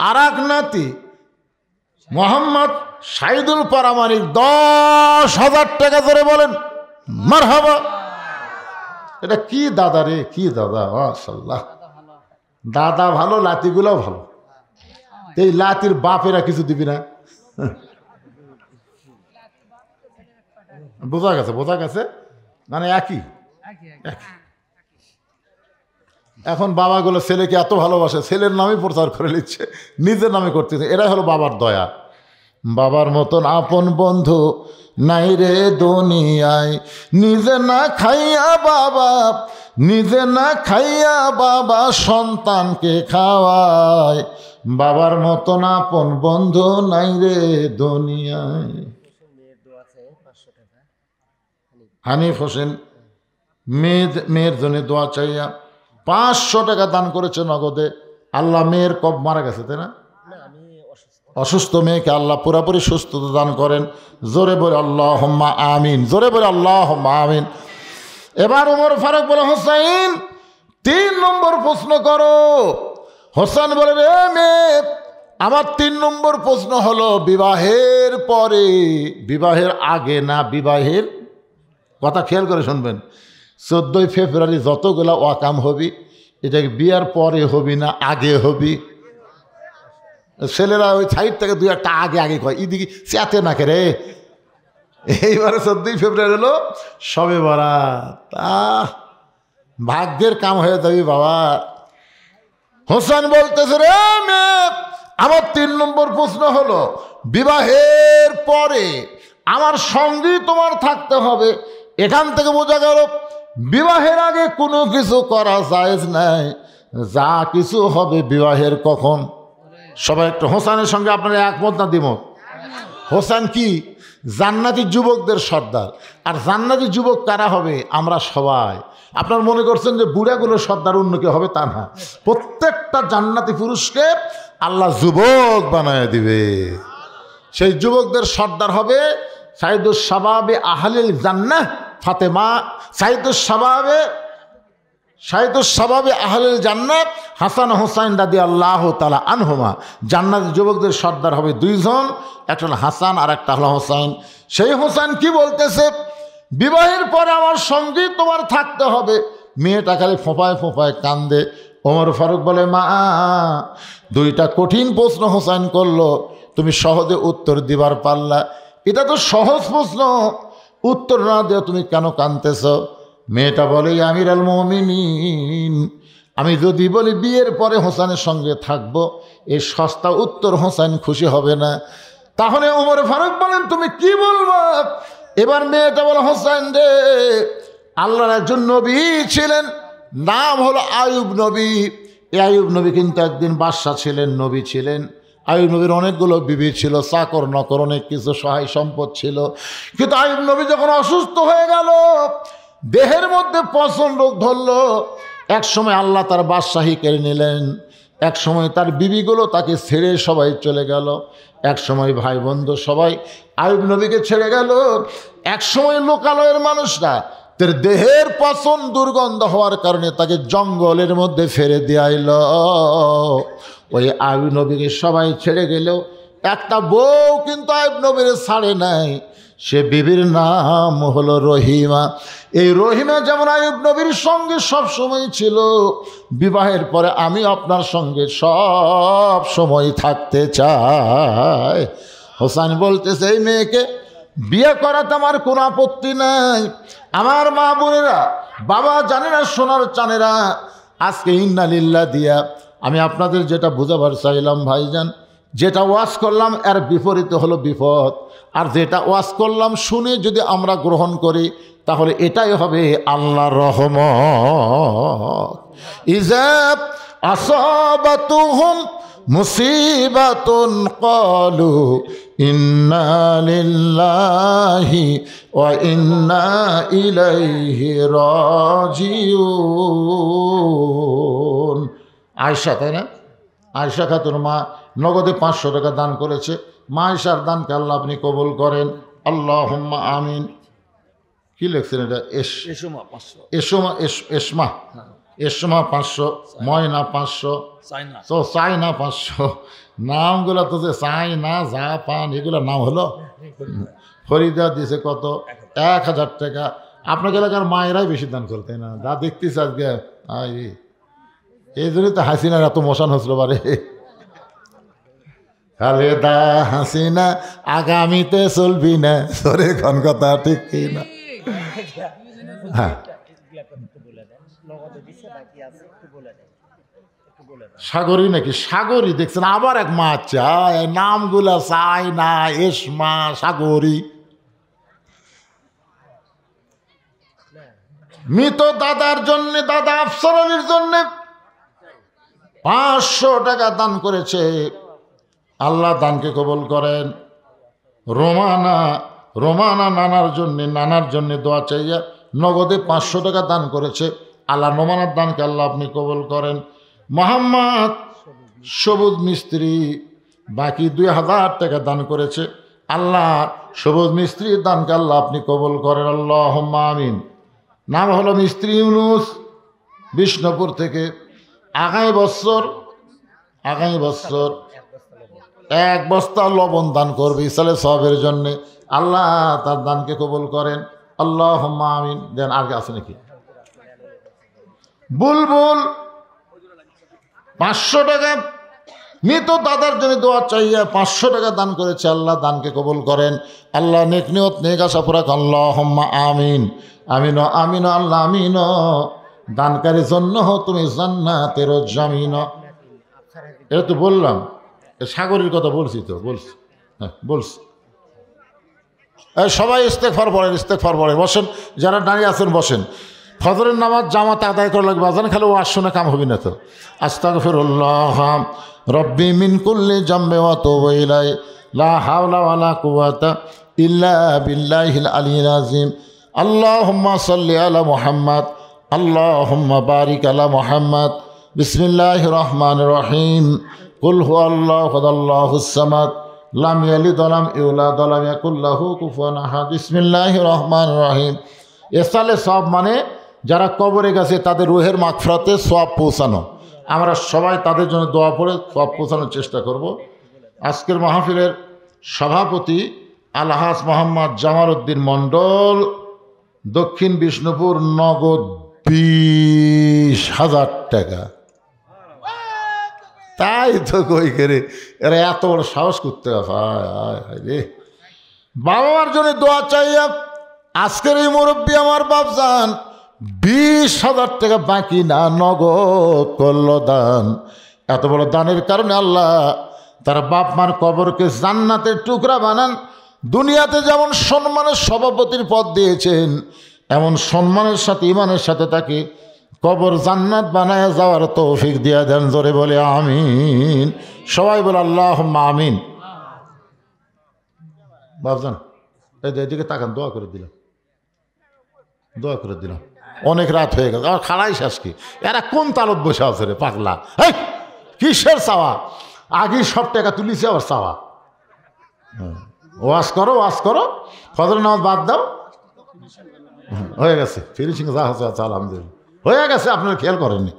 আরাক নাতি মোহাম্মদ সাইদুল পারামানিক 10,000 টাকা ধরে বলেন মারহাবা। এটা কি দাদা রে, কি দাদা, মাশাআল্লাহ। দাদা ভালো, লাতিগুলো ভালো। এই লাতির বাপেরা কিছু দিবি না? বোঝা গেছে, বোঝা গেছে, মানে একই। এখন বাবাগুলো ছেলেকে এত ভালোবাসে, ছেলের নামে প্রচার করে নিচ্ছে, নিজের নামে করতেছে। এরাই হলো বাবার দয়া। বাবার মতন আপন বন্ধু নাই রে দুনিয়ায়, নিজে না খাইয়া বাবা, নিজে না খাইয়া বাবা সন্তানকে খাওয়ায়। বাবার মতন আপন বন্ধু নাই রে দুনিয়ায়। হানিফ হোসেন মেয়ের জন্য দোয়া চাইয়া 500 টাকা দান করেছে নগদে। আল্লাহ, মেয়ের কব মারা গেছে তাই না? অসুস্থ মেয়েকে আল্লাহ পুরাপুরি সুস্থতা দান করেন। জোরে বলে আল্লাহুম্মা আমিন, জোরে বলে আল্লাহুম্মা আমিন। এবার ওমর ফারুক বলে, হোসাইন 3 নম্বর প্রশ্ন করো। হোসেন বলে, রে মেয়ে, আমার 3 নম্বর প্রশ্ন হলো বিবাহের পরে, বিবাহের আগে না, বিবাহের কথা খেয়াল করে শুনবেন। 14 ফেব্রুয়ারি যতগুলা ওয়াকাম হবি, এটা বিয়ার পরে হবি না আগে হবি? ছেলেরা ওই সাইড থেকে 2-1টা আগে আগে কয়, এদিকে চেতে না রে। এইবারে 14 ফেব্রুয়ারি হলো সবে বরাত। ভাগ্যের কাম হয়ে যাবি বাবা। হোসেন বলতেছে, রে মেয়ে, আমার 3 নম্বর প্রশ্ন হলো বিবাহের পরে আমার সঙ্গী তোমার থাকতে হবে। এখান থেকে বোঝা গেল বিবাহের আগে কোনো কিছু করা জায়েজ নাই, যা কিছু হবে বিবাহের কখন। সবাই একটু হোসেনের সঙ্গে আপনারা একমত না দ্বিমত? হোসেন কি জান্নাতি যুবকদের সর্দার। আর জান্নাতি যুবক কারা হবে? আমরা সবাই। আপনার মনে করছেন যে বুড়াগুলো সর্দার অন্য কেউ হবে, তা না। প্রত্যেকটা জান্নাতি পুরুষকে আল্লাহ যুবক বানায় দিবে। সেই যুবকদের সর্দার হবে সাইদুস শাবাবে আহলিল জান্নাহ ফাতেমা, সাইদুস শাবাবে আহলিল জান্নাত হাসান হোসাইন রাদিয়াল্লাহু তাআলা আনহুমা। জান্নাতের যুবকদের সর্দার হবে 2 জন, একটা হলো হাসান আর একটা হলো হোসাইন। সেই হোসাইন কি বলতেছে, বিবাহের পরে আমার সঙ্গী তোমার থাকতে হবে। মেয়েটা খালি ফোঁপায় ফোঁপায় কান্দে। ওমর ফারুক বলে, মা 2টা কঠিন প্রশ্ন হোসাইন করলো, তুমি সহজে উত্তর দিবার পারলা। এটা তো সহজ প্রশ্ন, উত্তর না দিয়ে তুমি কেন কাঁদতেছ? মেয়েটা বলে, আমিরুল মুমিনিন, আমি যদি বলি বিয়ের পরে হোসেনের সঙ্গে থাকবো, এই সস্তা উত্তর হোসেন খুশি হবে না। তাহলে ওমর ফারুক বলেন, তুমি কি বলবো? এবার মেয়েটা বলে, হোসেন রে, আল্লাহর একজন নবী ছিলেন, নাম হলো আয়ুব নবী। এই আয়ুব নবী কিন্তু একদিন বাদশা ছিলেন, নবী ছিলেন। আয়ুব নবীর অনেকগুলো বিবি ছিল, চাকর নকর অনেক কিছু সহায় সম্পদ ছিল। কিন্তু আয়ুব নবী যখন অসুস্থ হয়ে গেল, দেহের মধ্যে পচন রোগ ধরল, এক সময় আল্লাহ তার বাদশাহী কেড়ে নিলেন, এক সময় তার বিবিগুলো তাকে ছেড়ে সবাই চলে গেল, এক সময় ভাই বন্ধু সবাই আয়ুব নবীকে ছেড়ে গেল। এক সময় লোকালয়ের মানুষরা তার দেহের পচন দুর্গন্ধ হওয়ার কারণে তাকে জঙ্গলের মধ্যে ফেলে দিয়ে আইল। ওই আয়ুব নবীকে সবাই ছেড়ে গেলেও একটা বউ কিন্তু আয়ুব নবীর ছাড়ে নাই, সে বিবির নাম হলো রহিমা। এই রহিমা যেমন আয়ুব নবীর সঙ্গে সব সময় ছিল, বিবাহের পরে আমি আপনার সঙ্গে সব সময় থাকতে চাই। হোসেন বলতেছে, এই মেয়েকে বিয়ে করাতে আমার কোনো আপত্তি নাই। আমার মা বোনেরা, বাবা জানেরা, সোনার চানেরা, আজকে ইন্না লিল্লাহ দিয়া আমি আপনাদের যেটা বুঝাবার চাইলাম ভাইজান, যেটা ওয়াজ করলাম এর বিপরীতে হলো বিপদ, আর যেটা ওয়াজ করলাম শুনে যদি আমরা গ্রহণ করি তাহলে এটাই হবে আল্লাহর রহমত। ইজাব আসাবাতুহুম মুসিবাতুন ক্বালু ইন্না লিল্লাহি ওয়া ইন্না ইলাইহি রাজিউন। আয়েশা, তাই না? আয়েশা খাতুন মা নগদে 500 টাকা দান করেছে। মা আয়েশার দানকে আল্লাহ আপনি কবুল করেন, আল্লাহুম্মা আমিন। কি লিখছেন এটা? এসমা 500, ময়না 500, চাইনা 500। নামগুলো তো যে চাইনা, জাপান, এগুলো নাম হলো। ফরিদা দিছে কত? 1000 টাকা। আপনার এলাকার মায়েরাই বেশি দান করতে না, যা দেখতেছে আজকে। এই জন্যই তো হাসিনার এত মশান হচ্ছিল বারে। খালেদা হাসিনা আগামীতে চলবি না, সরে কোন কথা ঠিক কি না? হ্যাঁ, সাগরী নাকি? সাগরী দেখছেন, আবার এক মা চায়, নামগুলা চাই না, এসমা, সাগরী। মৃত দাদার জন্য, দাদা আফসর আলীর জন্য 500 টাকা দান করেছে। আল্লাহ দানকে কবুল করেন। রোমানা নানার জন্য দোয়া চাইয়া নগদে 500 টাকা দান করেছে। আল্লাহ রোমানার দানকে আল্লাহ আপনি কবুল করেন। মোহাম্মদ সবুজ মিস্ত্রি বাকি 2000 টাকা দান করেছে। আল্লাহ সবুজ মিস্ত্রি দানকে আল্লাহ আপনি কবুল করেন, আল্লাহুম্মা আমিন। নাম হলো মিস্ত্রি ইউনুস, বিষ্ণুপুর থেকে। আগামী বছর 1 বস্তা লবণ দান করবে ইসালে সবের জন্যে। আল্লাহ তার দানকে কবুল করেন, আল্লাহুম্মা আমিন। দেন আর আছে নাকি? বুলবুল 500 টাকা মৃত দাদার জন্য দোয়া চাইয়া 500 টাকা দান করেছে। আল্লাহ দানকে কবুল করেন। আল্লাহ নেক নিয়ত নেক আশা পুরা করেন, আল্লাহুম্মা আমিন। আমিন আমিন আল্লাহ আমিন। দানকারীর জন্য তুমি জান্নাতের জামিন। এটা তো বললাম, সাগরের কথা বলছি তো, বলছি, হ্যাঁ বলছি। সবাই ইস্তেগফার পড়েন, বসেন। যারা দাঁড়িয়ে আছেন বসেন। ফজরের নামাজ জামাত আদায় করা লাগবে, আজান খালি ও আসনে কাম হবে না তো। আস্তাগফিরুল্লাহ রব্বি মিন কুল্লি জামবি ওয়া তুবু ইলাইহি লা হাওলা ওয়ালা কুওয়াতা ইল্লা বিল্লাহিল আলিয়্যিল আযীম। আল্লাহুম্মা সাল্লি আলা মুহাম্মাদ, আল্লাহুম্মা বারিক আলা মুহাম্মাদ। বিসমিল্লাহির রহমানির রহিম। কুল হুয়াল্লাহু আল্লাহুস সামাদ, লাম ইয়ালিদ ওয়া লাম ইউলাদ ওয়া লাম ইয়াকুল লাহু কুফুয়ান আহাদ। বিসমিল্লাহির রহমানির রহিম। এসালে সব মানে যারা কবরে গেছে তাদের রুহের মাগফিরাতে সওয়াব পৌঁছানো। আমরা সবাই তাদের জন্য দোয়া পড়ে সওয়াব পৌঁছানোর চেষ্টা করব। আজকের মাহফিলের সভাপতি আলহাজ মোহাম্মদ জামাল উদ্দিন মণ্ডল, দক্ষিণ বিষ্ণুপুর, নগদ 20,000 টাকা। তাই তো কই করে এরা এত বড় সাহস করতে রে। বাবা মার জন্য দোয়া চাইয়া আজকের এই মুরব্বী আমার বাপজান 20,000 টাকা বাকি না নগদ করল দান। এত বড় দানের কারণে আল্লাহ তার বাপ মার কবরকে জান্নাতের টুকরা বানান। দুনিয়াতে যেমন সম্মানের সভাপতির পদ দিয়েছেন, এমন সম্মানের সাথে ইমানের সাথে তাকে কবর জান্নাত বানায় যাওয়ার তৌফিক দিয়া দেন। জোরে বলে আমিন। সবাই বলে আল্লাহুম্মা আমিন। বাপজান এদিকে তাকান, দোয়া করে দিলাম, দোয়া করে দিলাম। অনেক রাত হয়ে গেছে, আমার খালাই শেষ কি। এরা কোন তালত বসে আছে রে পাগলা? এই কিসের চাওয়া? আগে সব টাকা তুলিছে আবার চাওয়া। ওয়াজ করো, ওয়াজ করো, ফজর নামাজ বাদ দাও। হয়ে গেছে ফিনিশিং, যা হচ্ছে আচ্ছা আলহামদুলিল্লাহ হয়ে গেছে। আপনারা খেয়াল করেননি,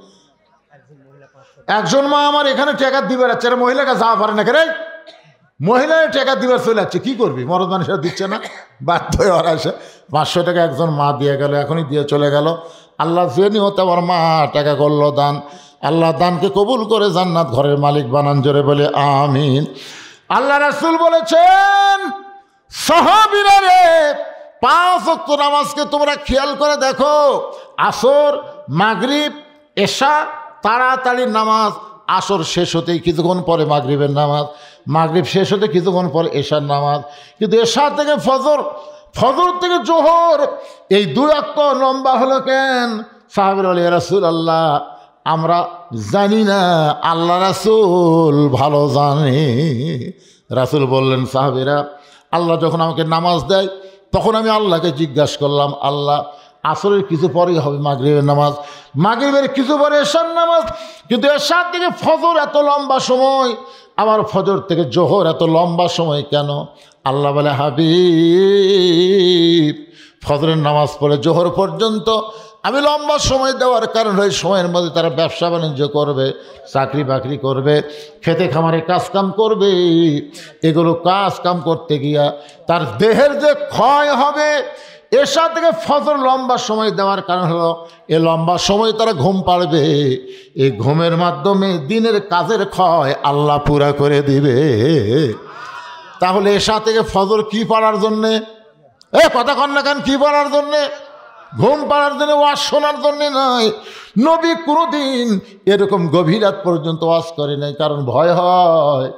একজন মা আমার এখানে টাকা দিবার যাচ্ছে, মহিলাকে যা পারে না রে, মহিলার টাকা দিবার চলে যাচ্ছে। কি করবি, মরদ মানুষের দিচ্ছে না, বাধ্য হয়ে ওরা আসে। 500 টাকা একজন মা দিয়ে গেল, এখনই দিয়ে চলে গেল। আল্লাহ জেনি হতে আমার মা টাকা করলো দান। আল্লাহ দানকে কবুল করে জান্নাত ঘরের মালিক বানান। জোরে বলে আমিন। আল্লাহ রাসূল বলেছেন, সাহাবীরা রে 5 ওয়াক্ত নামাজকে তোমরা খেয়াল করে দেখো। আসর, মাগরিব, এশা, তাড়াতাড়ি নামাজ। আসর শেষ হতেই কিছুক্ষণ পরে মাগরিবের নামাজ, মাগরিব শেষ হতে কিছুক্ষণ পরে এশার নামাজ। কিন্তু এশা থেকে ফজর, ফজর থেকে জোহর, এই 2 ওয়াক্ত লম্বা হলো কেন? সাহাবীরা বলে, ইয়া রাসূলুল্লাহ আমরা জানি না, আল্লাহ রাসূল ভালো জানে। রাসূল বললেন, সাহাবীরা আল্লাহ যখন আমাকে নামাজ দেয় তখন আমি আল্লাহকে জিজ্ঞাসা করলাম, আল্লাহ আসরের কিছু পরেই হবে মাগরিবের নামাজ, মাগরিবের কিছু পরে এশার নামাজ, কিন্তু এশার থেকে ফজর এত লম্বা সময়, আবার ফজর থেকে জোহর এত লম্বা সময় কেন? আল্লাহ বলে, হাবিব ফজরের নামাজ পড়ে জোহর পর্যন্ত আমি লম্বা সময় দেওয়ার কারণ হয় সময়ের মধ্যে তারা ব্যবসা বাণিজ্য করবে, চাকরি বাকরি করবে, খেতে খামারে কাজকাম করবে। এগুলো কাজ কাম করতে গিয়া তার দেহের যে ক্ষয় হবে, এশা থেকে ফজর লম্বা সময় দেওয়ার কারণ হলো এ লম্বা সময় তারা ঘুম পাড়বে। এই ঘুমের মাধ্যমে দিনের কাজের ক্ষয় আল্লাহ পুরা করে দিবে। তাহলে এশা থেকে ফজর কি পড়ার জন্যে? কথা কন না কেন? কি পড়ার জন্যে? ঘুম পাড়ার জন্য, ওয়াজ শোনার জন্যে নয়। নবী কোনোদিন এরকম গভীর রাত পর্যন্ত ওয়াজ করে নাই, কারণ ভয় হয়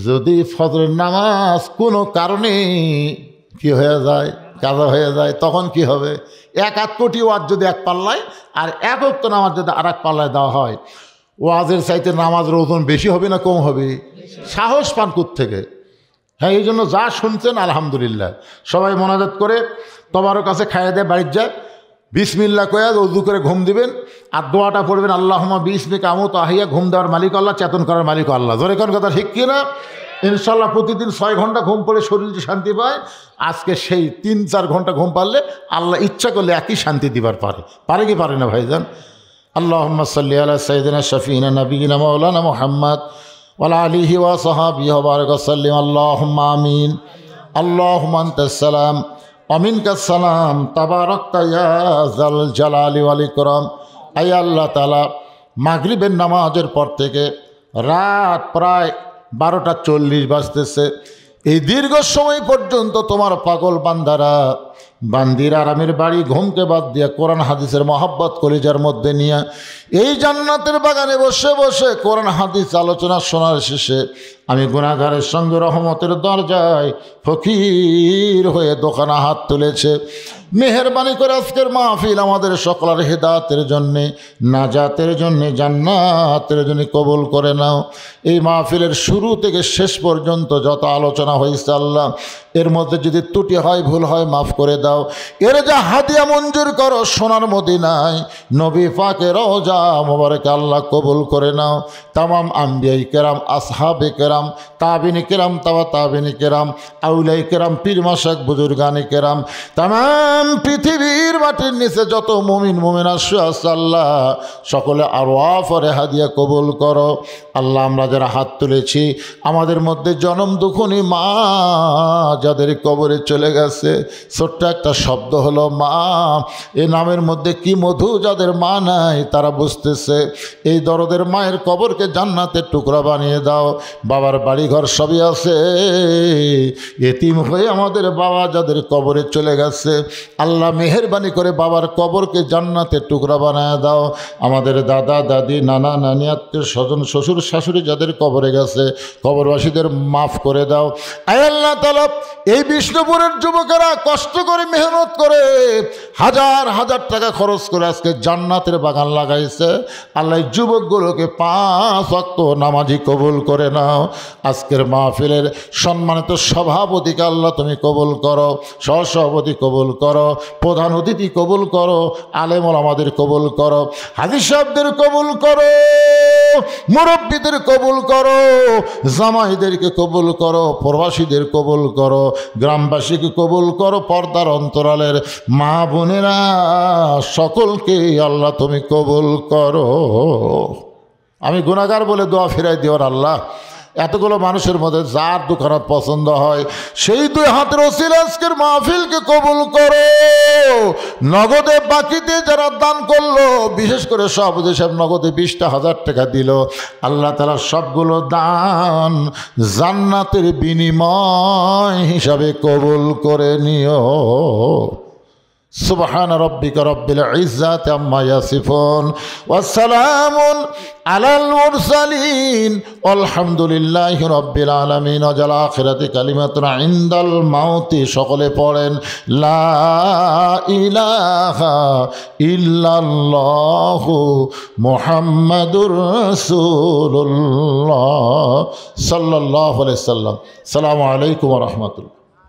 যদি ফজরের নামাজ কোনো কারণে কি হয়ে যায়, কাজা হয়ে যায়, তখন কি হবে? 1 কোটি ওয়াজ যদি এক পাল্লায় আর 1 ওয়াক্ত নামাজ যদি আর এক পাল্লায় দেওয়া হয়, ওয়াজের চাইতে নামাজের ওজন বেশি হবে না কম হবে? সাহস পান থেকে। হ্যাঁ, এই জন্য যা শুনছেন আলহামদুলিল্লাহ। সবাই মোনাজাত করে তোমারও কাছে খাইয়ে দেয়, বাড়ির যায়, বিসমিল্লাহ কয়া উজু করে ঘুম দিবেন, আর দোয়াটা পড়বেন, আল্লাহুম্মা বিসমিকা আমুতু আহিয়া। ঘুম দেওয়ার মালিক আল্লাহ, চেতন করার মালিক আল্লাহ। জোরে কোন কথা ঠিক কি না? ইনশাল্লাহ প্রতিদিন 6 ঘন্টা ঘুম পড়ে শরীর শান্তি পায়। আজকে সেই 3-4 ঘন্টা ঘুম পারলে আল্লাহ ইচ্ছা করলে একই শান্তি দিবার পারে কি পারে না ভাইজান? আল্লাহুম্মা সাল্লি আলা সাইয়্যিদিনা শাফিঈনা নাবিয়িনা মাওলানা মুহাম্মদ ওয়ালা আলিহি ওয়া সাহবিহি ওয়া বারাক ওয়া সাল্লিম। আল্লাহুম্মা আমিন। আল্লাহুম্মা আনতাস সালাম ওয়া মিনকাস সালাম, তাবারাকতা ইয়া যাল জালালি ওয়াল ইকরাম। আয় আল্লাহ তাআলা, মাগরিবের নামাজের পর থেকে রাত প্রায় 12টা 40 বাজতেছে, এই দীর্ঘ সময় পর্যন্ত তোমার পাগল বান্দিরা আরামের বাড়ি ঘুমকে বাদ দিয়া কোরআন হাদিসের মহব্বত কলিজার মধ্যে নিয়ে এই জান্নাতের বাগানে বসে বসে কোরআন হাদিস আলোচনা শোনার শেষে আমি গুনাহগারের সঙ্গে রহমতের দরজায় ফকির হয়ে দোকানে হাত তুলেছে। মেহেরবানি করে আজকের মাহফিল আমাদের সকলের হেদায়েতের জন্যে, নাজাতের জন্যে, জান্নাতের জন্য কবুল করে নাও। এই মাহফিলের শুরু থেকে শেষ পর্যন্ত যত আলোচনা হয়েছে আল্লাহ, এর মধ্যে যদি ত্রুটি হয়, ভুল হয়, মাফ করে দাও। এর যা হাদিয়া মঞ্জুর করো সোনার মদিনায় নবী পাকের রওজা মোবারকে আল্লাহ কবুল করে নাও। তামাম আম্বিয়ায়ে কেরাম, আসহাবে কেরাম, কেরাম, তাবিনী কেরাম, তাওয়া তাবিনী কেরাম, আউলাই কেরাম, পীর মাশাক, বুজুর্গানি কেরাম, তামাম পৃথিবীর মাটির নিচে যত মুমিন মুমিনা শুয়ে আছে আল্লাহ সকলে আরওয়াফরে হাদিয়া কবুল করো। আল্লাহ আমরা যারা হাত তুলেছি আমাদের মধ্যে জনম দুঃখনী মা যাদের কবরে চলে গেছে, ছোট্ট একটা শব্দ হলো মা, এই নামের মধ্যে কি মধু, যাদের মা নাই তারা বুঝতেছে। এই দরদের মায়ের কবরকে জান্নাতের টুকরা বানিয়ে দাও। বাবার বাড়িঘর সবই আছে, এতিম হয়ে আমাদের বাবা যাদের কবরে চলে গেছে আল্লাহ মেহেরবানি করে বাবার কবরকে জান্নাতের টুকরা বানিয়ে দাও। আমাদের দাদা দাদি নানা নানি আত্মীয় স্বজন শ্বশুর শাশুড়ি যাদের কবরে গেছে কবরবাসীদের মাফ করে দাও। আয় আল্লাহ তাআলা এই বিষ্ণুপুরের যুবকেরা কষ্ট করে মেহনত করে হাজার হাজার টাকা খরচ করে আজকে জান্নাতের বাগান লাগাইছে। আল্লাহ এই যুবকগুলোকে 5 ওয়াক্ত নামাজি কবুল করে নাও। আজকের মাহফিলের সম্মানিত সভাপতিকে আল্লাহ তুমি কবুল করো, সহসভাপতি কবুল করো, প্রধান অতিথি কবুল করো, আলেম ওলামাদের কবুল করো, হাজী সাহেবদের কবুল করো, মুরব্বীদের কবুল করো, জামাইদেরকে কবুল করো, প্রবাসীদের কবুল করো, গ্রামবাসীকে কবুল করো, পর্দার অন্তরালের মা বোনেরা সকলকে আল্লাহ তুমি কবুল করো। আমি গুনাহগার বলে দোয়া ফিরাই দিওর আল্লাহ। এতগুলো মানুষের মধ্যে যার দুখানাত পছন্দ হয় সেই 2 হাতের ওসিলা আজকের মাহফিলকে কবুল করো। নগদে বাকিতে যারা দান করলো, বিশেষ করে সভাপতি সাহেব নগদে 20,000 টাকা দিল, আল্লাহ তাআলা সবগুলো দান জান্নাতের বিনিময় হিসাবে কবুল করে নিও। সুবহান রাব্বিকা রাব্বিল ইজ্জাতি আম্মা ইয়াসিফুন ওয়া সালামুন আলাল মুরসালিন আলহামদুলিল্লাহি রাব্বিল আলামিন। ওয়া জাল আখিরাতি কালিমাতুন ইনদাল মাউতি। সকলে পড়েন লা ইলাহা ইল্লাল্লাহু মুহাম্মাদুর রাসূলুল্লাহ সাল্লাল্লাহু আলাইহি সাল্লাম। আসসালামু আলাইকুম ওয়া রাহমাতুল্লাহ।